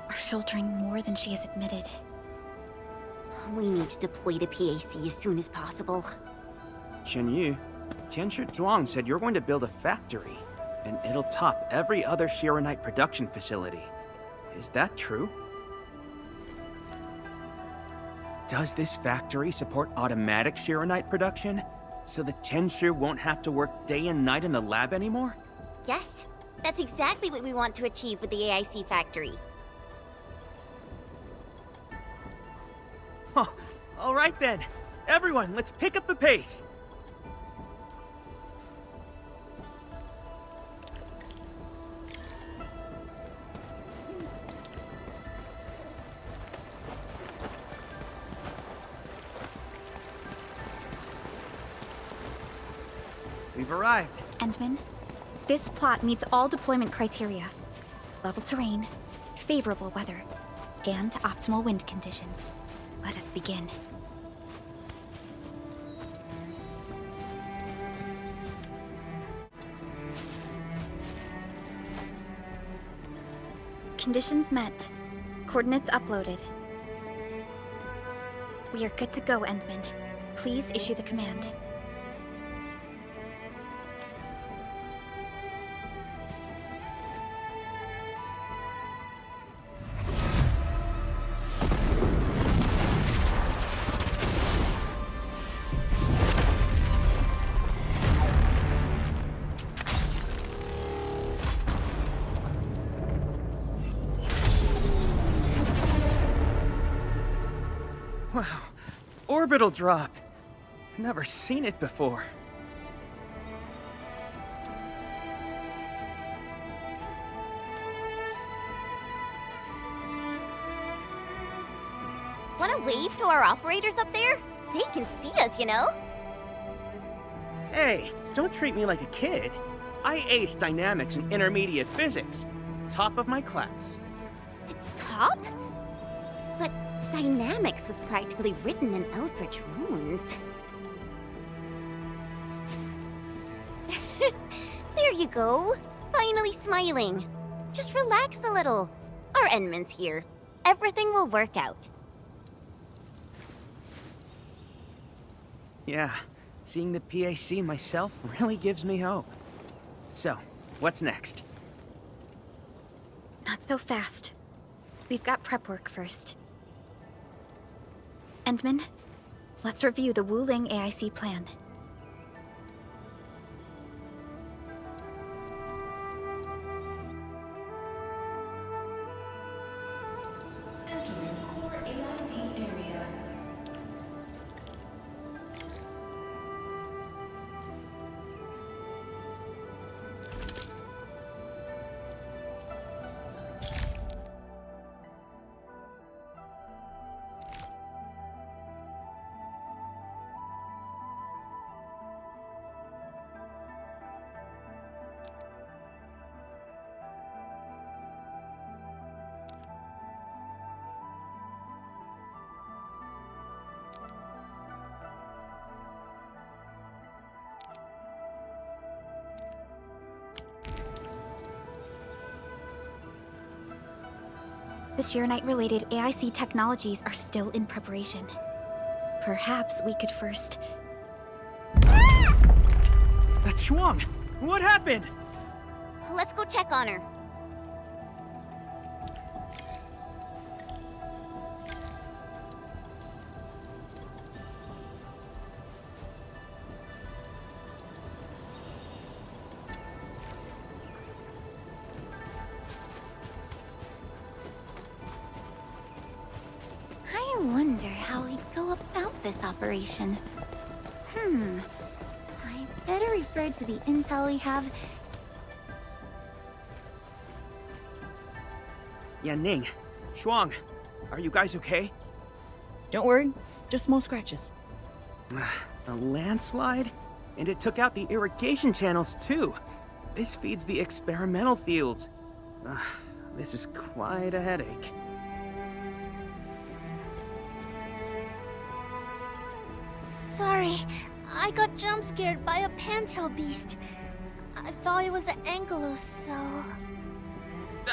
are sheltering more than she has admitted. We need to deploy the PAC as soon as possible. Chen Ch2 said you're going to build a factory, and it'll top every other Chironite production facility. Is that true? Does this factory support automatic Chironite production? So the Ch2 won't have to work day and night in the lab anymore? Yes, that's exactly what we want to achieve with the AIC factory. Huh. All right then. Everyone, let's pick up the pace. We've arrived. Endmin, this plot meets all deployment criteria. Level terrain, favorable weather, and optimal wind conditions. Let us begin. Conditions met. Coordinates uploaded. We are good to go, Endmin. Please issue the command. orbital drop. Never seen it before. Wanna wave to our operators up there? They can see us, you know? Hey, don't treat me like a kid. I aced dynamics and intermediate physics. Top of my class. Top? But dynamics was practically written in Eldritch runes. There you go. Finally smiling. Just relax a little. Our Endmin's here. Everything will work out. Yeah, seeing the PAC myself really gives me hope. So, what's next? Not so fast. We've got prep work first. Endmin, let's review the Wuling AIC plan. Entering core AIC area. The Sheeranite-related AIC technologies are still in preparation. Perhaps we could first... Chuang! What happened? Let's go check on her. I wonder how we'd go about this operation. I better refer to the intel we have. Ning, Shuang, are you guys okay? Don't worry, just small scratches. A landslide? And it took out the irrigation channels too. This feeds the experimental fields. This is quite a headache. Sorry, I got jump scared by a pantail beast. I thought it was an angelos, so...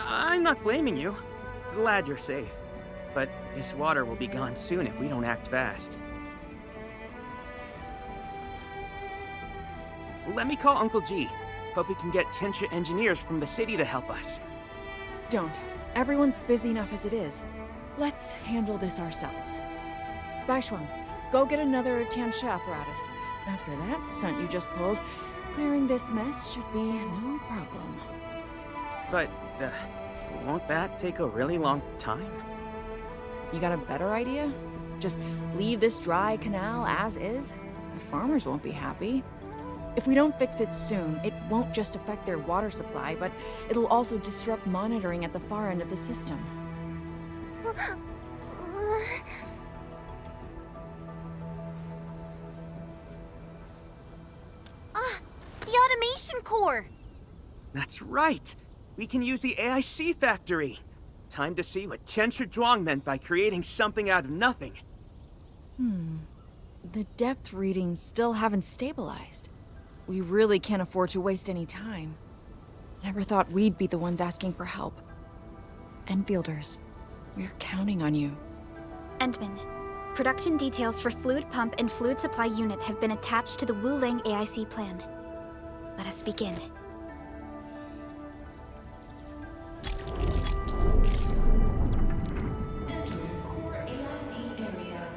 I'm not blaming you. Glad you're safe. But this water will be gone soon if we don't act fast. Let me call Uncle G. Hope we can get Tianxia engineers from the city to help us. Don't. Everyone's busy enough as it is. Let's handle this ourselves. Baishuang, go get another Tianxia apparatus. After that stunt you just pulled, clearing this mess should be no problem. But, won't that take a really long time? You got a better idea? Just leave this dry canal as is? The farmers won't be happy. If we don't fix it soon, it won't just affect their water supply, but it'll also disrupt monitoring at the far end of the system. The automation core! That's right! We can use the AIC factory! Time to see what Tianxia Zhuang meant by creating something out of nothing. The depth readings still haven't stabilized. We really can't afford to waste any time. Never thought we'd be the ones asking for help. Enfielders, we're counting on you. Endmin, production details for fluid pump and fluid supply unit have been attached to the Wuling AIC plan. Let us begin. Entering core AIC area.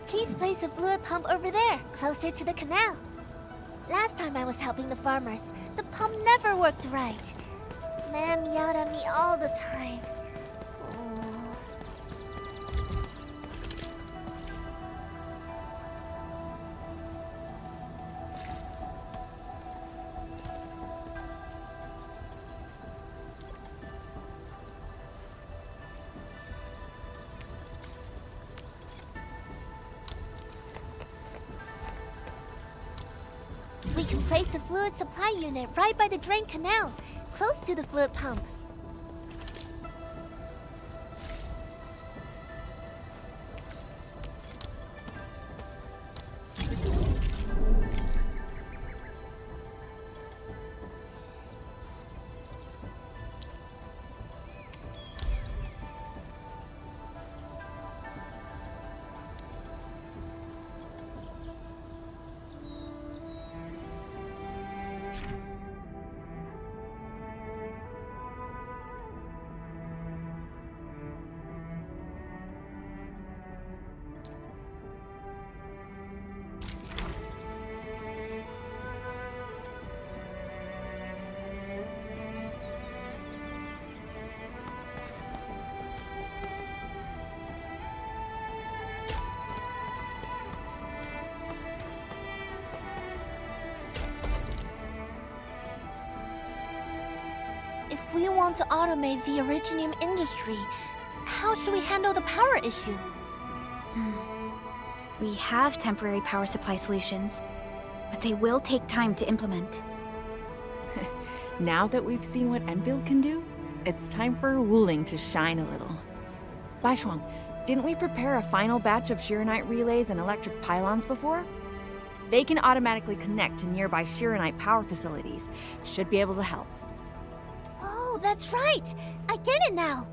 Please place a fluid pump over there, closer to the canal. Last time I was helping the farmers, the pump never worked right. Ma'am yelled at me all the time. We can place a fluid supply unit right by the drain canal, close to the fluid pump. If we want to automate the Originium industry, how should we handle the power issue? We have temporary power supply solutions, but they will take time to implement. Now that we've seen what Endfield can do, it's time for Wuling to shine a little. Baishuang, didn't we prepare a final batch of Shiranite relays and electric pylons before? They can automatically connect to nearby Shiranite power facilities. Should be able to help. Oh, that's right! I get it now!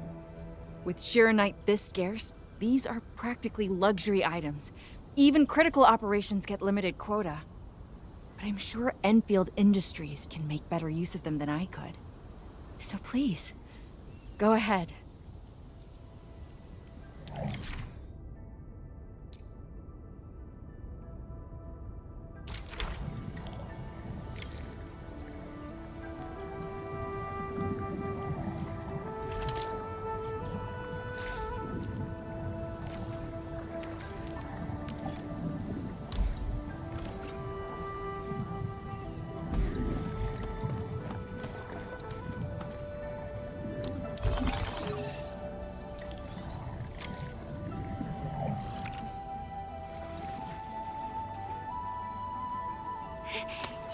With Shiranite this scarce, these are practically luxury items. Even critical operations get limited quota. But I'm sure Endfield Industries can make better use of them than I could. So please, go ahead.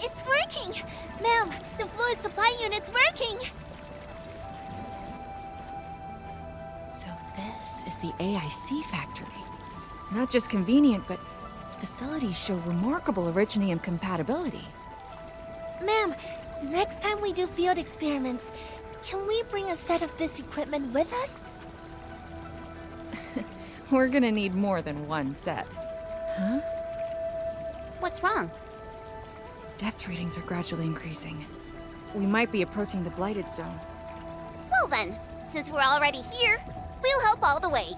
It's working! Ma'am, the fluid supply unit's working! So this is the AIC factory. Not just convenient, but its facilities show remarkable Originium compatibility. Ma'am, next time we do field experiments, can we bring a set of this equipment with us? We're gonna need more than one set. Huh? What's wrong? Depth readings are gradually increasing. We might be approaching the blighted zone. Well then, since we're already here, we'll help all the way.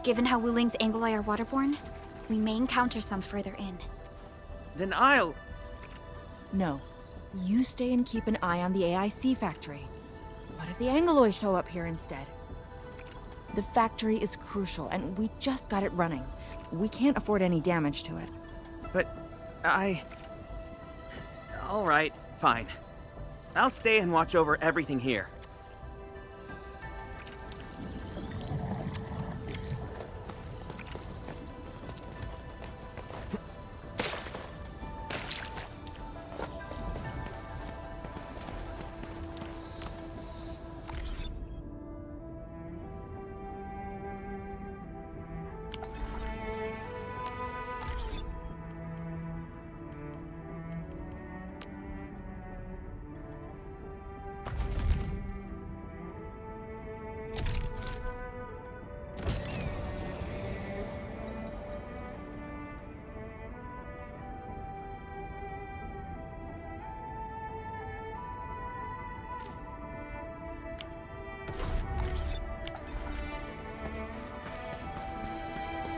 Given how Wuling's Angoloi are waterborne, we may encounter some further in. Then I'll... No. You stay and keep an eye on the AIC factory. What if the Angoloi show up here instead? The factory is crucial, and we just got it running. We can't afford any damage to it. But all right, fine. I'll stay and watch over everything here.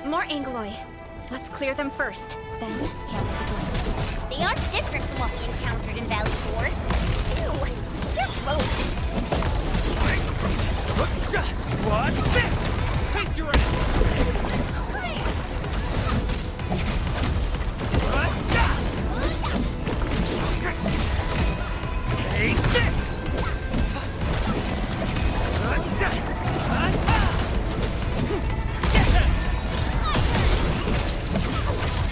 More Angoloi. Let's clear them first, then handle the blight. They are different from what we encountered in Valley 4. Ew, they're gross. What's this? Face your ass! Take this!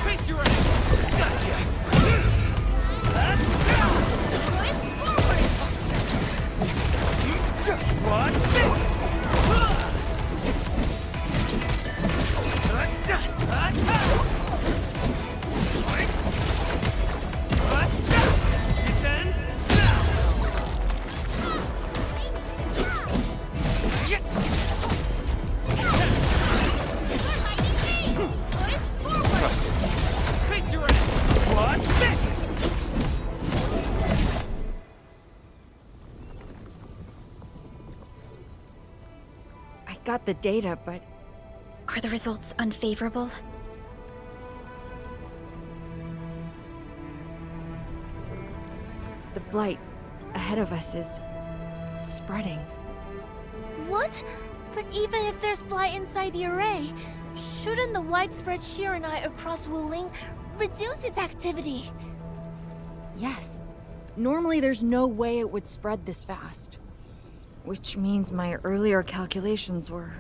Face your ass! Gotcha! Watch this! Descends now! Trust it. Face your ass! Watch this! I got the data, but Are the results unfavorable? the blight ahead of us is spreading. What? But even if there's blight inside the array, shouldn't the widespread Chironite across Wuling reduce its activity? Yes. Normally there's no way it would spread this fast. Which means my earlier calculations were...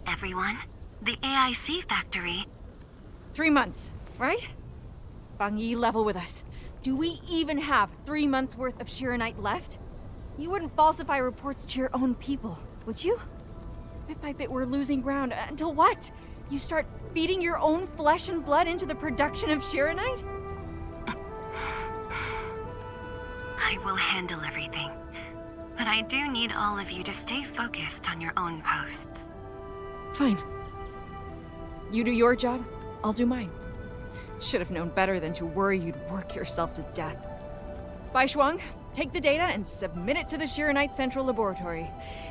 Everyone, the AIC factory. 3 months, right? Bang Yi, level with us. Do we even have 3 months worth of Chironite left? You wouldn't falsify reports to your own people, would you? Bit by bit we're losing ground, until what? You start feeding your own flesh and blood into the production of Chironite? I will handle everything. But I do need all of you to stay focused on your own posts. Fine. You do your job, I'll do mine. Should have known better than to worry you'd work yourself to death. Bai Shuang, take the data and submit it to the Chironite Central Laboratory.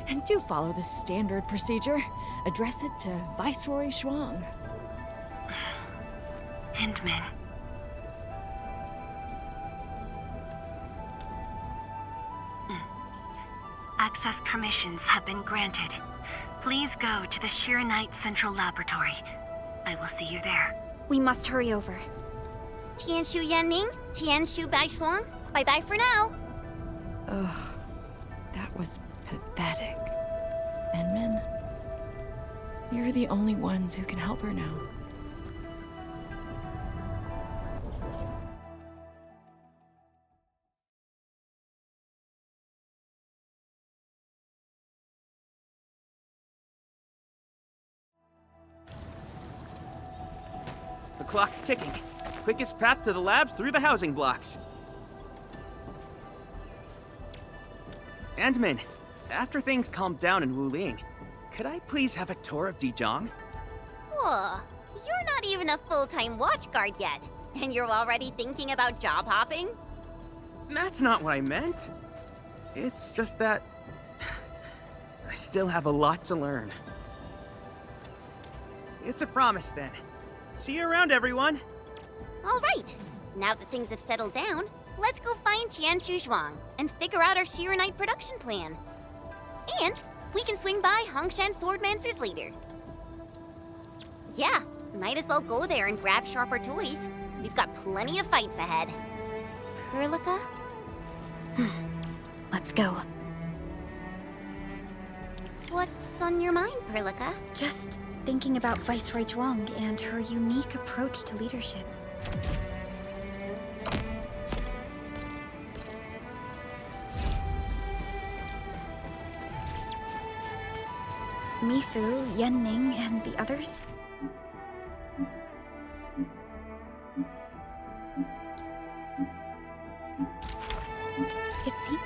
And do follow the standard procedure. Address it to Viceroy Shuang. Endmin. Access permissions have been granted. Please go to the Chironite Central Laboratory. I will see you there. We must hurry over. Tianshu Yanning, Tianshu Baishuang. Bye-bye for now. Ugh, that was pathetic. Endmin, you're the only ones who can help her now. The clock's ticking. Quickest path to the labs through the housing blocks. Endmin, after things calm down in Wuling, could I please have a tour of Dijiang? Whoa, you're not even a full-time watchguard yet, and you're already thinking about job hopping? That's not what I meant. It's just that... I still have a lot to learn. It's a promise, then. See you around, everyone! All right, now that things have settled down, let's go find Tianshu Zhuang and figure out our Chironite production plan. And we can swing by Hongshan Swordmancers later. Yeah, might as well go there and grab sharper toys. We've got plenty of fights ahead. Perlica? Let's go. What's on your mind, Perlica? Just thinking about Viceroy Zhuang and her unique approach to leadership. Mifu, Yanning, and the others? It seems...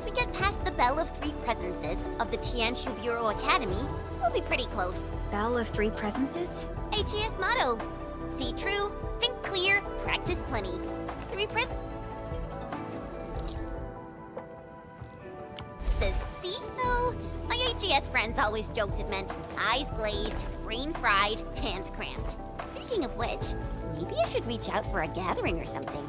Once we get past the Bell of Three Presences of the Ch2 Bureau Academy, we'll be pretty close. Bell of Three Presences? HES motto. See true, think clear, practice plenty. Three presences. See? Oh, my HES friends always joked it meant eyes glazed, brain fried, hands cramped. Speaking of which, maybe I should reach out for a gathering or something.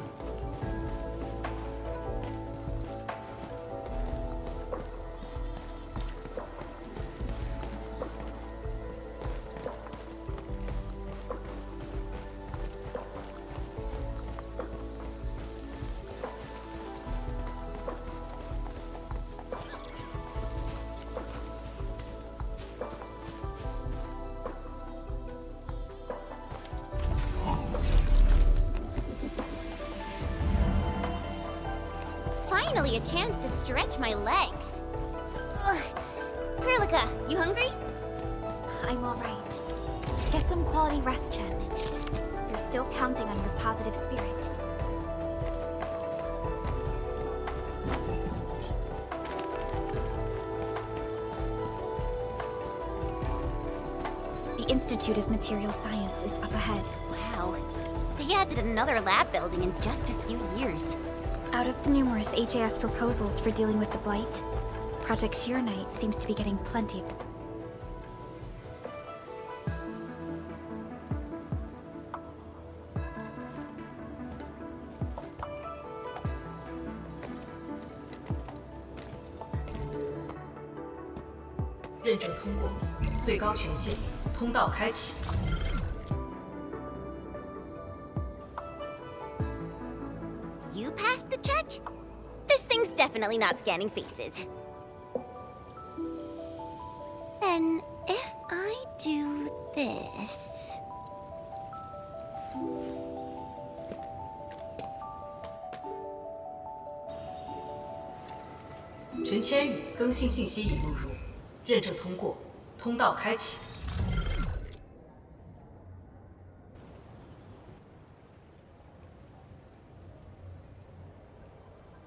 Finally a chance to stretch my legs. Ugh. Perlica, you hungry? I'm alright. Get some quality rest, Chen. You're still counting on your positive spirit. The Institute of Material Science is up ahead. Wow. They added another lab building in just a few years. Out of the numerous HAS proposals for dealing with the Blight, Project Ch2 seems to be getting plenty. You passed the check? This thing's definitely not scanning faces. Then, if I do this...陈千羽更新信息已录入，认证通过，通道开启。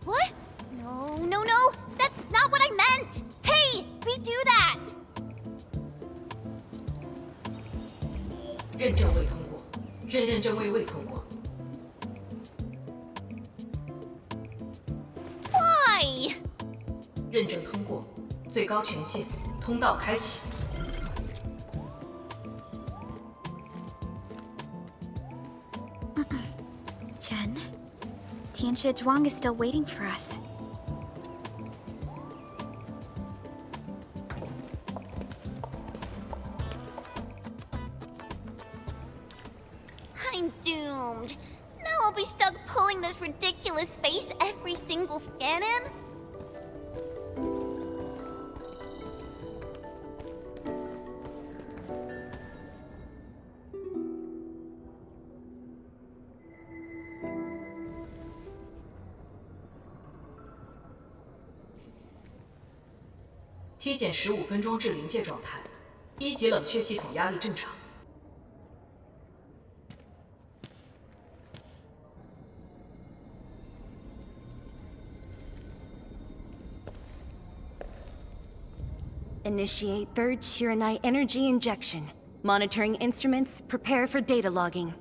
What? No, no, no! That's not what I meant! Hey! Redo that! 认证未通过，认证未通过。 Why? 认证通过，最高权限，通道开启。 Chen, Tianshi Zhuang is still waiting for us. I'm doomed. Now I'll be stuck pulling this ridiculous face every single scan-in? T 减15分钟至临界状态，1级冷却系统压力正常。 Initiate third Ch2 energy injection. Monitoring instruments, prepare for data logging.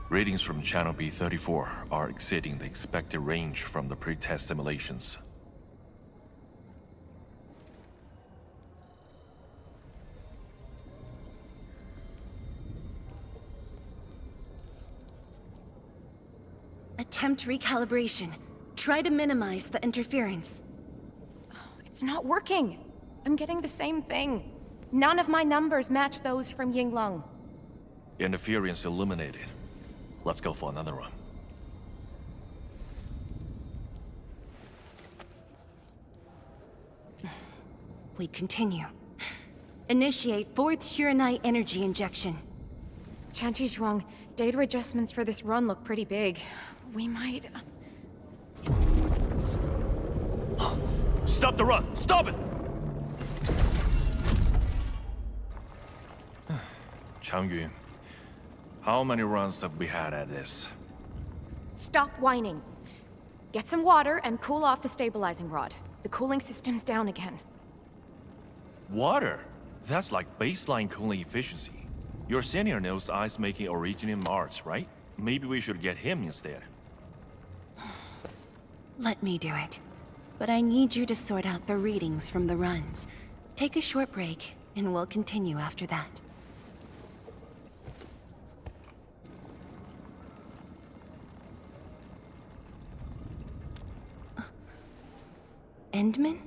Readings from Channel B34 are exceeding the expected range from the pre-test simulations. Attempt recalibration. Try to minimize the interference. It's not working. I'm getting the same thing. None of my numbers match those from Yinglong. Interference eliminated. Let's go for another run. We continue. Initiate fourth Ch2 energy injection. Chanchi's wrong. Data adjustments for this run look pretty big. We might... Stop the run! Stop it! Changyun, how many runs have we had at this? Stop whining. Get some water and cool off the stabilizing rod. The cooling system's down again. Water? That's like baseline cooling efficiency. Your senior knows ice-making origin in Marsh, right? Maybe we should get him instead. Let me do it. But I need you to sort out the readings from the runs. Take a short break, and we'll continue after that. Endmin?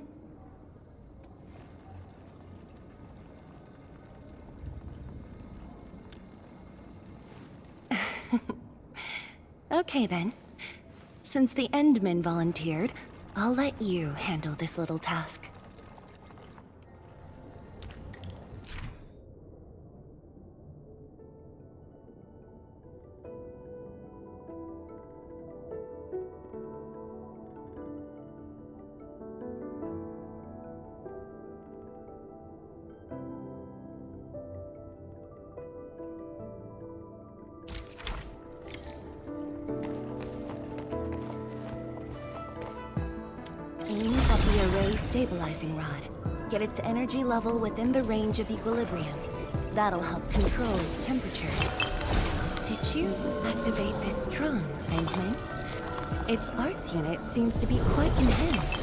Okay then. Since the Endmin volunteered, I'll let you handle this little task. Aim at the array stabilizing rod. Get its energy level within the range of equilibrium. That'll help control its temperature. Did you activate this drone, Endmin? Its arts unit seems to be quite enhanced.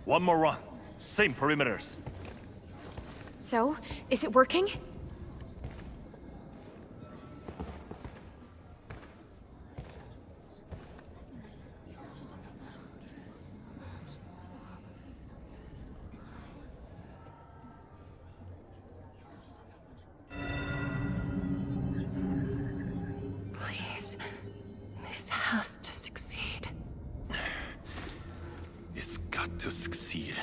One more run. Same perimeters. So, is it working? Please, this has to succeed. It's got to succeed.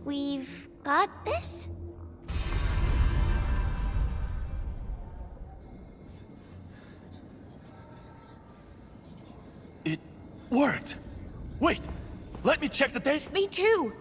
We've got this? It worked! Wait! Let me check the date! Me too!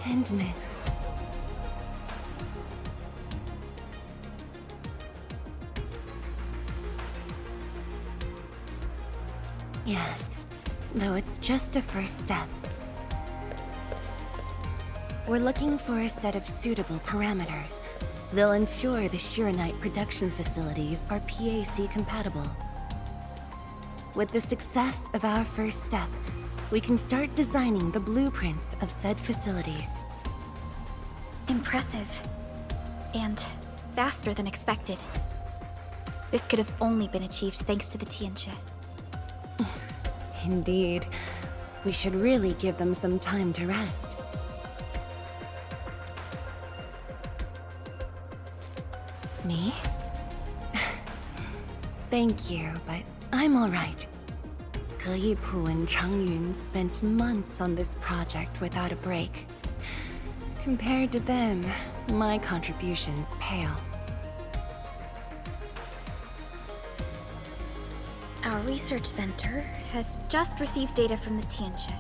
Endmin. Yes, though it's just a first step. We're looking for a set of suitable parameters. They'll ensure the Chironite production facilities are PAC compatible. With the success of our first step, we can start designing the blueprints of said facilities. Impressive. And faster than expected. This could have only been achieved thanks to the Tianche. Indeed. We should really give them some time to rest. Me? Thank you, but I'm all right. Ge Yipu and Changyun spent months on this project without a break. Compared to them, my contributions pale. Our research center has just received data from the Tianche.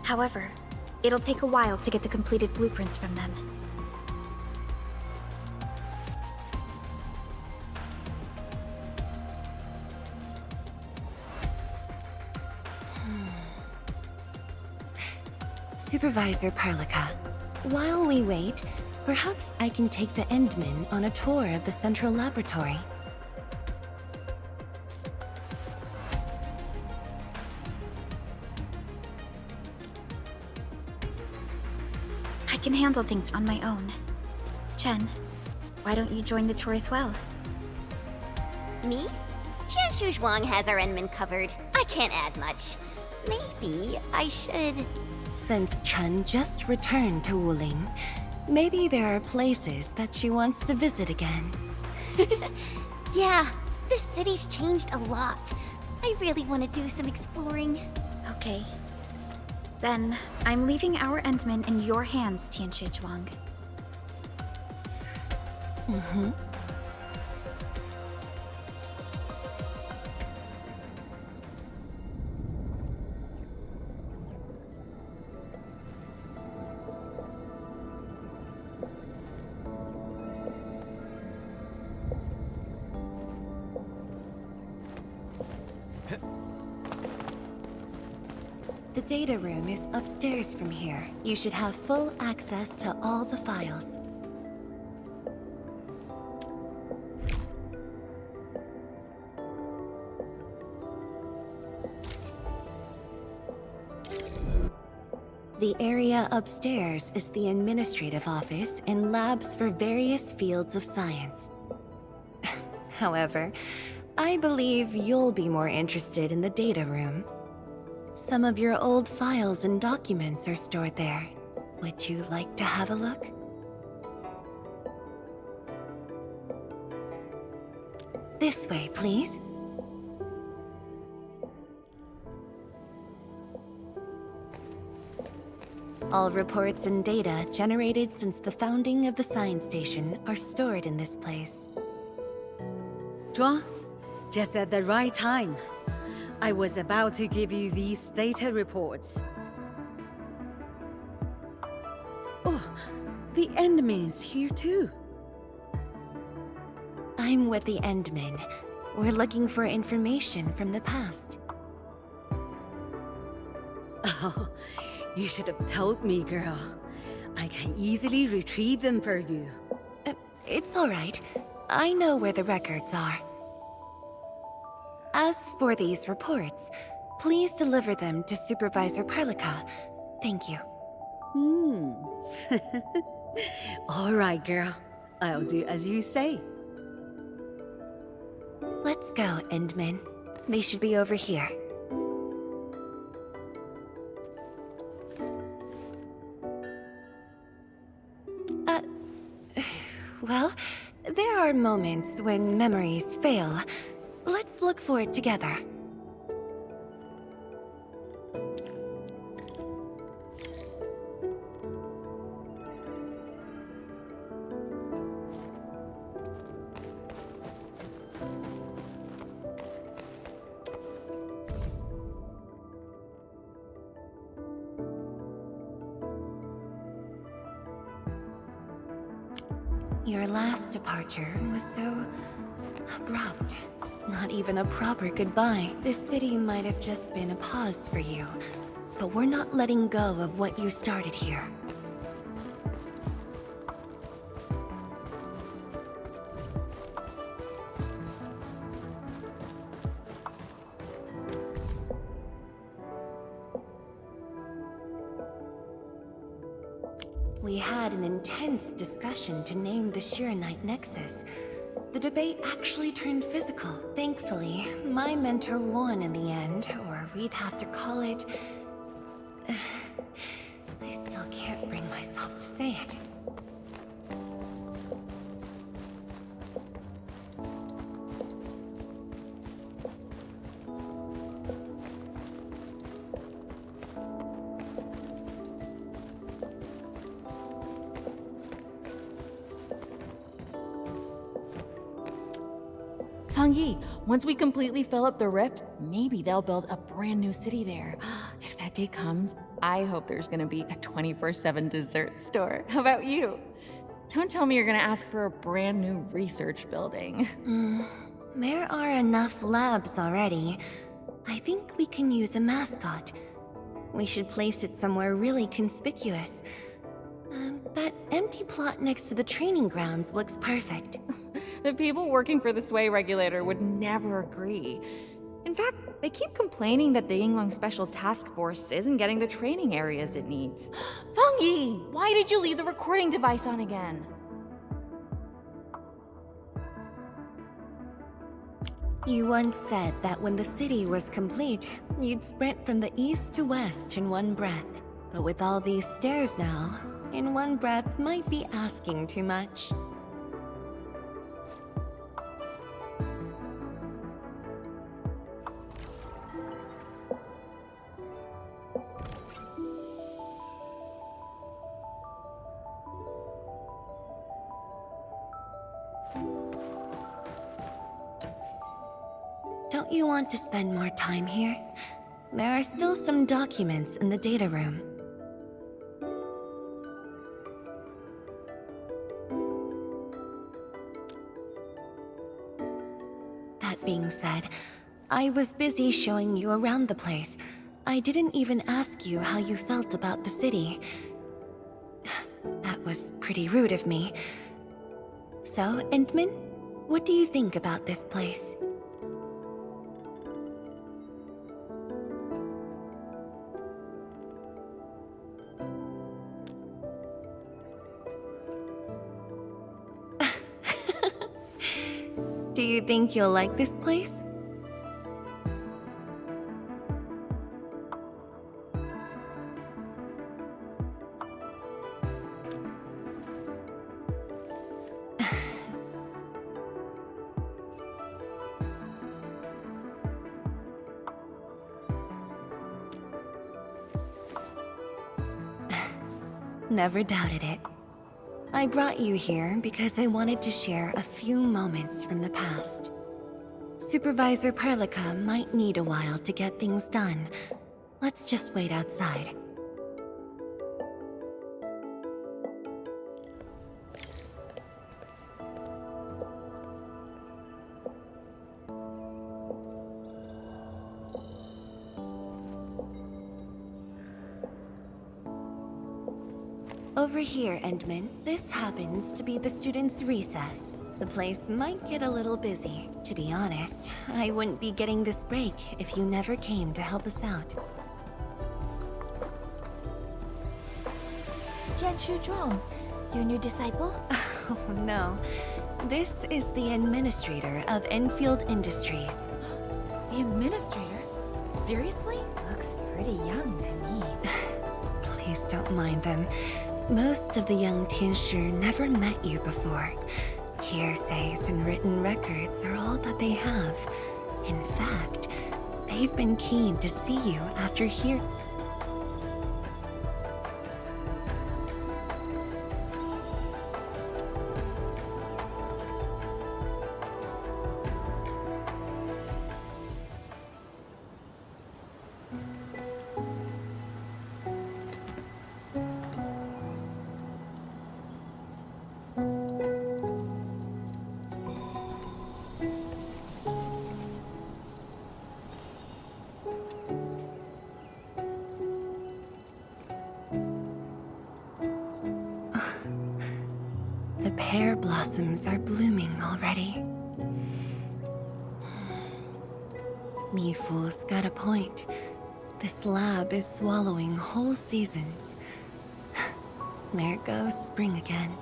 However, it'll take a while to get the completed blueprints from them. Supervisor Perlica, while we wait, perhaps I can take the Endmin on a tour of the central laboratory. I can handle things on my own. Chen, why don't you join the tour as well? Me? Ch2 Zhuang has our Endmin covered. I can't add much. Maybe I should... Since Chen just returned to Wuling, maybe there are places that she wants to visit again. Yeah, this city's changed a lot. I really want to do some exploring. Okay. Then, I'm leaving our Endmin in your hands, Ch2 Zhuang. Mm-hmm. The data room is upstairs from here. You should have full access to all the files. The area upstairs is the administrative office and labs for various fields of science. However, I believe you'll be more interested in the data room. Some of your old files and documents are stored there. Would you like to have a look? This way, please. All reports and data generated since the founding of the science station are stored in this place. Zhuang, just at the right time. I was about to give you these data reports. Oh, the Endmin's here too. I'm with the Endmin. We're looking for information from the past. Oh, you should have told me, girl. I can easily retrieve them for you. It's all right. I know where the records are. As for these reports, please deliver them to Supervisor Perlica. Thank you. All right, girl. I'll do as you say. Let's go, Endmin. They should be over here. Well, there are moments when memories fail. Let's look for it together. Your last departure was so abrupt. Not even a proper goodbye. This city might have just been a pause for you, but we're not letting go of what you started here. We had an intense discussion to name the Arknight Nexus. The debate actually turned physical. Thankfully, my mentor won in the end, or we'd have to call it... I still can't bring myself to say it. Fangyi, once we completely fill up the rift, maybe they'll build a brand new city there. If that day comes, I hope there's gonna be a 24/7 dessert store. How about you? Don't tell me you're gonna ask for a brand new research building. There are enough labs already. I think we can use a mascot. We should place it somewhere really conspicuous. That empty plot next to the training grounds looks perfect. The people working for the Sway Regulator would never agree. In fact, they keep complaining that the Yinglong Special Task Force isn't getting the training areas it needs. Fangyi, why did you leave the recording device on again? You once said that when the city was complete, you'd sprint from the east to west in one breath. But with all these stairs now, in one breath might be asking too much. Don't you want to spend more time here? There are still some documents in the data room. That being said, I was busy showing you around the place. I didn't even ask you how you felt about the city. That was pretty rude of me. So, Endmin, what do you think about this place? Do you think you'll like this place? Never doubted it. I brought you here because I wanted to share a few moments from the past. Supervisor Perlica might need a while to get things done. Let's just wait outside. Over here, Endmin. This happens to be the students' recess. The place might get a little busy. To be honest, I wouldn't be getting this break if you never came to help us out. Ch2, your new disciple? Oh no. This is the administrator of Endfield Industries. The administrator? Seriously? Looks pretty young to me. Please don't mind them. Most of the young Tianshi never met you before. Hearsays and written records are all that they have. In fact, they've been keen to see you after hearing... The pear blossoms are blooming already. Mifu's got a point. This lab is swallowing whole seasons. There goes spring again.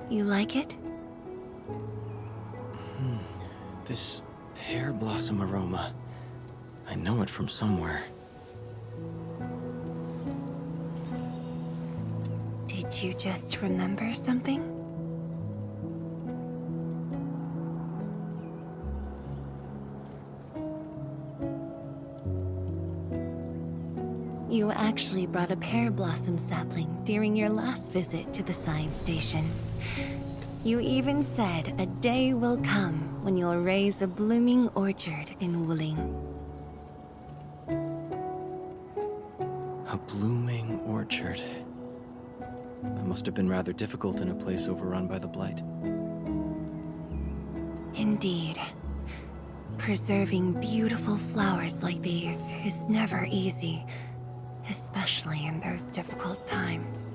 You like it? This pear blossom aroma. I know it from somewhere. Did you just remember something? You actually brought a pear blossom sapling during your last visit to the science station. You even said a day will come when you'll raise a blooming orchard in Wuling. A blooming orchard. That must have been rather difficult in a place overrun by the Blight. Indeed. Preserving beautiful flowers like these is never easy, especially in those difficult times.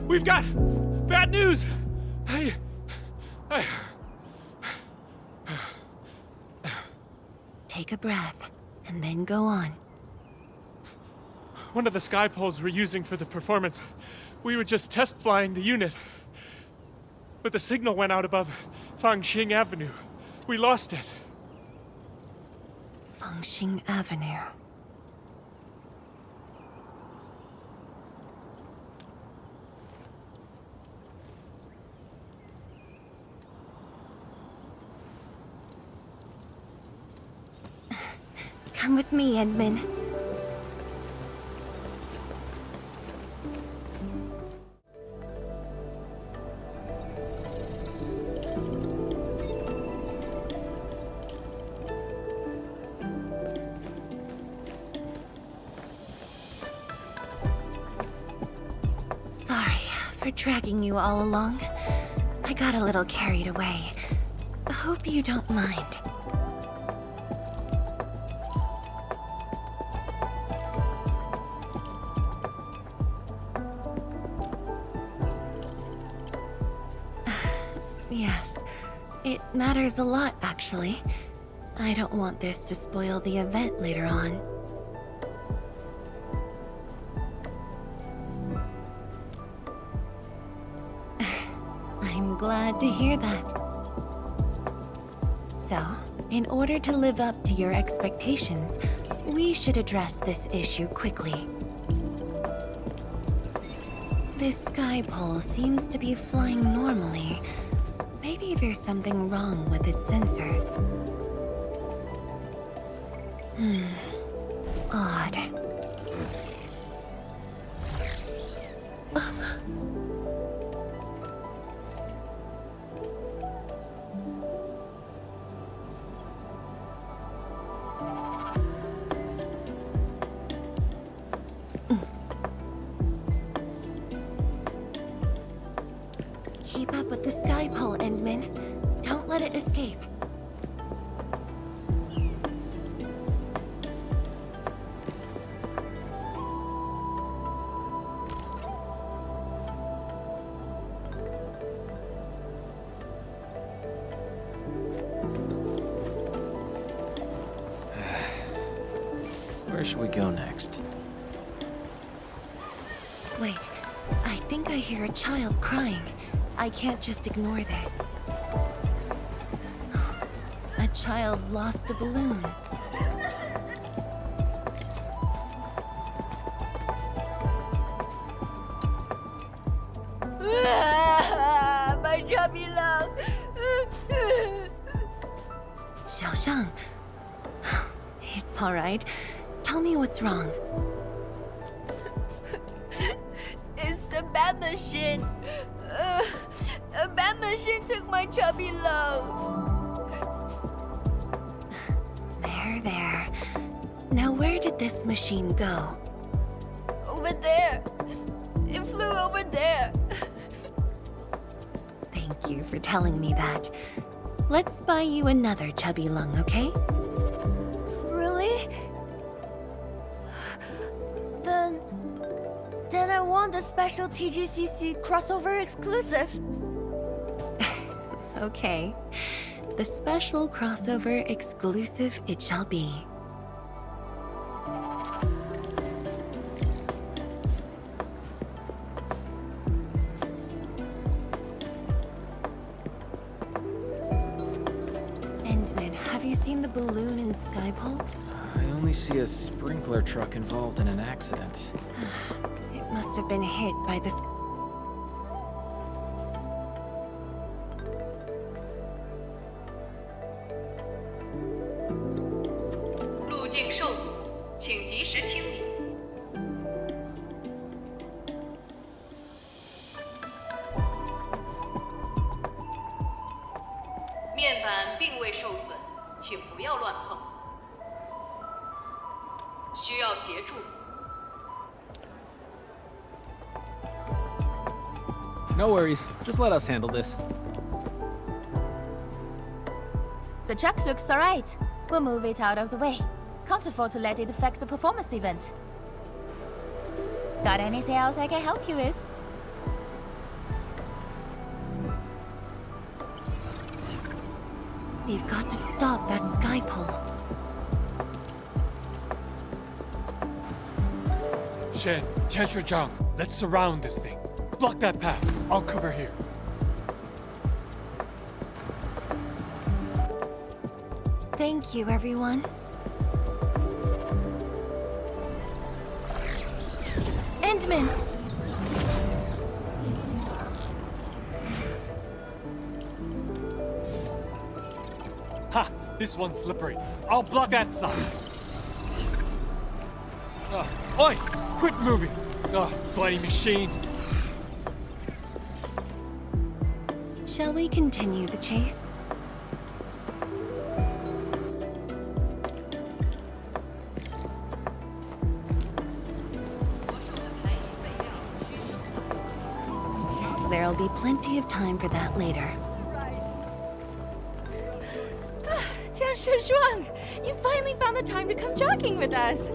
We've got bad news! Take a breath, and then go on. One of the sky poles we're using for the performance, we were just test flying the unit. But the signal went out above Fangxing Avenue. We lost it. Fangxing Avenue. Come with me, Endmin. Sorry for dragging you all along. I got a little carried away. Hope you don't mind. Yes, it matters a lot, actually. I don't want this to spoil the event later on. I'm glad to hear that. So, in order to live up to your expectations, we should address this issue quickly. This sky pole seems to be flying normally. Maybe there's something wrong with its sensors. Odd. Keep up with the sky pole, Endmin. Don't let it escape. Where should we go next? Wait, I think I hear a child crying. I can't just ignore this. A child lost a balloon. My chubby love. Xiaoxiang. It's all right. Tell me what's wrong. It's the bat machine. A bat machine took my chubby love. There. Now where did this machine go? Over there. It flew over there. Thank you for telling me that. Let's buy you another chubby lung, okay? Really? Then I want the special TGCC crossover exclusive. Okay. The special crossover exclusive it shall be. Endmin, have you seen the balloon in Skypole? I only see a sprinkler truck involved in an accident. It must have been hit by this. No worries. Just let us handle this. The truck looks alright. We'll move it out of the way. Can't afford to let it affect the performance event. Got anything else I can help you with? We've got to stop that sky pull. Shen, Ch2, let's surround this thing. Block that path. I'll cover here. Thank you, everyone. Endmin! Ha! This one's slippery. I'll block that side. Oi! Quit moving! Bloody machine! Shall we continue the chase? There'll be plenty of time for that later. Ch2, you finally found the time to come jogging with us.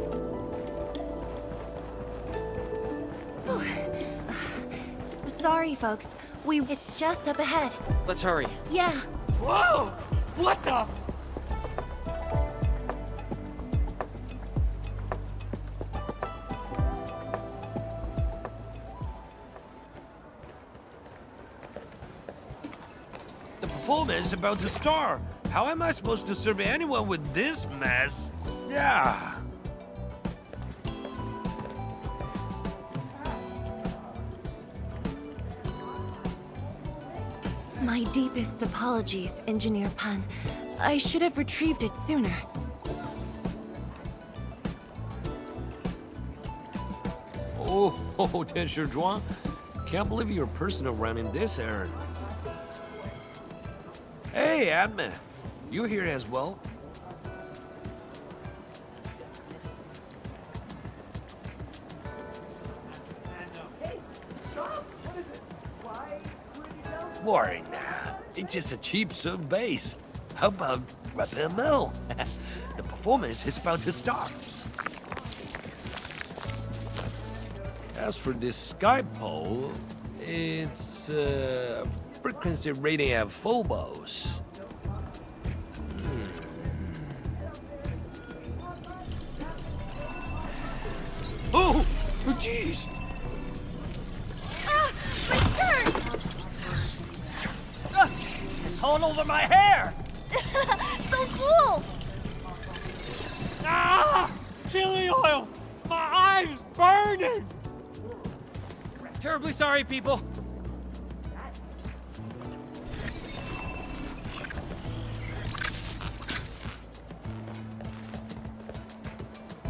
Sorry, folks. It's just up ahead. Let's hurry. Yeah. Whoa! What the? The performance is about to start. How am I supposed to serve anyone with this mess? Yeah. My deepest apologies, Engineer Pan. I should have retrieved it sooner. Oh, Ch2. Can't believe you're personal running this errand. Hey, Endmin. You here as well? Boring now. It's just a cheap sub base. How about grab a mill? The performance is about to start. As for this sky pole, it's frequency rating at phobos. Oh, jeez! My shirt! It's all over my hair! So cool! Ah! Chili oil! My eye's burning! Terribly sorry, people.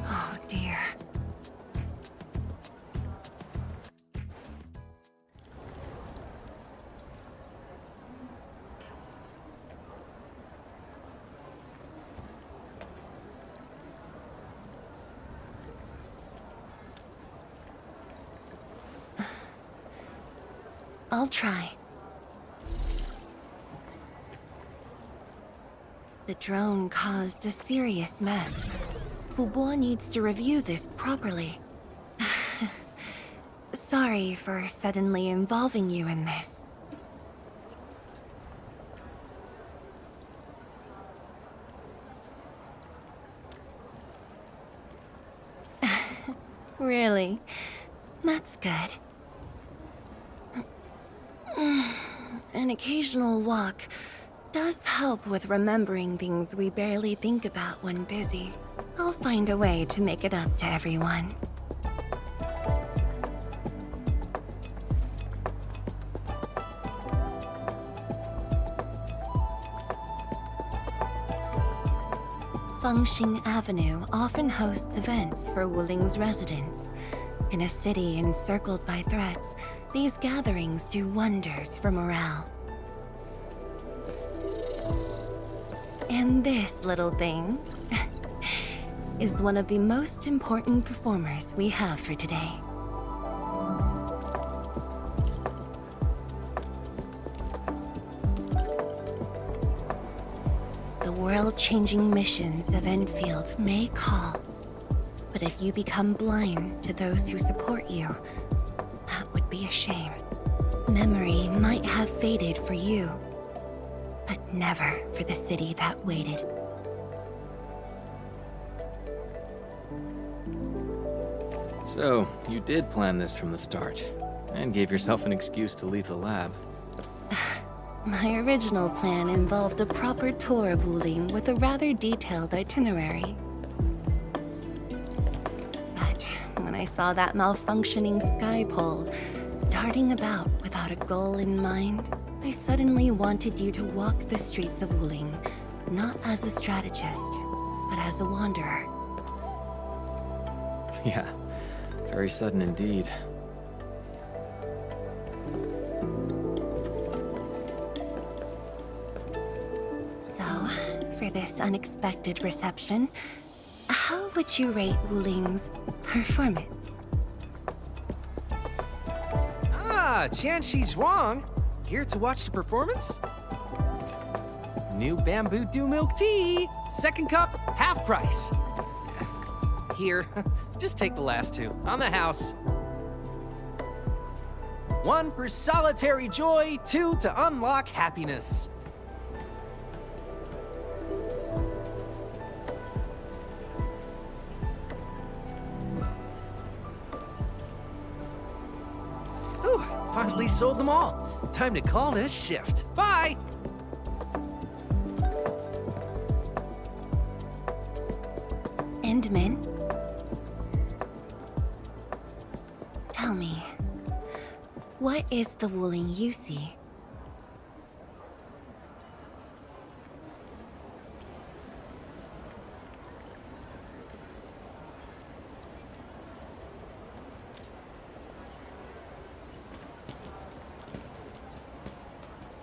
Oh, dear. I'll try. The drone caused a serious mess. Fubo needs to review this properly. Sorry for suddenly involving you in this. Really? That's good. An occasional walk does help with remembering things we barely think about when busy. I'll find a way to make it up to everyone. Fengxing Avenue often hosts events for Wuling's residents. In a city encircled by threats, these gatherings do wonders for morale. And this little thing is one of the most important performers we have for today. The world-changing missions of Endfield may call, but if you become blind to those who support you, that would be a shame. Memory might have faded for you, but never for the city that waited. So, you did plan this from the start, and gave yourself an excuse to leave the lab. My original plan involved a proper tour of Wuling with a rather detailed itinerary. But when I saw that malfunctioning sky pole darting about without a goal in mind, I suddenly wanted you to walk the streets of Wuling, not as a strategist, but as a wanderer. Yeah, very sudden indeed. So, for this unexpected reception, how would you rate Wuling's performance? Ah, Ch2's wrong. Here to watch the performance? New bamboo dew milk tea! Second cup, half price. Here, just take the last two, on the house. One for solitary joy, two to unlock happiness. Whew, finally sold them all. Time to call this shift. Bye! Endmin? Tell me, what is the Wuling you see?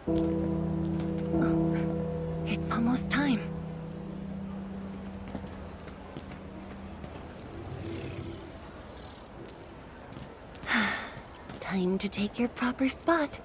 Oh, it's almost time. Time to take your proper spot.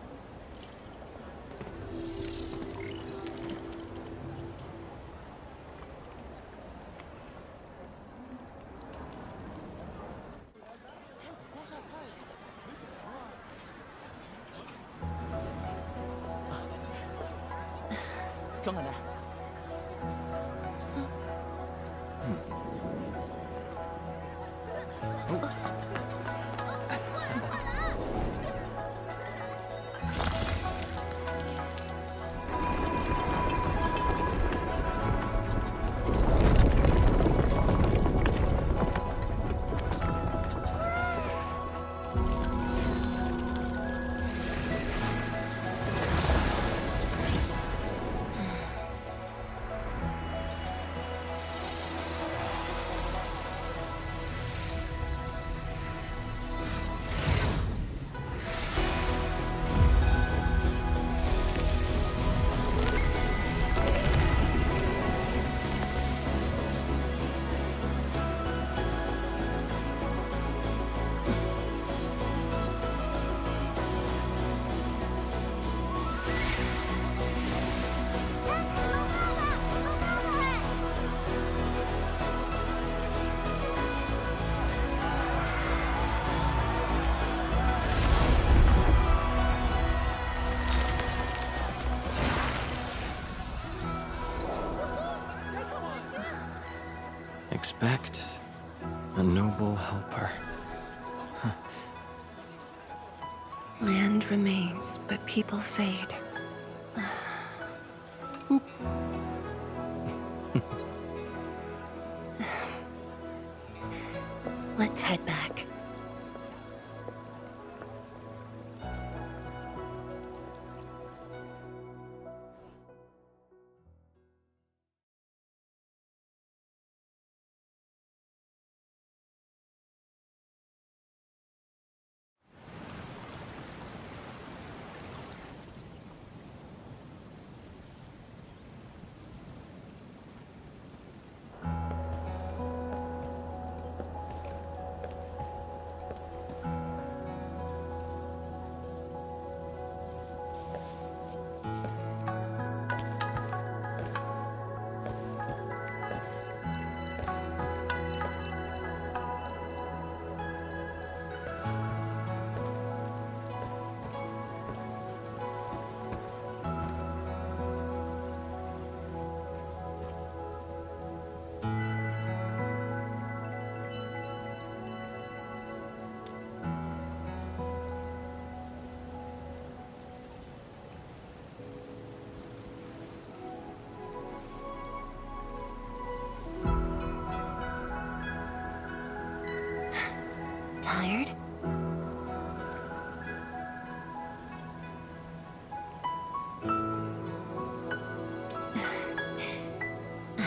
Expect a noble helper. Huh. Land remains, but people fade. Oop. Let's head back.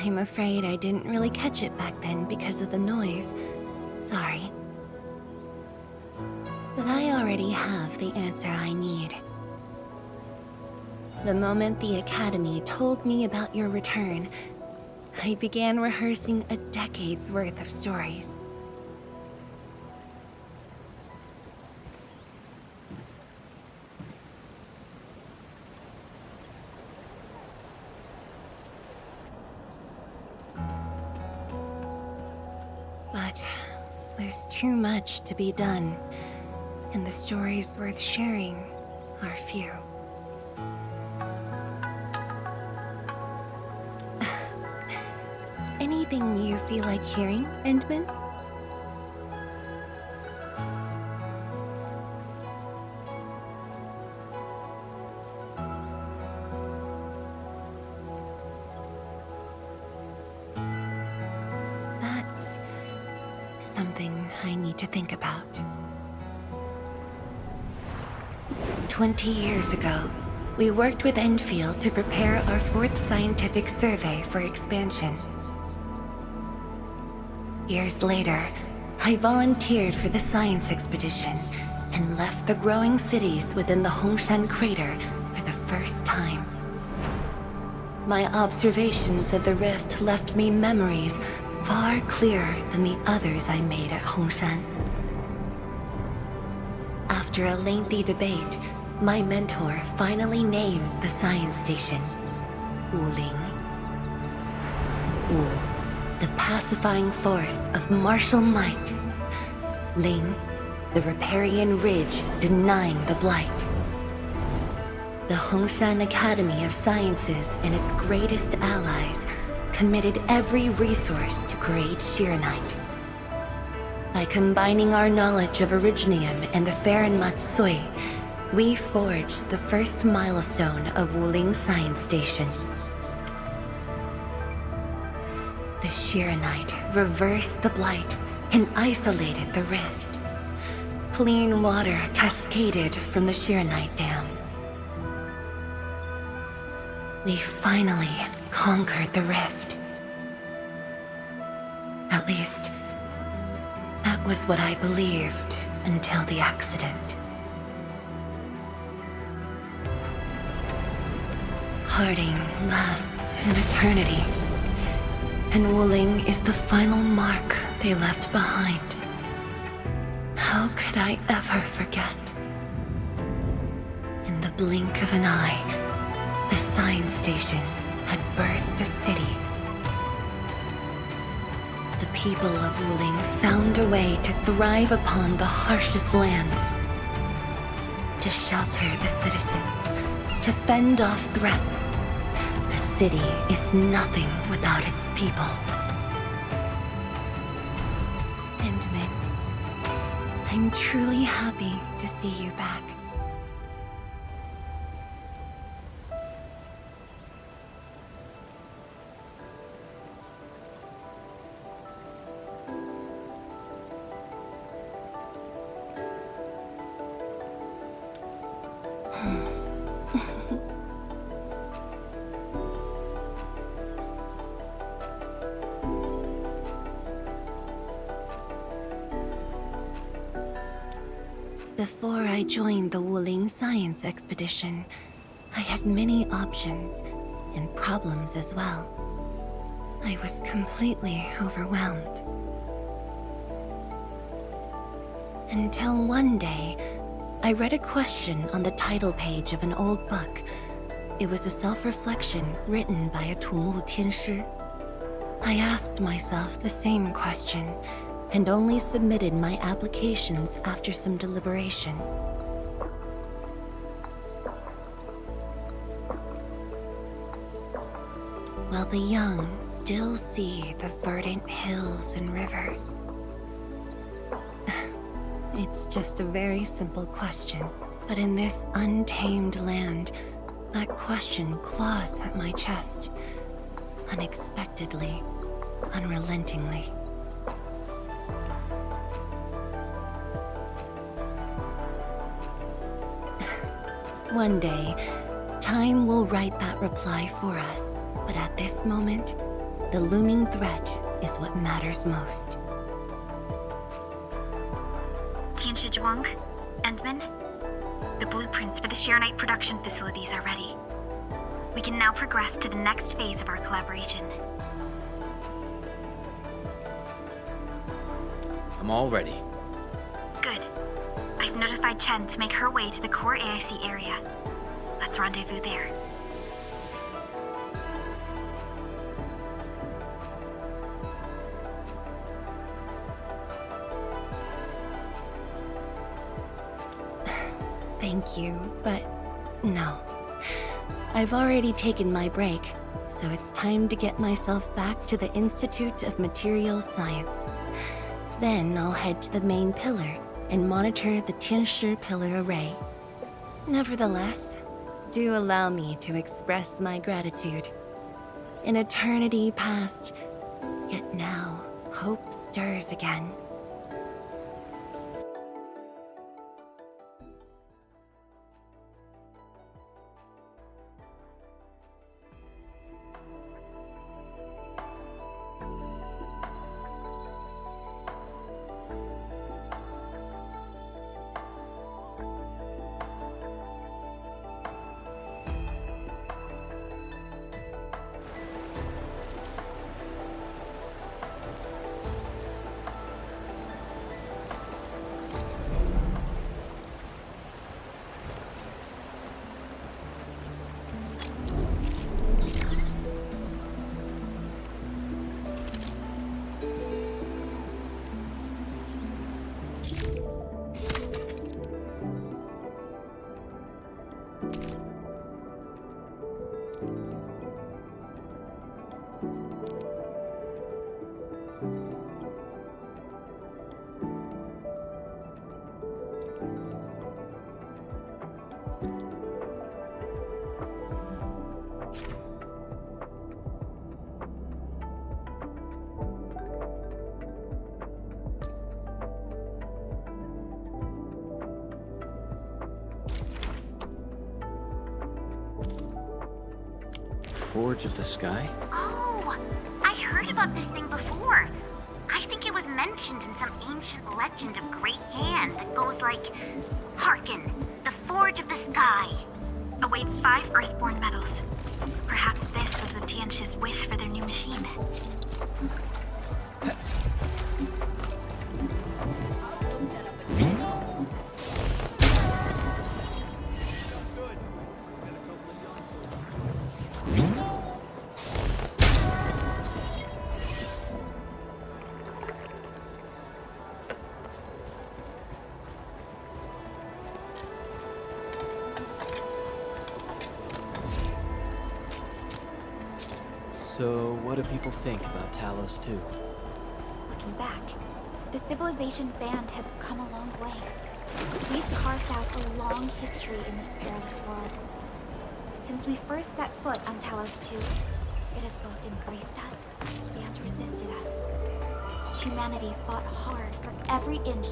I'm afraid I didn't really catch it back then because of the noise. Sorry. But I already have the answer I need. The moment the Academy told me about your return, I began rehearsing a decade's worth of stories. But there's too much to be done, and the stories worth sharing are few. Anything you feel like hearing, Endmin? That's something I need to think about. 20 years ago, we worked with Endfield to prepare our 4th scientific survey for expansion. Years later, I volunteered for the science expedition and left the growing cities within the Hongshan crater for the first time. My observations of the rift left me memories far clearer than the others I made at Hongshan. After a lengthy debate, my mentor finally named the science station Wuling. Wu, the pacifying force of martial might. Ling, the riparian ridge denying the blight. The Hongshan Academy of Sciences and its greatest allies committed every resource to create Shiranite. By combining our knowledge of Originium and the Farron Matsui, we forged the first milestone of Wuling Science Station. The Shiranite reversed the blight and isolated the rift. Clean water cascaded from the Shiranite Dam. We finally conquered the rift. At least, that was what I believed until the accident. Parting lasts an eternity, and Wuling is the final mark they left behind. How could I ever forget? In the blink of an eye, the science station had birthed a city. The people of Wuling found a way to thrive upon the harshest lands, to shelter the citizens, to fend off threats. A city is nothing without its people. Endmin, I'm truly happy to see you back. Before I joined the Wuling science expedition, I had many options, and problems as well. I was completely overwhelmed. Until one day, I read a question on the title page of an old book. It was a self-reflection written by a Ch2 Tianshi. I asked myself the same question, and only submitted my applications after some deliberation. While the young still see the verdant hills and rivers. It's just a very simple question, but in this untamed land, that question claws at my chest, unexpectedly, unrelentingly. One day, time will write that reply for us, but at this moment, The looming threat is what matters most. Ch2, Endmin, the blueprints for the Sheernite production facilities are ready. We can now progress to the next phase of our collaboration. I'm all ready. Good. I've notified Chen to make her way to the core AIC area. Let's rendezvous there. Thank you, but no. I've already taken my break, so it's time to get myself back to the Institute of Materials Science. Then I'll head to the main pillar and monitor the Ch2 pillar array. Nevertheless, do allow me to express my gratitude. An eternity passed, yet now hope stirs again. Forge of the Sky? Oh, I heard about this thing before. I think it was mentioned in some ancient legend of Great Yan that goes like, "Hearken, the Forge of the Sky awaits 5 Earthborn metals. Perhaps this was the Tianxi's wish for their new machine. So, what do people think about Talos 2? Looking back, the Civilization Band has come a long way. We've carved out a long history in this perilous world. Since we first set foot on Talos 2, it has both embraced us and resisted us. Humanity fought hard for every inch.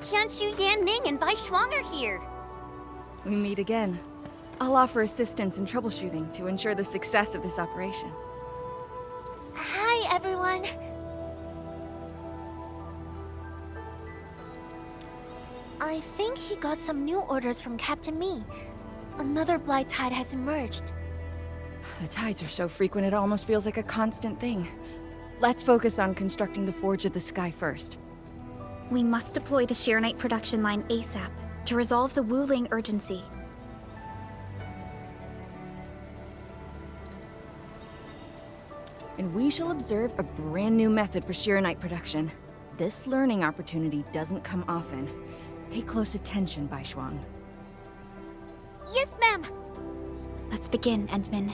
Ch2, Yanning, and Bai Shuang are here. We meet again. I'll offer assistance in troubleshooting to ensure the success of this operation. Hi, everyone. I think he got some new orders from Captain Me. Another blight tide has emerged. The tides are so frequent it almost feels like a constant thing. Let's focus on constructing the Forge of the Sky first. We must deploy the Sheeranite production line ASAP to resolve the Wuling urgency. And we shall observe a brand new method for Sheeranite production. This learning opportunity doesn't come often. Pay close attention, Bai Shuang. Yes, ma'am. Let's begin, Endmin.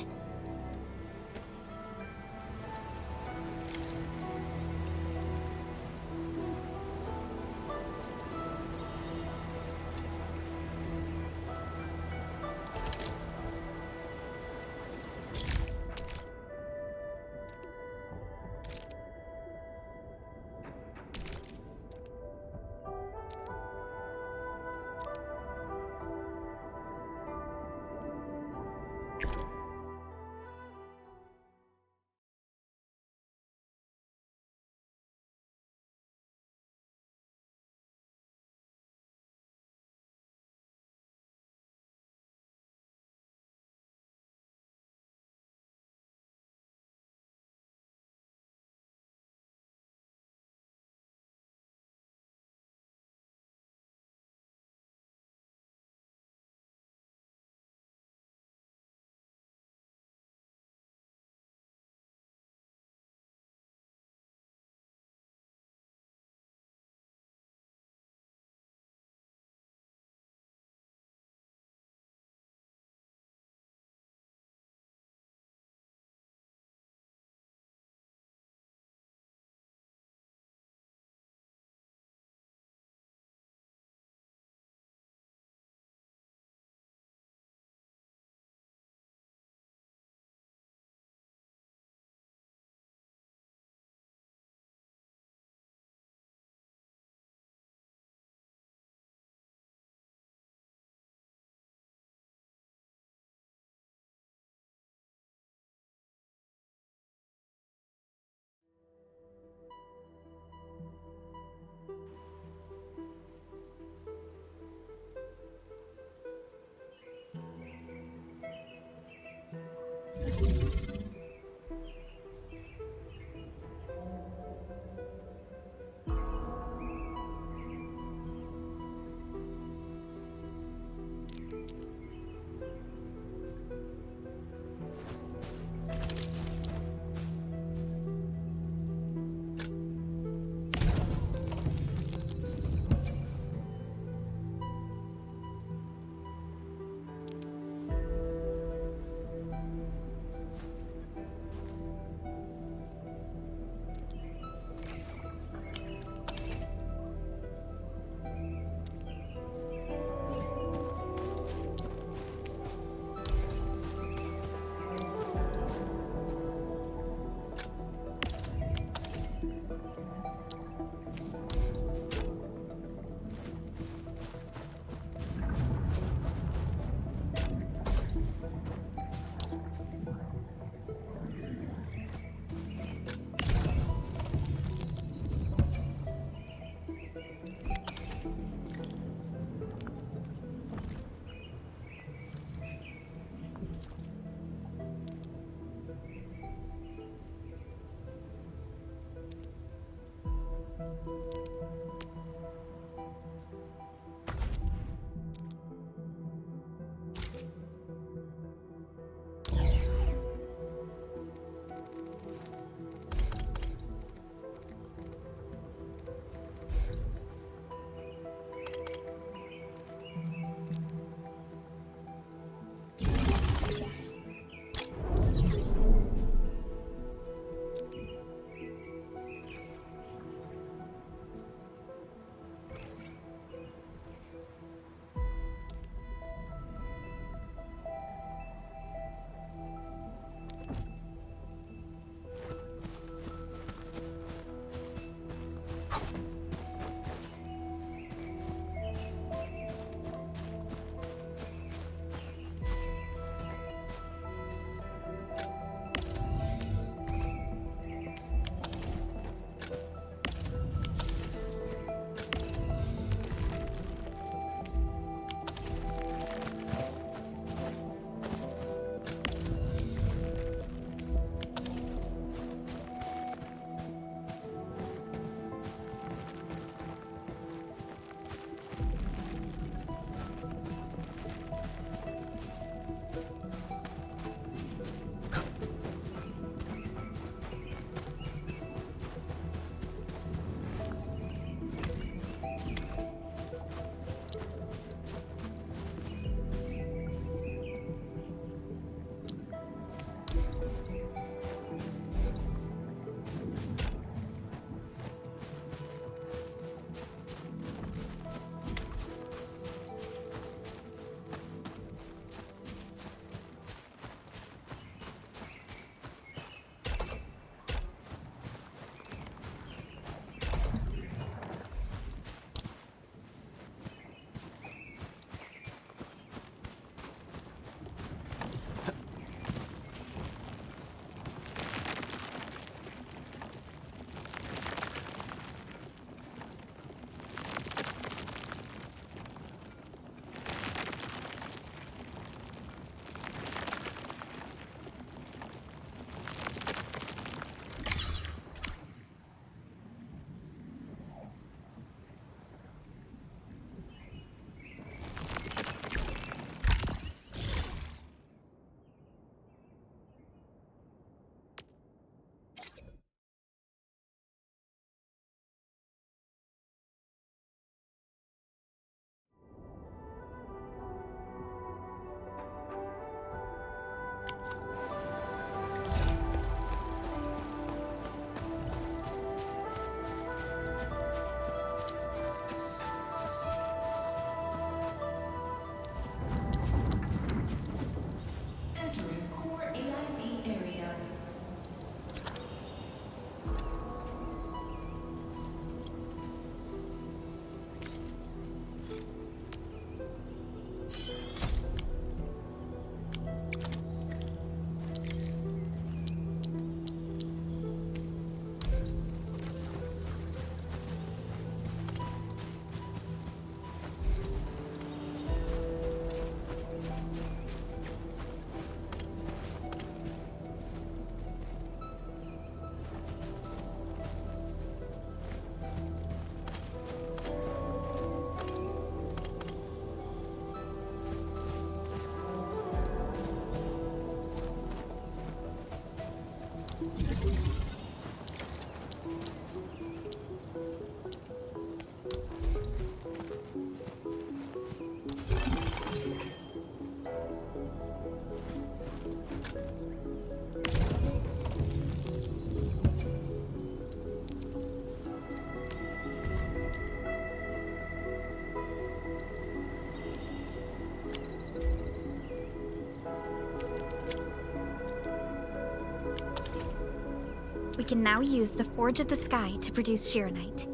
We can now use the Forge of the Sky to produce Chironite.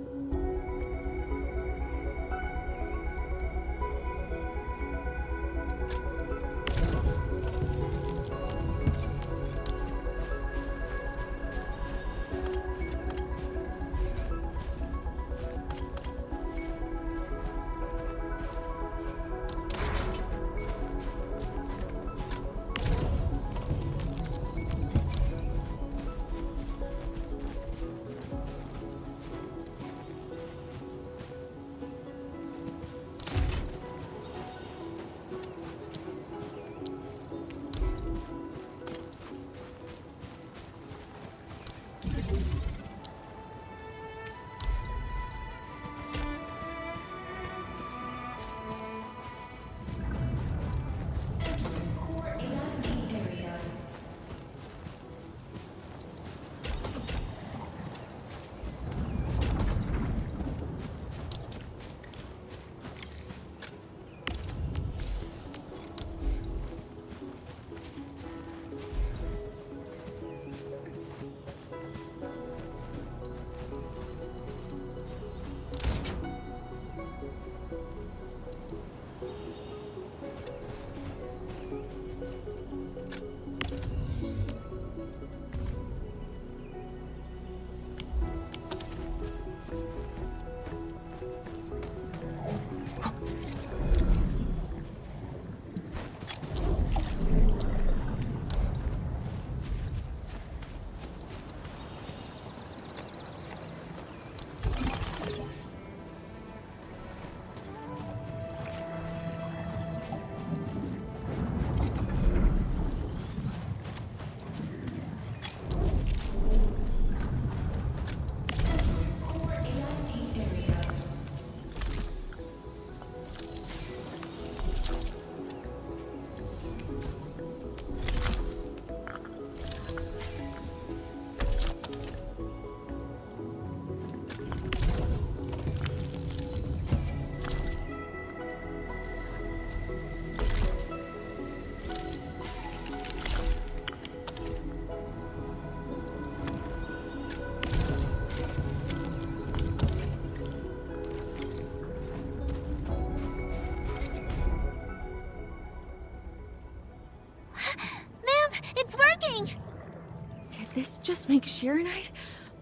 This just makes Chironite?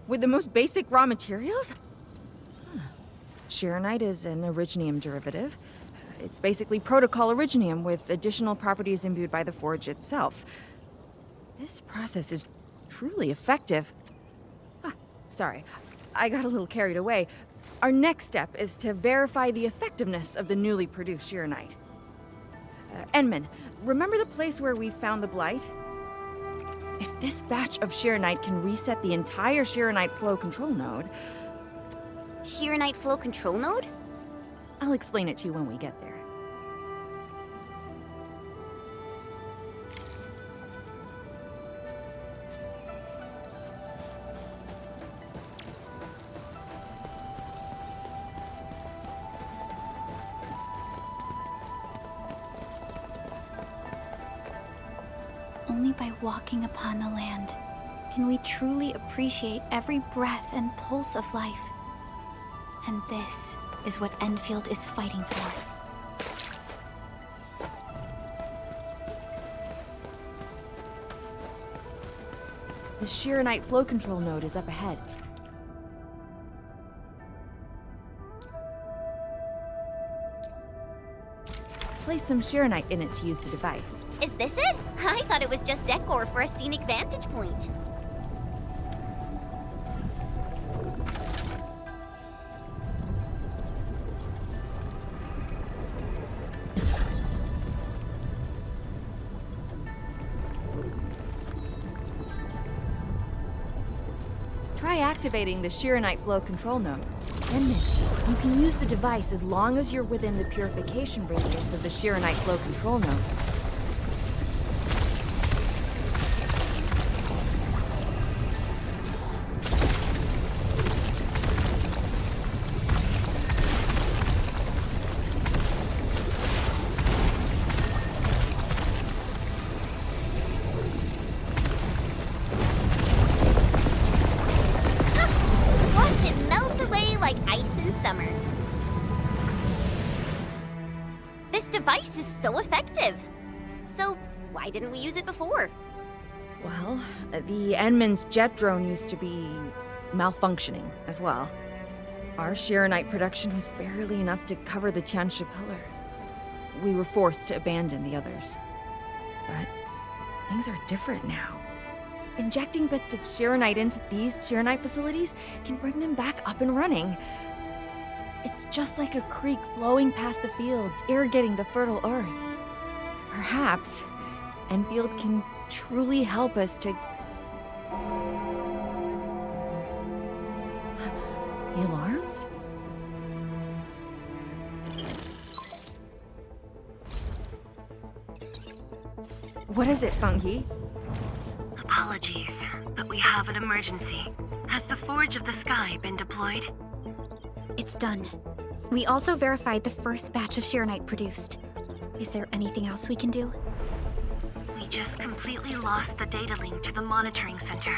With the most basic raw materials? Chironite is an originium derivative. It's basically protocol originium with additional properties imbued by the forge itself. This process is truly effective. Sorry, I got a little carried away. Our next step is to verify the effectiveness of the newly produced Chironite. Endmin, remember the place where we found the Blight? If this batch of Chironite can reset the entire Chironite flow control node... Chironite flow control node? I'll explain it to you when we get there. Only by walking upon the land can we truly appreciate every breath and pulse of life. And this is what Endfield is fighting for. The Chironite flow control node is up ahead. Place some Chironite in it to use the device. Is this it? I thought it was just decor for a scenic vantage point. Try activating the Chironite flow control node. Endmin, you can use the device as long as you're within the purification radius of the Chironite flow control node. so effective. So, why didn't we use it before? Well, the Endmin's jet drone used to be malfunctioning as well. Our Chironite production was barely enough to cover the Ch2 pillar. We were forced to abandon the others. But things are different now. Injecting bits of Chironite into these Chironite facilities can bring them back up and running. It's just like a creek flowing past the fields, irrigating the fertile earth. Perhaps Endfield can truly help us to... The alarms? What is it, Fangyi? Apologies, but we have an emergency. Has the Forge of the Sky been deployed? It's done. We also verified the first batch of Chironite produced. Is there anything else we can do? We just completely lost the data link to the monitoring center.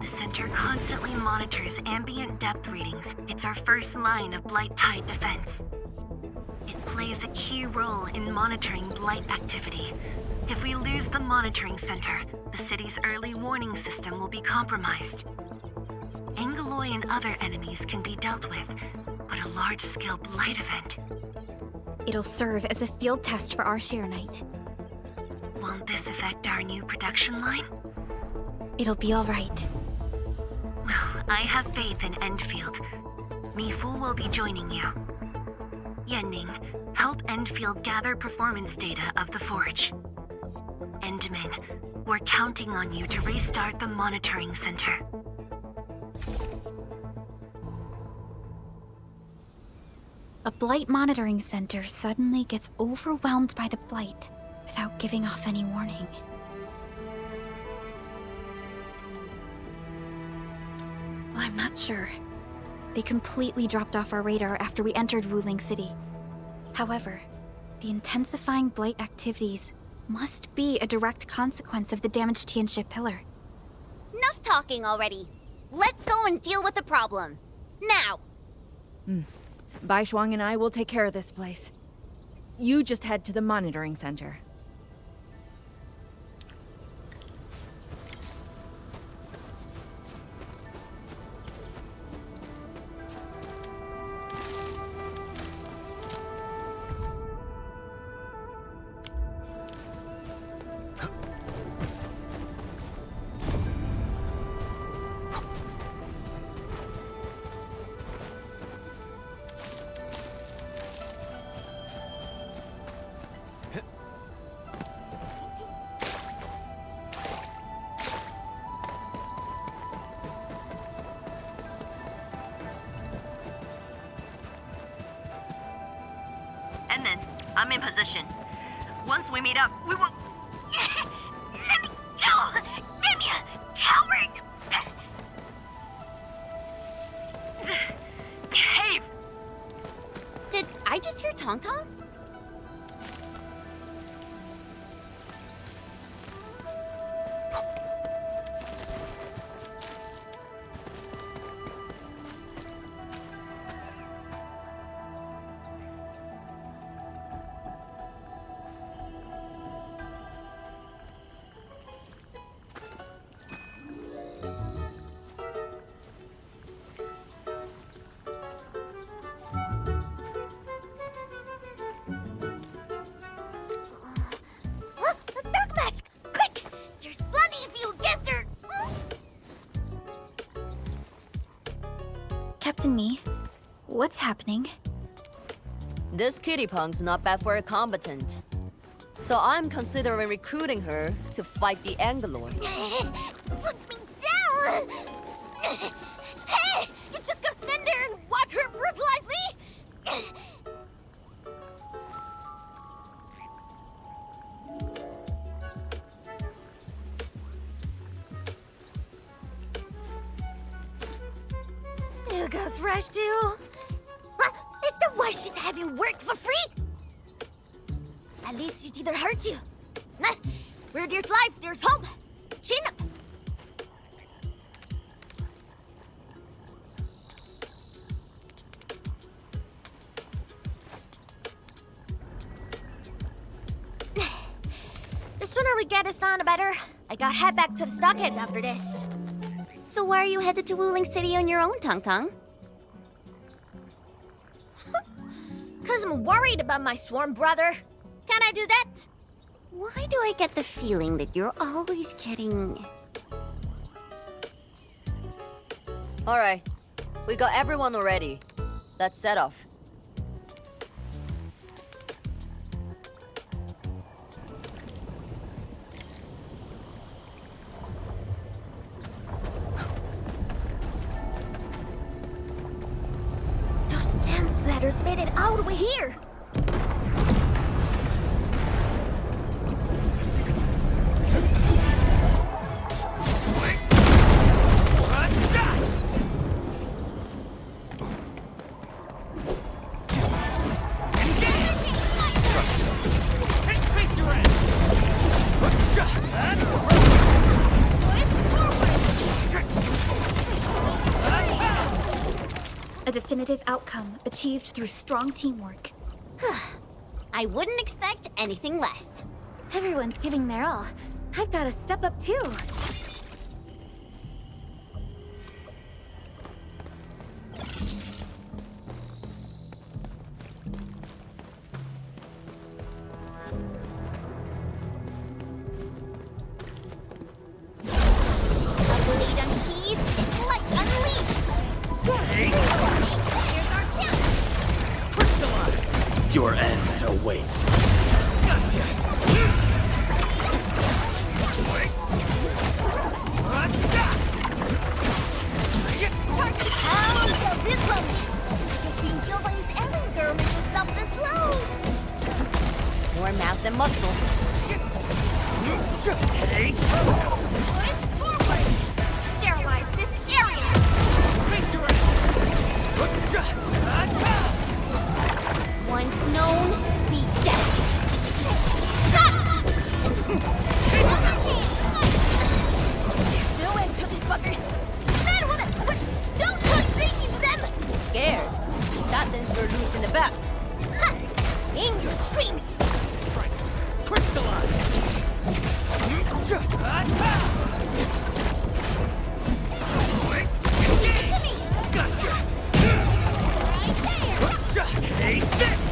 The center constantly monitors ambient depth readings. It's our first line of Blight Tide defense. It plays a key role in monitoring Blight activity. If we lose the monitoring center, the city's early warning system will be compromised. Angeloi and other enemies can be dealt with, but a large-scale Blight event... It'll serve as a field test for our Chironite. Won't this affect our new production line? It'll be all right. Well, I have faith in Endfield. Mifu will be joining you. Yenning, help Endfield gather performance data of the Forge. Endmin, we're counting on you to restart the monitoring center. A Blight monitoring center suddenly gets overwhelmed by the Blight without giving off any warning. I'm not sure. They completely dropped off our radar after we entered Wuling City. However, the intensifying Blight activities must be a direct consequence of the damaged Ch2 pillar. Enough talking already. Let's go and deal with the problem. Now! Bai Shuang and I will take care of this place. You just head to the monitoring center. Endmin, I'm in position. Once we meet up, we will... Let me go! Damn you, coward! Cave! Did I just hear Tong Tong? Dark Mask! Quick! There's bloody fuel gester! Captain Me, what's happening? This kitty punk's not bad for a combatant. So I'm considering recruiting her to fight the Angeloi. Put me down! Hey! You just gonna stand there and watch her brutalize me? You go thrash too? What? Is that why she's having work for free? At least she didn't hurt you. Where there's life, there's hope. Chin up. Sooner we get this done, the better. I gotta head back to the stockade after this. So why are you headed to Wuling City on your own, Tong Tong? 'Cause I'm worried about my swarm brother. Can I do that? Why do I get the feeling that you're always getting... Alright, we got everyone already. Let's set off. Those gem splatters made it all the way here. A definitive outcome achieved through strong teamwork. I wouldn't expect anything less. Everyone's giving their all. I've got to step up too. Blade unsheathed, it's light unleashed! Here's our chance! Crystallize! Your end awaits. Gotcha! How the rhythm! Guess the Jova is Ellen girl makes us soft and slow. More mouth than muscle. Take! Forward! Sterilize this area! Once known, be dead. No end to these buggers! Man, woman! Don't put things into them! Scared? That thinks we're loose in the back. Ha! In your dreams! Crystallize! Gotcha! Take this!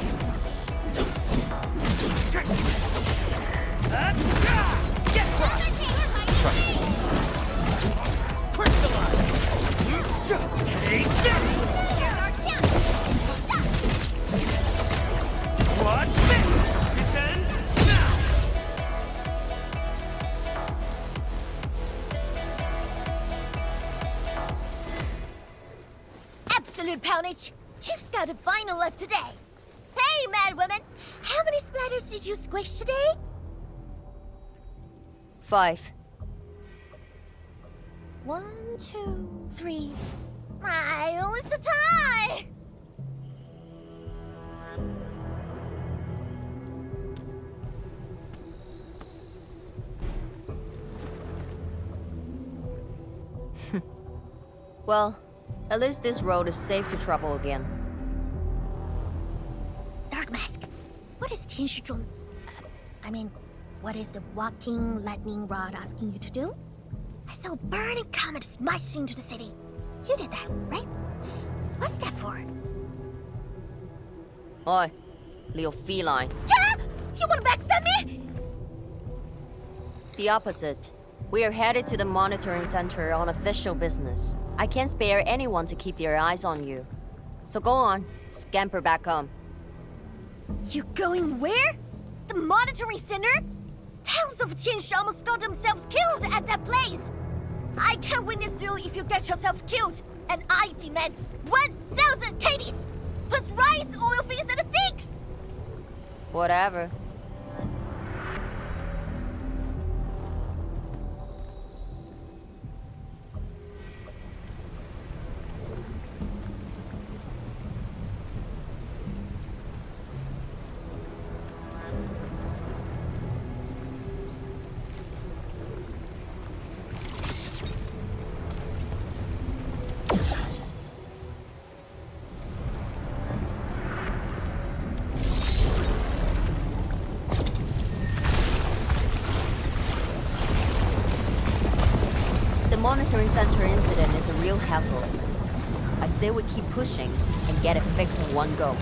Get crushed! Trust me. Crystallize! Take this! Here's our chance! Watch this! This ends now! Absolute poundage! Chief's got a final left today! Hey, mad woman! How many splatters did you squish today? 5. 1, 2, 3. Oh, it's a tie! Well, at least this road is safe to travel again. Dark Mask, what is Tianshi what is the walking lightning rod asking you to do? I saw a burning comet smashed into the city. You did that, right? What's that for? Oi, Leo Feline. Yeah? You wanna backstab me? The opposite. We are headed to the monitoring center on official business. I can't spare anyone to keep their eyes on you. So go on, scamper back home. You going where? The monitoring center? Thousands of Ch2 almost got themselves killed at that place! I can't win this duel if you get yourself killed, and I demand 1,000 KDs! Plus rice, oil fees, and sticks! Whatever. monitoring center incident is a real hassle. I say we keep pushing and get it fixed in one go.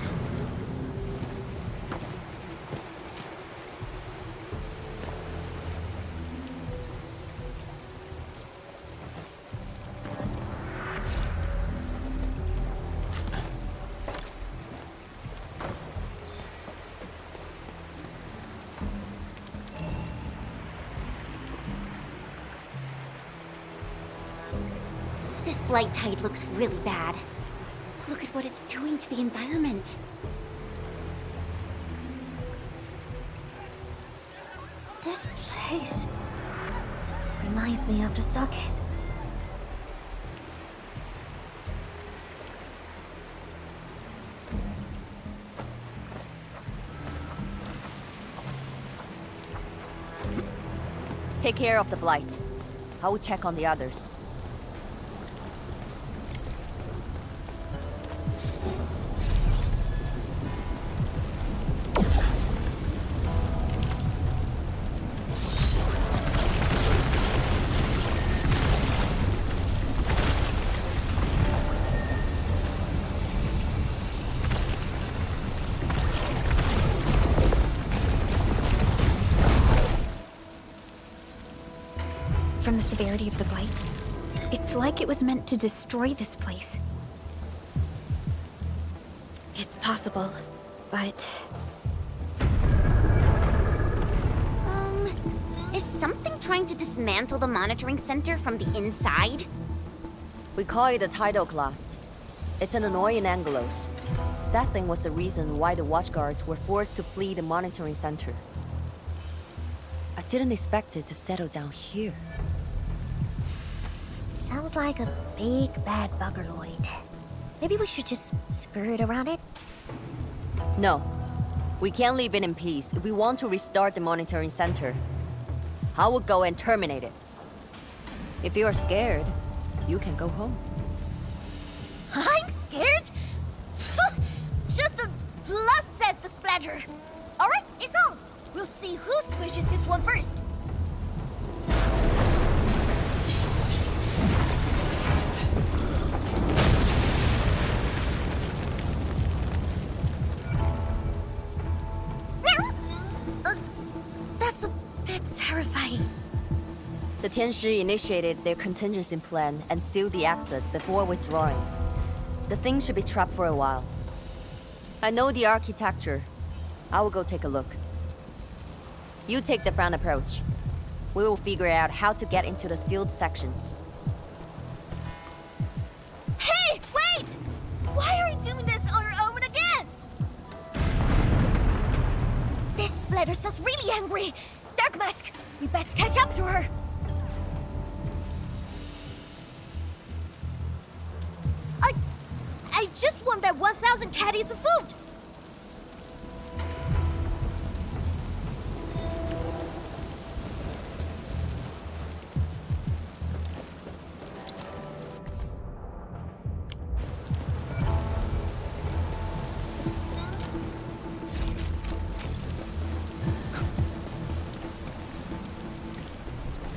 This blight tide looks really bad. Look at what it's doing to the environment. This place reminds me of the stockade. Take care of the blight. I will check on the others. From the severity of the blight, it's like it was meant to destroy this place. It's possible, but... Is something trying to dismantle the monitoring center from the inside? We call it a tidal blast. It's an annoying Angelos. That thing was the reason why the watchguards were forced to flee the monitoring center. I didn't expect it to settle down here. Sounds like a big bad buggerloid. Maybe we should just skirt around it? No. We can't leave it in peace if we want to restart the monitoring center. I will go and terminate it. If you are scared, you can go home. I'm scared? Just a plus, says the splatter. Alright, it's on. We'll see who squishes this one first. That's a bit terrifying. The Tianshi initiated their contingency plan and sealed the exit before withdrawing. The thing should be trapped for a while. I know the architecture. I will go take a look. You take the front approach. We will figure out how to get into the sealed sections. Hey, wait! Why are you doing this on your own again? This splatter sounds really angry. Dark Mask, we best catch up to her. I just want that 1,000 caddies of food.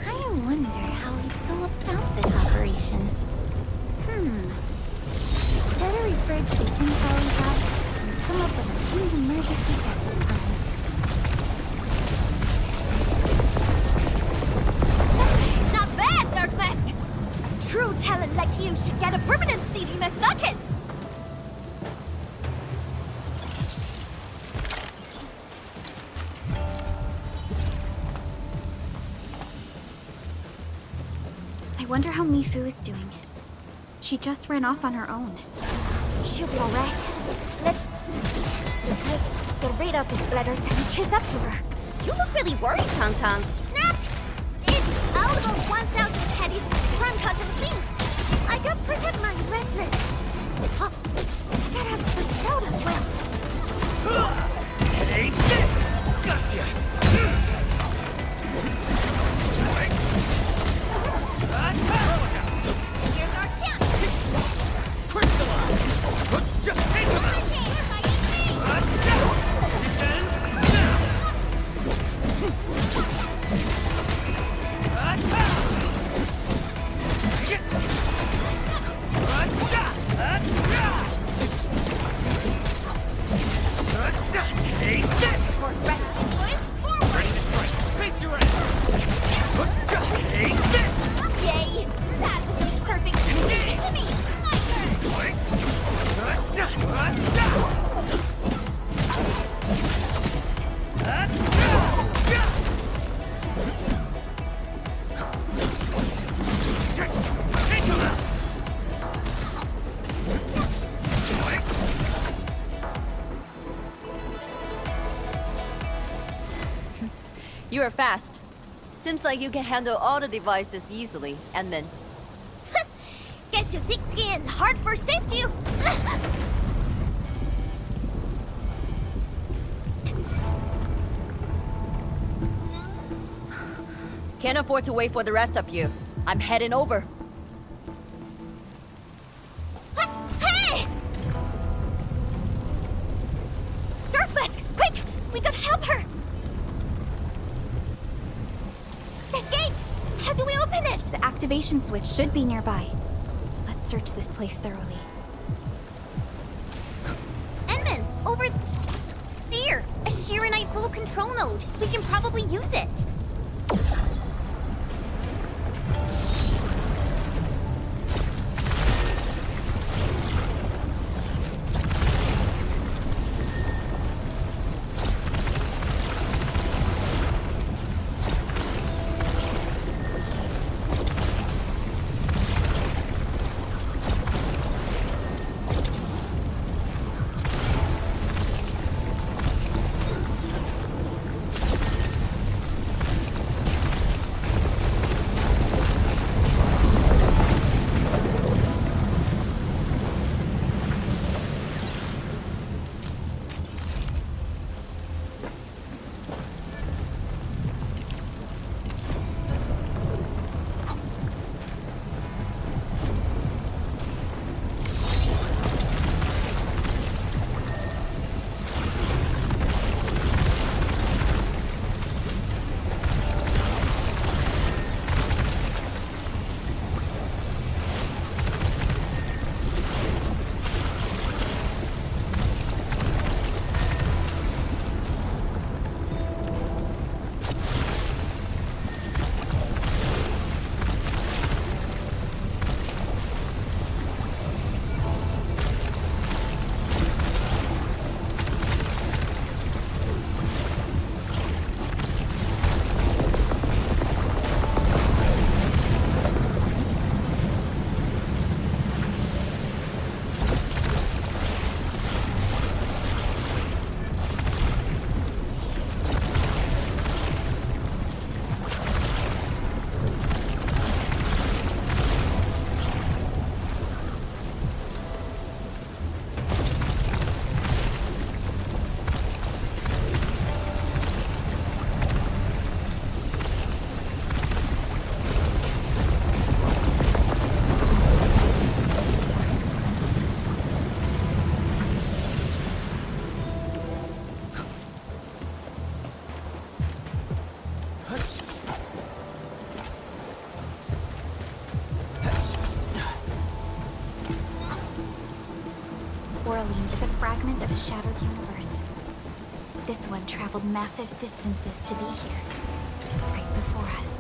I wonder how we go about this operation. Better refer to the info we have and come up with a few emergency exit plans. Not bad, Dark Mask. True talent like you should get a permanent seat in the stockade. I wonder how Mifu is doing. She just ran off on her own. She'll be alright. Let's just get rid of the splatters and chase up to her. You look really worried, Tong Tong. Nah! It's all about 1,000 caddies of crime cousin things. I gotta protect my investment. Huh. I gotta ask for soda as well. Take this! Gotcha! Here's our chance! Crystallize! Just take them out! You are fast. Seems like you can handle all the devices easily, Endmin. Guess you think skiing hard for saved you. Can't afford to wait for the rest of you. I'm heading over. Hey! Dark Mask, quick! We gotta help her! That gate! How do we open it? The activation switch should be nearby. Let's search this place thoroughly. Endmin, over there! A Ch2 flow control node. We can probably use it. Wuling is a fragment of a shattered universe. This one traveled massive distances to be here, right before us.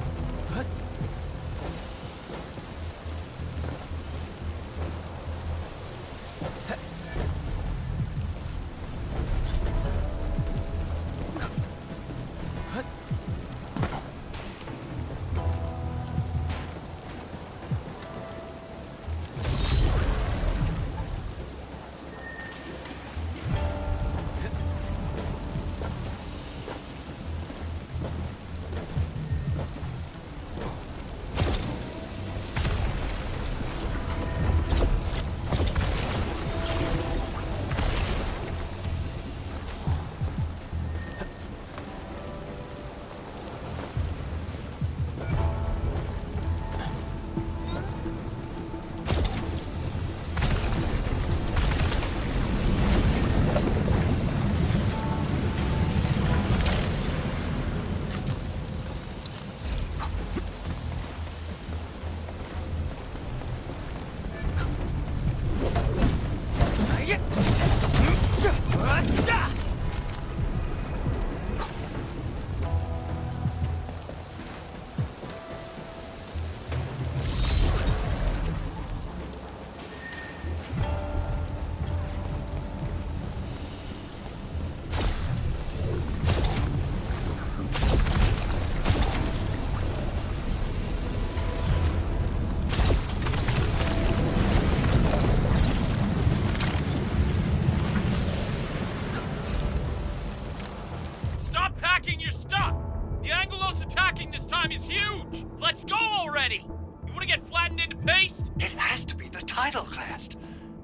time is huge! Let's go already! You wanna get flattened into paste? It has to be the title class.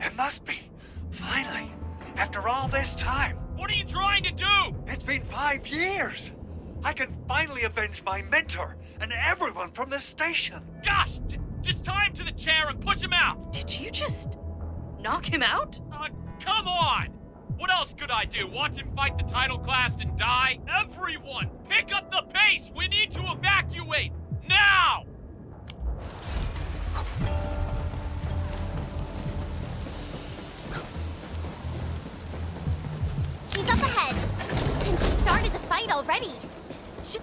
It must be. Finally. After all this time. What are you trying to do? It's been 5 years. I can finally avenge my mentor and everyone from the station. Gosh! Just tie him to the chair and push him out! Did you just knock him out? Come on! What else could I do? Watch him fight the title class and die? Everyone, pick up the pace! We need to evacuate! Now! She's up ahead. And she started the fight already. This is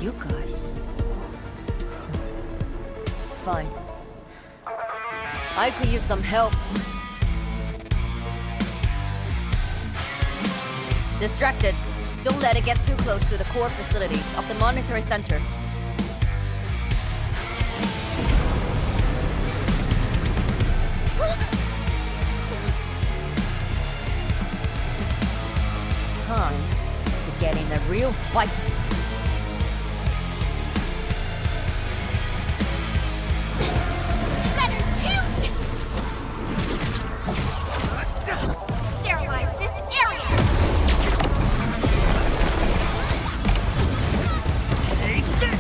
You guys. Fine. I could use some help. Distracted. Don't let it get too close to the core facilities of the monitoring center. Time to get in a real fight. sterilize this area! Take this!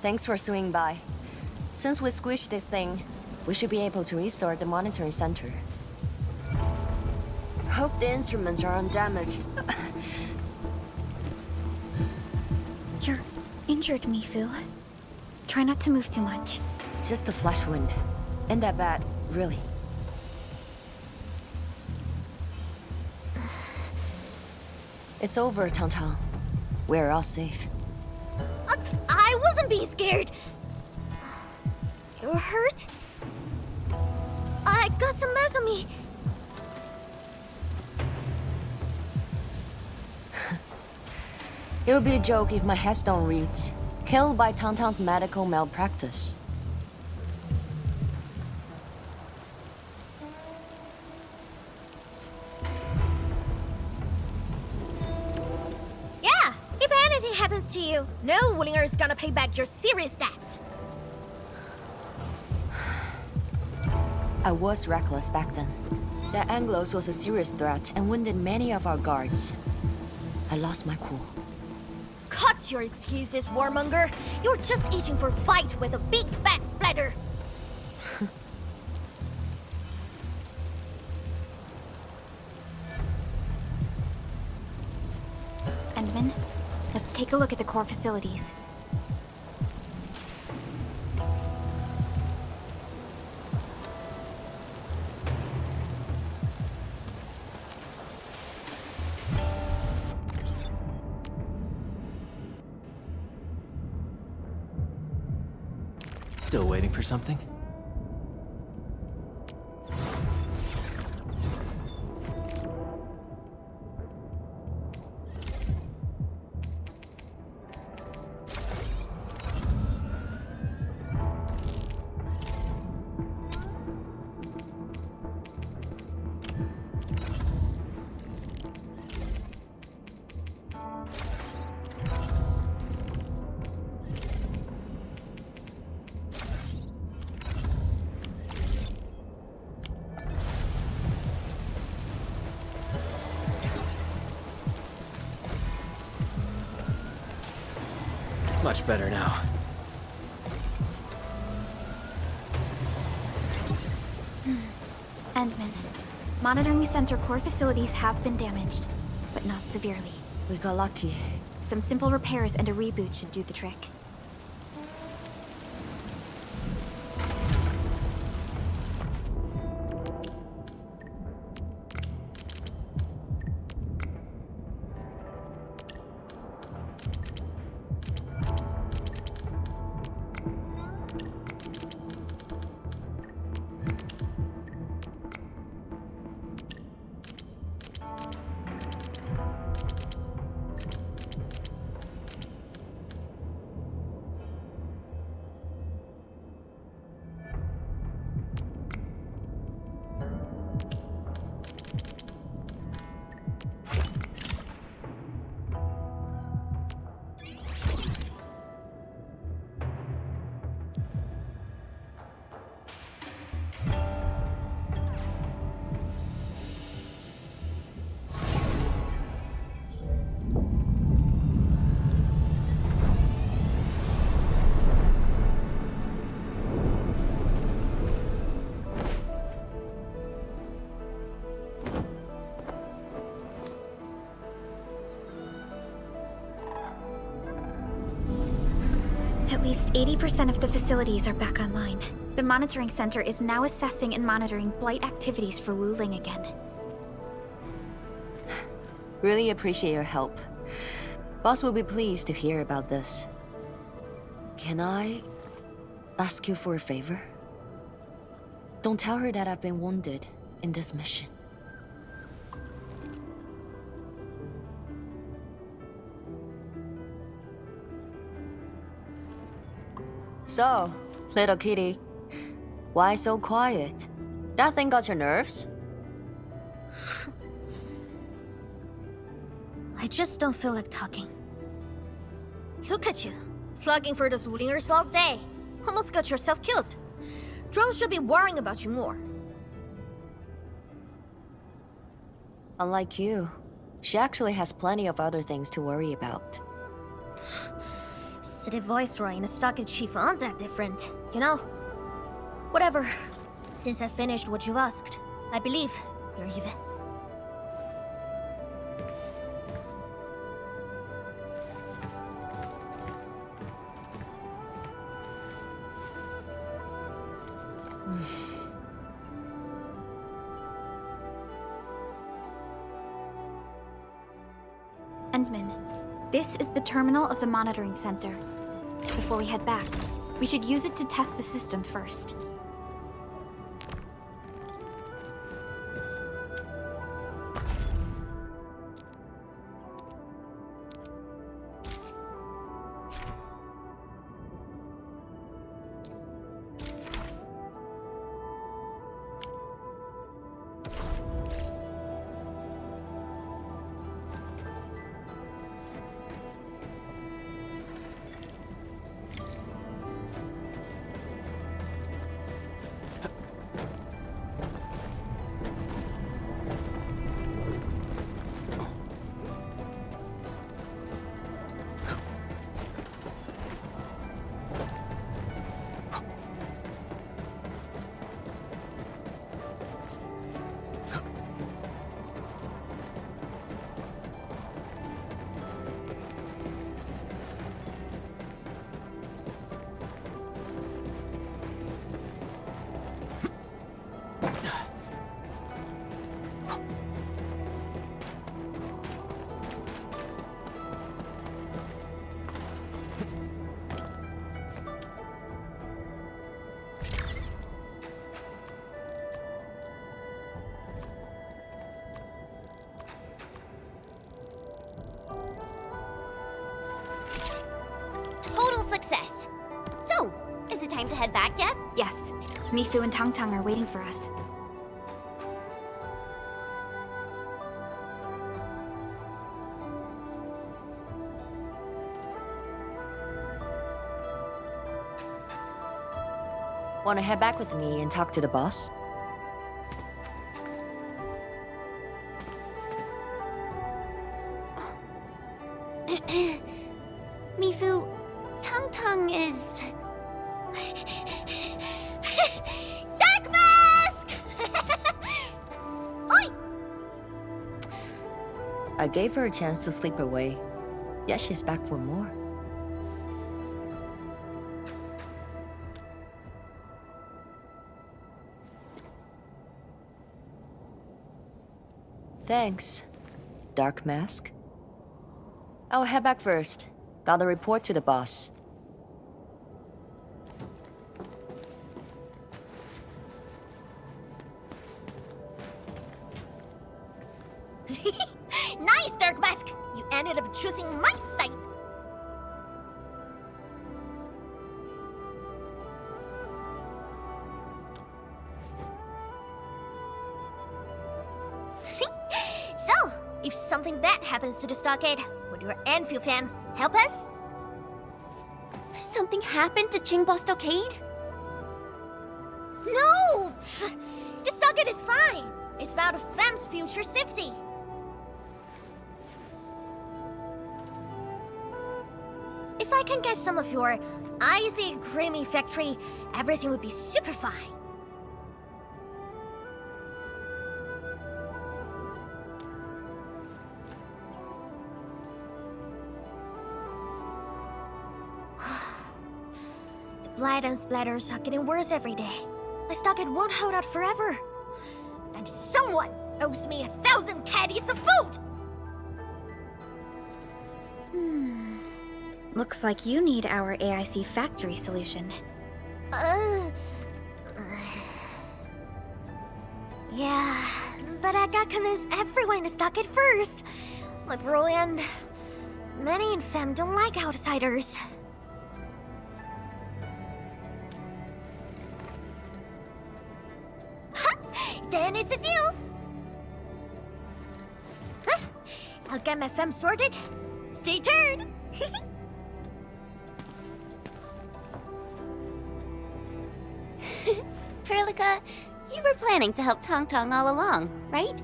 Thanks for swinging by. Since we squished this thing, we should be able to restore the monitoring center. Hope the instruments are undamaged. You're injured, Mifu. Try not to move too much. Just a flash wound. Ain't that bad, really. It's over, Tantang. We're all safe. I wasn't being scared. You're hurt? I got some meds on me. It would be a joke if my headstone reads, "Killed by Tantang's medical malpractice." Yeah, if anything happens to you, no Wulinger is gonna pay back your serious debt. I was reckless back then. The Anglos was a serious threat and wounded many of our guards. I lost my cool. Cut your excuses, warmonger. You're just itching for a fight with a big back splatter. Endmin, let's take a look at the core facilities. Still waiting for something? Much better now. Endmin, monitoring center core facilities have been damaged, but not severely. We got lucky. Some simple repairs and a reboot should do the trick. At least 80% of the facilities are back online. The monitoring center is now assessing and monitoring blight activities for Wuling again. Really appreciate your help. Boss will be pleased to hear about this. Can I ask you for a favor? Don't tell her that I've been wounded in this mission. So, little kitty, why so quiet? That thing got your nerves? I just don't feel like talking. Look at you, slugging for those Wulingers all day. Almost got yourself killed. Drones should be worrying about you more. Unlike you, she actually has plenty of other things to worry about. City Viceroy and a stocky chief aren't that different, you know? Whatever. Since I finished what you asked, I believe you're even. Endmin, this is the terminal of the monitoring center. Before we head back, we should use it to test the system first. time to head back yet? Yes. Mifu and Tangtang are waiting for us. Wanna head back with me and talk to the boss? Mifu, Tangtang is... Dark Mask! Oi! I gave her a chance to sleep away, yet she's back for more. Thanks, Dark Mask. I'll head back first. Gotta report to the boss. Nice, Dark Mask! You ended up choosing my side! So, if something bad happens to the stockade, would your Endfield fam help us? Something happened to Qingbo Stockade? No! The stockade is fine! It's about a fam's future safety. If I can get some of your icy creamy factory, everything would be super fine. The blight and splatters are getting worse every day. My stockade won't hold out forever. And someone owes me 1,000 caddies of food! Looks like you need our AIC factory solution. Yeah, but I gotta convince everyone to stock it first. Like Broly and many in Fem don't like outsiders. Then it's a deal. I'll get my Fem sorted. Stay tuned. Perlica, you were planning to help Tangtang all along, right?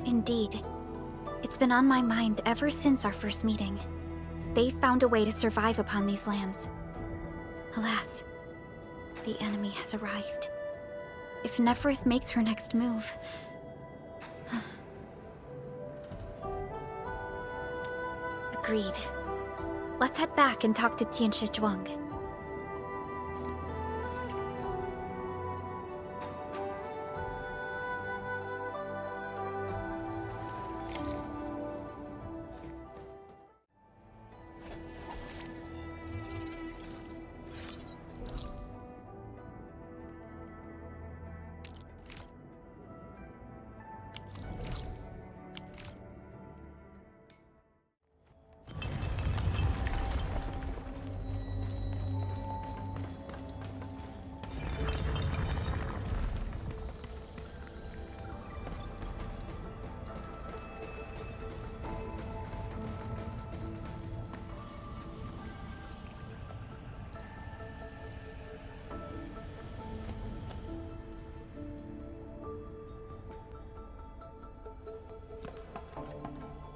Indeed. It's been on my mind ever since our first meeting. They found a way to survive upon these lands. Alas, the enemy has arrived. If Neferth makes her next move... Agreed. Let's head back and talk to Ch2.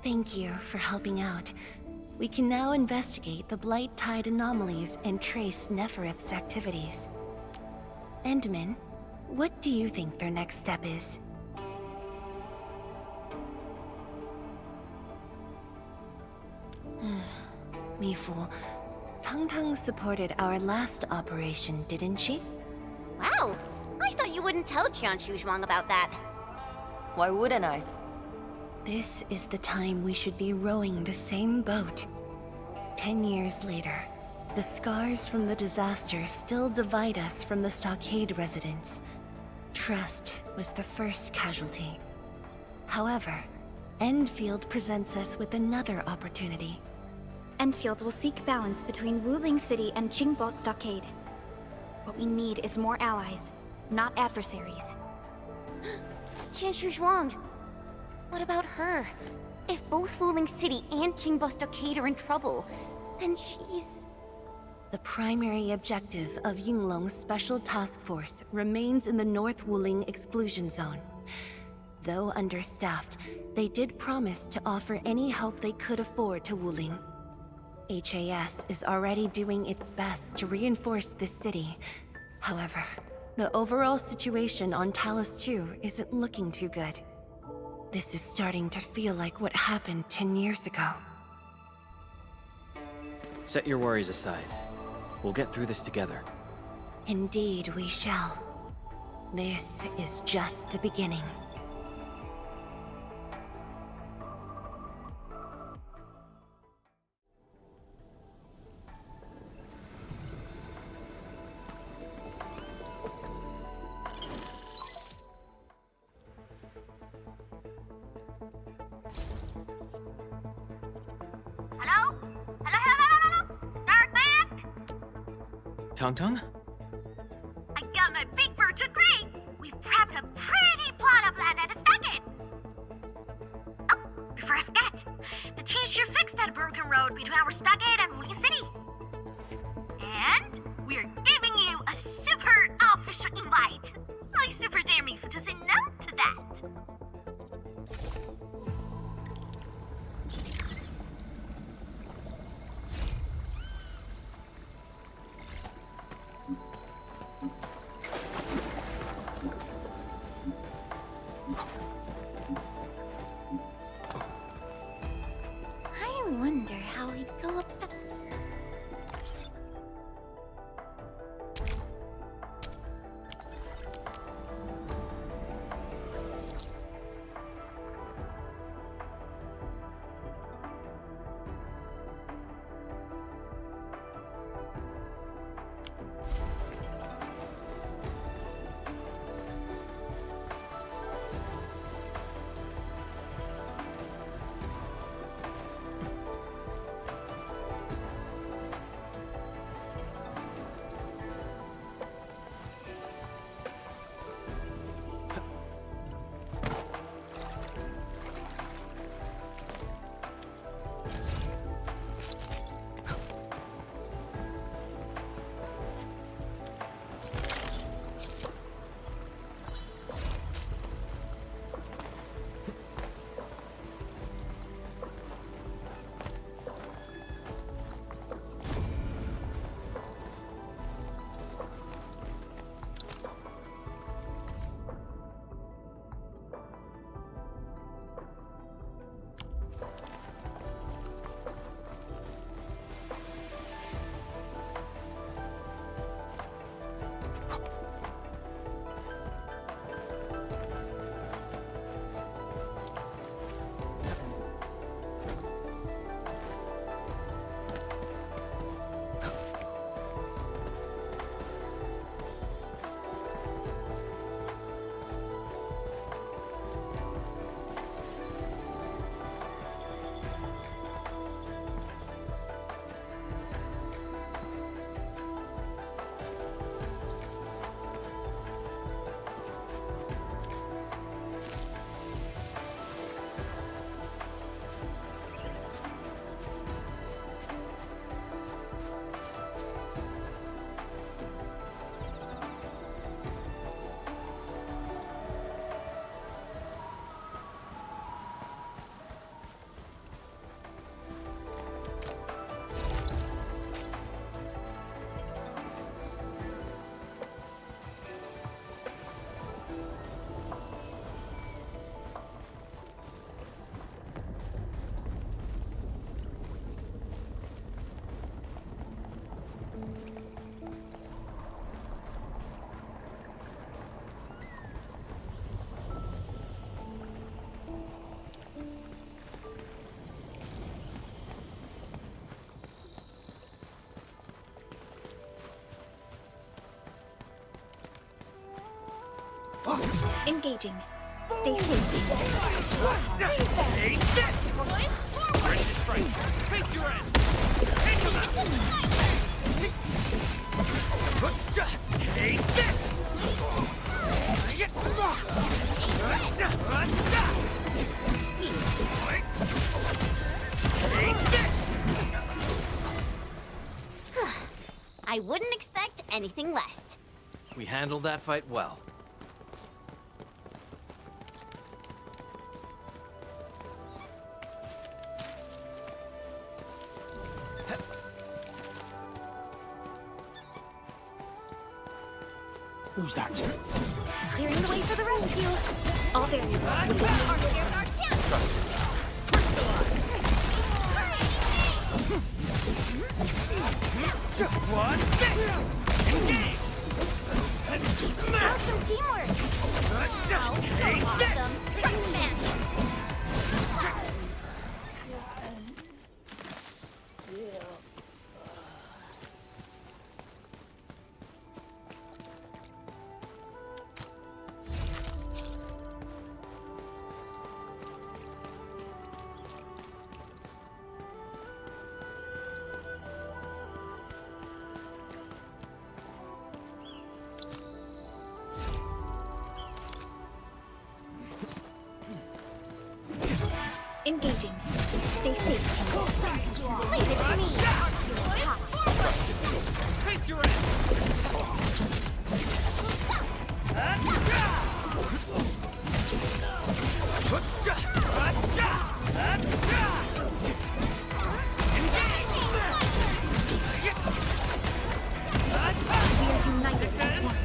Thank you for helping out. We can now investigate the Blight Tide anomalies and trace Nefereth's activities. Endmin, what do you think their next step is? Mifu, Tangtang supported our last operation, didn't she? Wow, I thought you wouldn't tell Ch2 about that. Why wouldn't I? This is the time we should be rowing the same boat. 10 years later, the scars from the disaster still divide us from the stockade residents. Trust was the first casualty. However, Endfield presents us with another opportunity. Endfield will seek balance between Wuling City and Qingbo Stockade. What we need is more allies, not adversaries. Ch2's wrong. What about her? If both Wuling City and Qingbo Stockade are in trouble, then she's... The primary objective of Yinglong's Special Task Force remains in the North Wuling Exclusion Zone. Though understaffed, they did promise to offer any help they could afford to Wuling. HAS is already doing its best to reinforce this city. However, the overall situation on Talos 2 isn't looking too good. This is starting to feel like what happened 10 years ago. Set your worries aside. We'll get through this together. Indeed, we shall. This is just the beginning. Hello? Hello? Dark Mask? Tung? I got my big virtual crate! We've prepped a pretty plot of land at a stockade! Oh, before I forget, the team sure fixed that broken road between our stockade and Wuling City. And we're giving you a super official invite! I super dare me to say no to that! I wonder how we'd go about... Engaging. Stay safe. Take this! Ready to strike. Take your end! Take this! Take this! I wouldn't expect anything less. We handled that fight well. Who's that? Clearing the way for the rescue. All variables within Trust it. What's this? Engage! Awesome teamwork. Take this! Awesome. Spider-Man. engaging. Stay safe. Leave it to me. Face your end! We are united as one.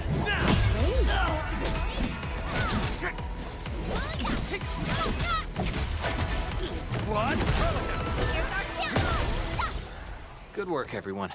Good work, everyone.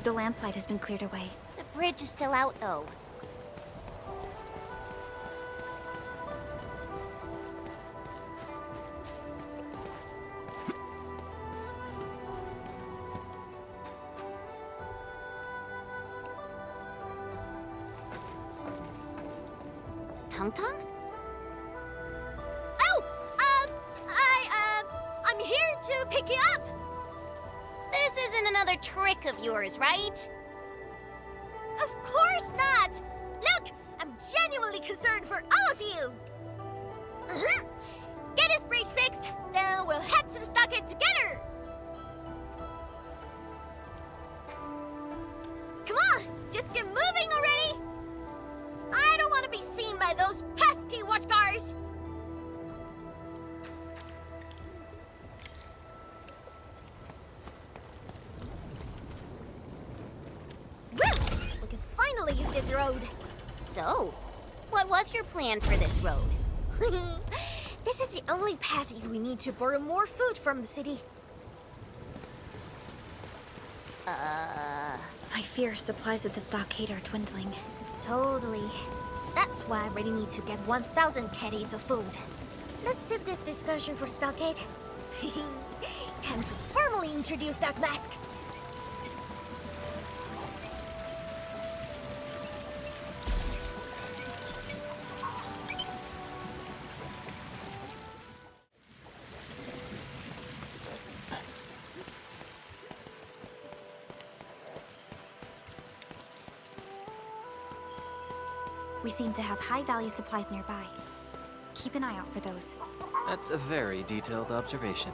The landslide has been cleared away. The bridge is still out, though. Tung-Tung? Oh! I'm here to pick you up! This isn't another trick of yours, right? Of course not! Look! I'm genuinely concerned for all of you! Get this bridge fixed, then we'll head to the stockade together! Come on! Just get moving already! I don't want to be seen by those pesky watchguards! We can finally use this road. So, what was your plan for this road? This is the only path if we need to borrow more food from the city. I fear supplies at the stockade are dwindling. Totally. That's why I really need to get 1,000 caddies of food. Let's save this discussion for stockade. Time to formally introduce Dark Mask. We seem to have high-value supplies nearby. Keep an eye out for those. That's a very detailed observation.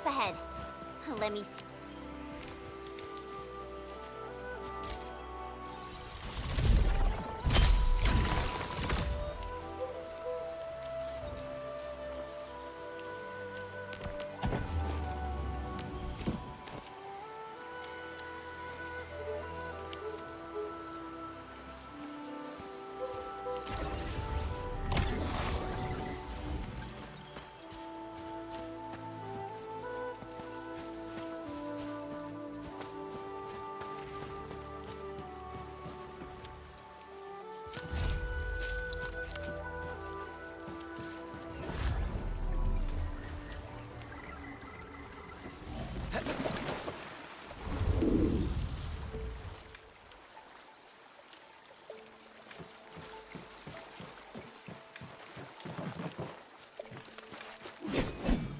up ahead. Let me see.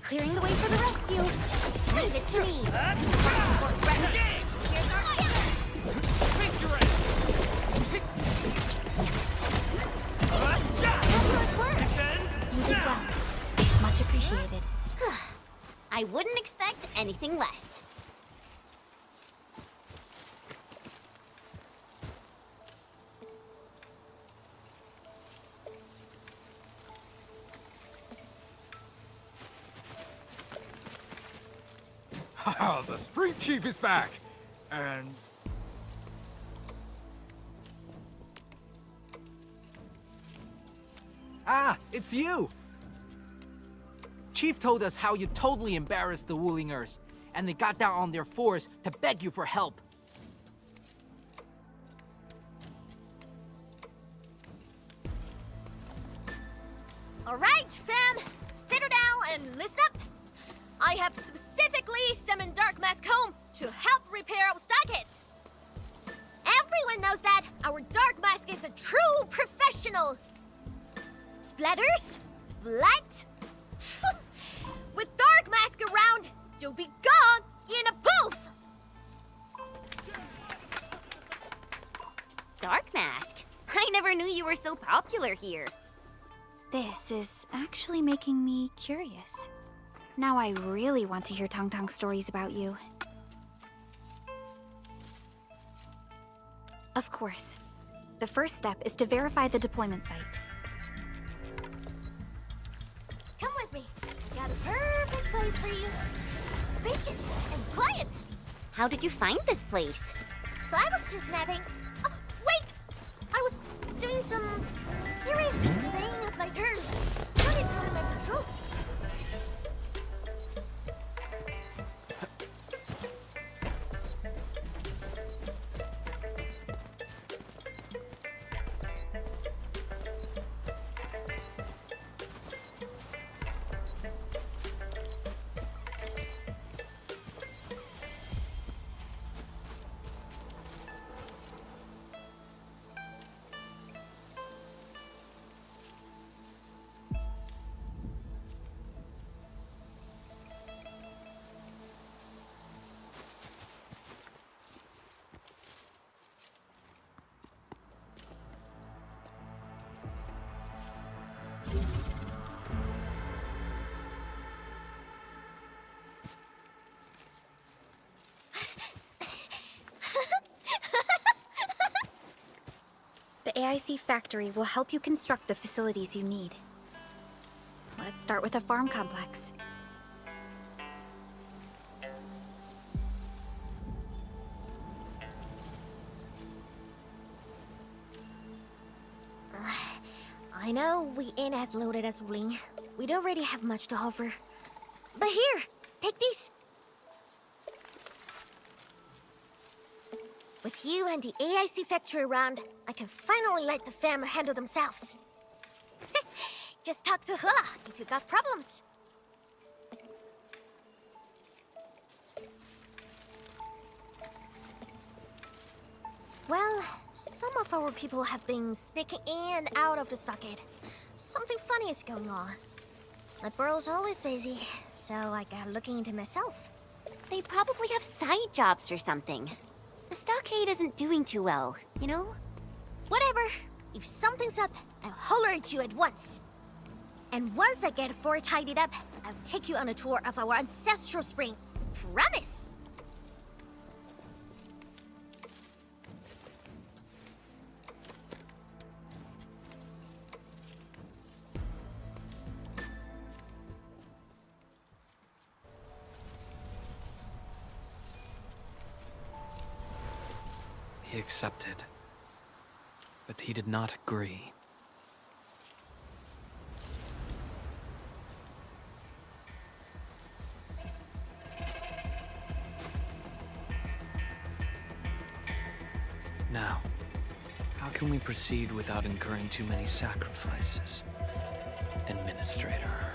Clearing the way for the rescue. Leave it to me. You did well. Much appreciated. I wouldn't expect anything less. The street chief is back! And... Ah, it's you! Chief told us how you totally embarrassed the Wulingers, and they got down on their fours to beg you for help. All right, fam! Settle down and listen up! I have specifically summoned Dark Mask home to help repair our stockade. Everyone knows that our Dark Mask is a true professional. Splatters? Blood? With Dark Mask around, you'll be gone in a poof! Dark Mask? I never knew you were so popular here. This is actually making me curious. Now I really want to hear Tong Tong stories about you. Of course. The first step is to verify the deployment site. Come with me. I got a perfect place for you. Spacious and quiet. How did you find this place? So I was just napping. Oh, wait! I was doing some serious playing of my turn. Running through my patrols. The AIC factory will help you construct the facilities you need. Let's start with a farm complex. I know we ain't as loaded as Wuling. We don't really have much to offer. But here, take these. With you and the AIC factory around, I can finally let the fam handle themselves. Just talk to Hula if you got problems. Well, some of our people have been sneaking in and out of the stockade. Something funny is going on. My burrow's always busy, so I got looking into myself. They probably have side jobs or something. The stockade isn't doing too well, you know? Whatever. If something's up, I'll holler at you at once. And once I get the fort tidied up, I'll take you on a tour of our ancestral spring. Promise! He accepted, but he did not agree. Now, how can we proceed without incurring too many sacrifices, Administrator?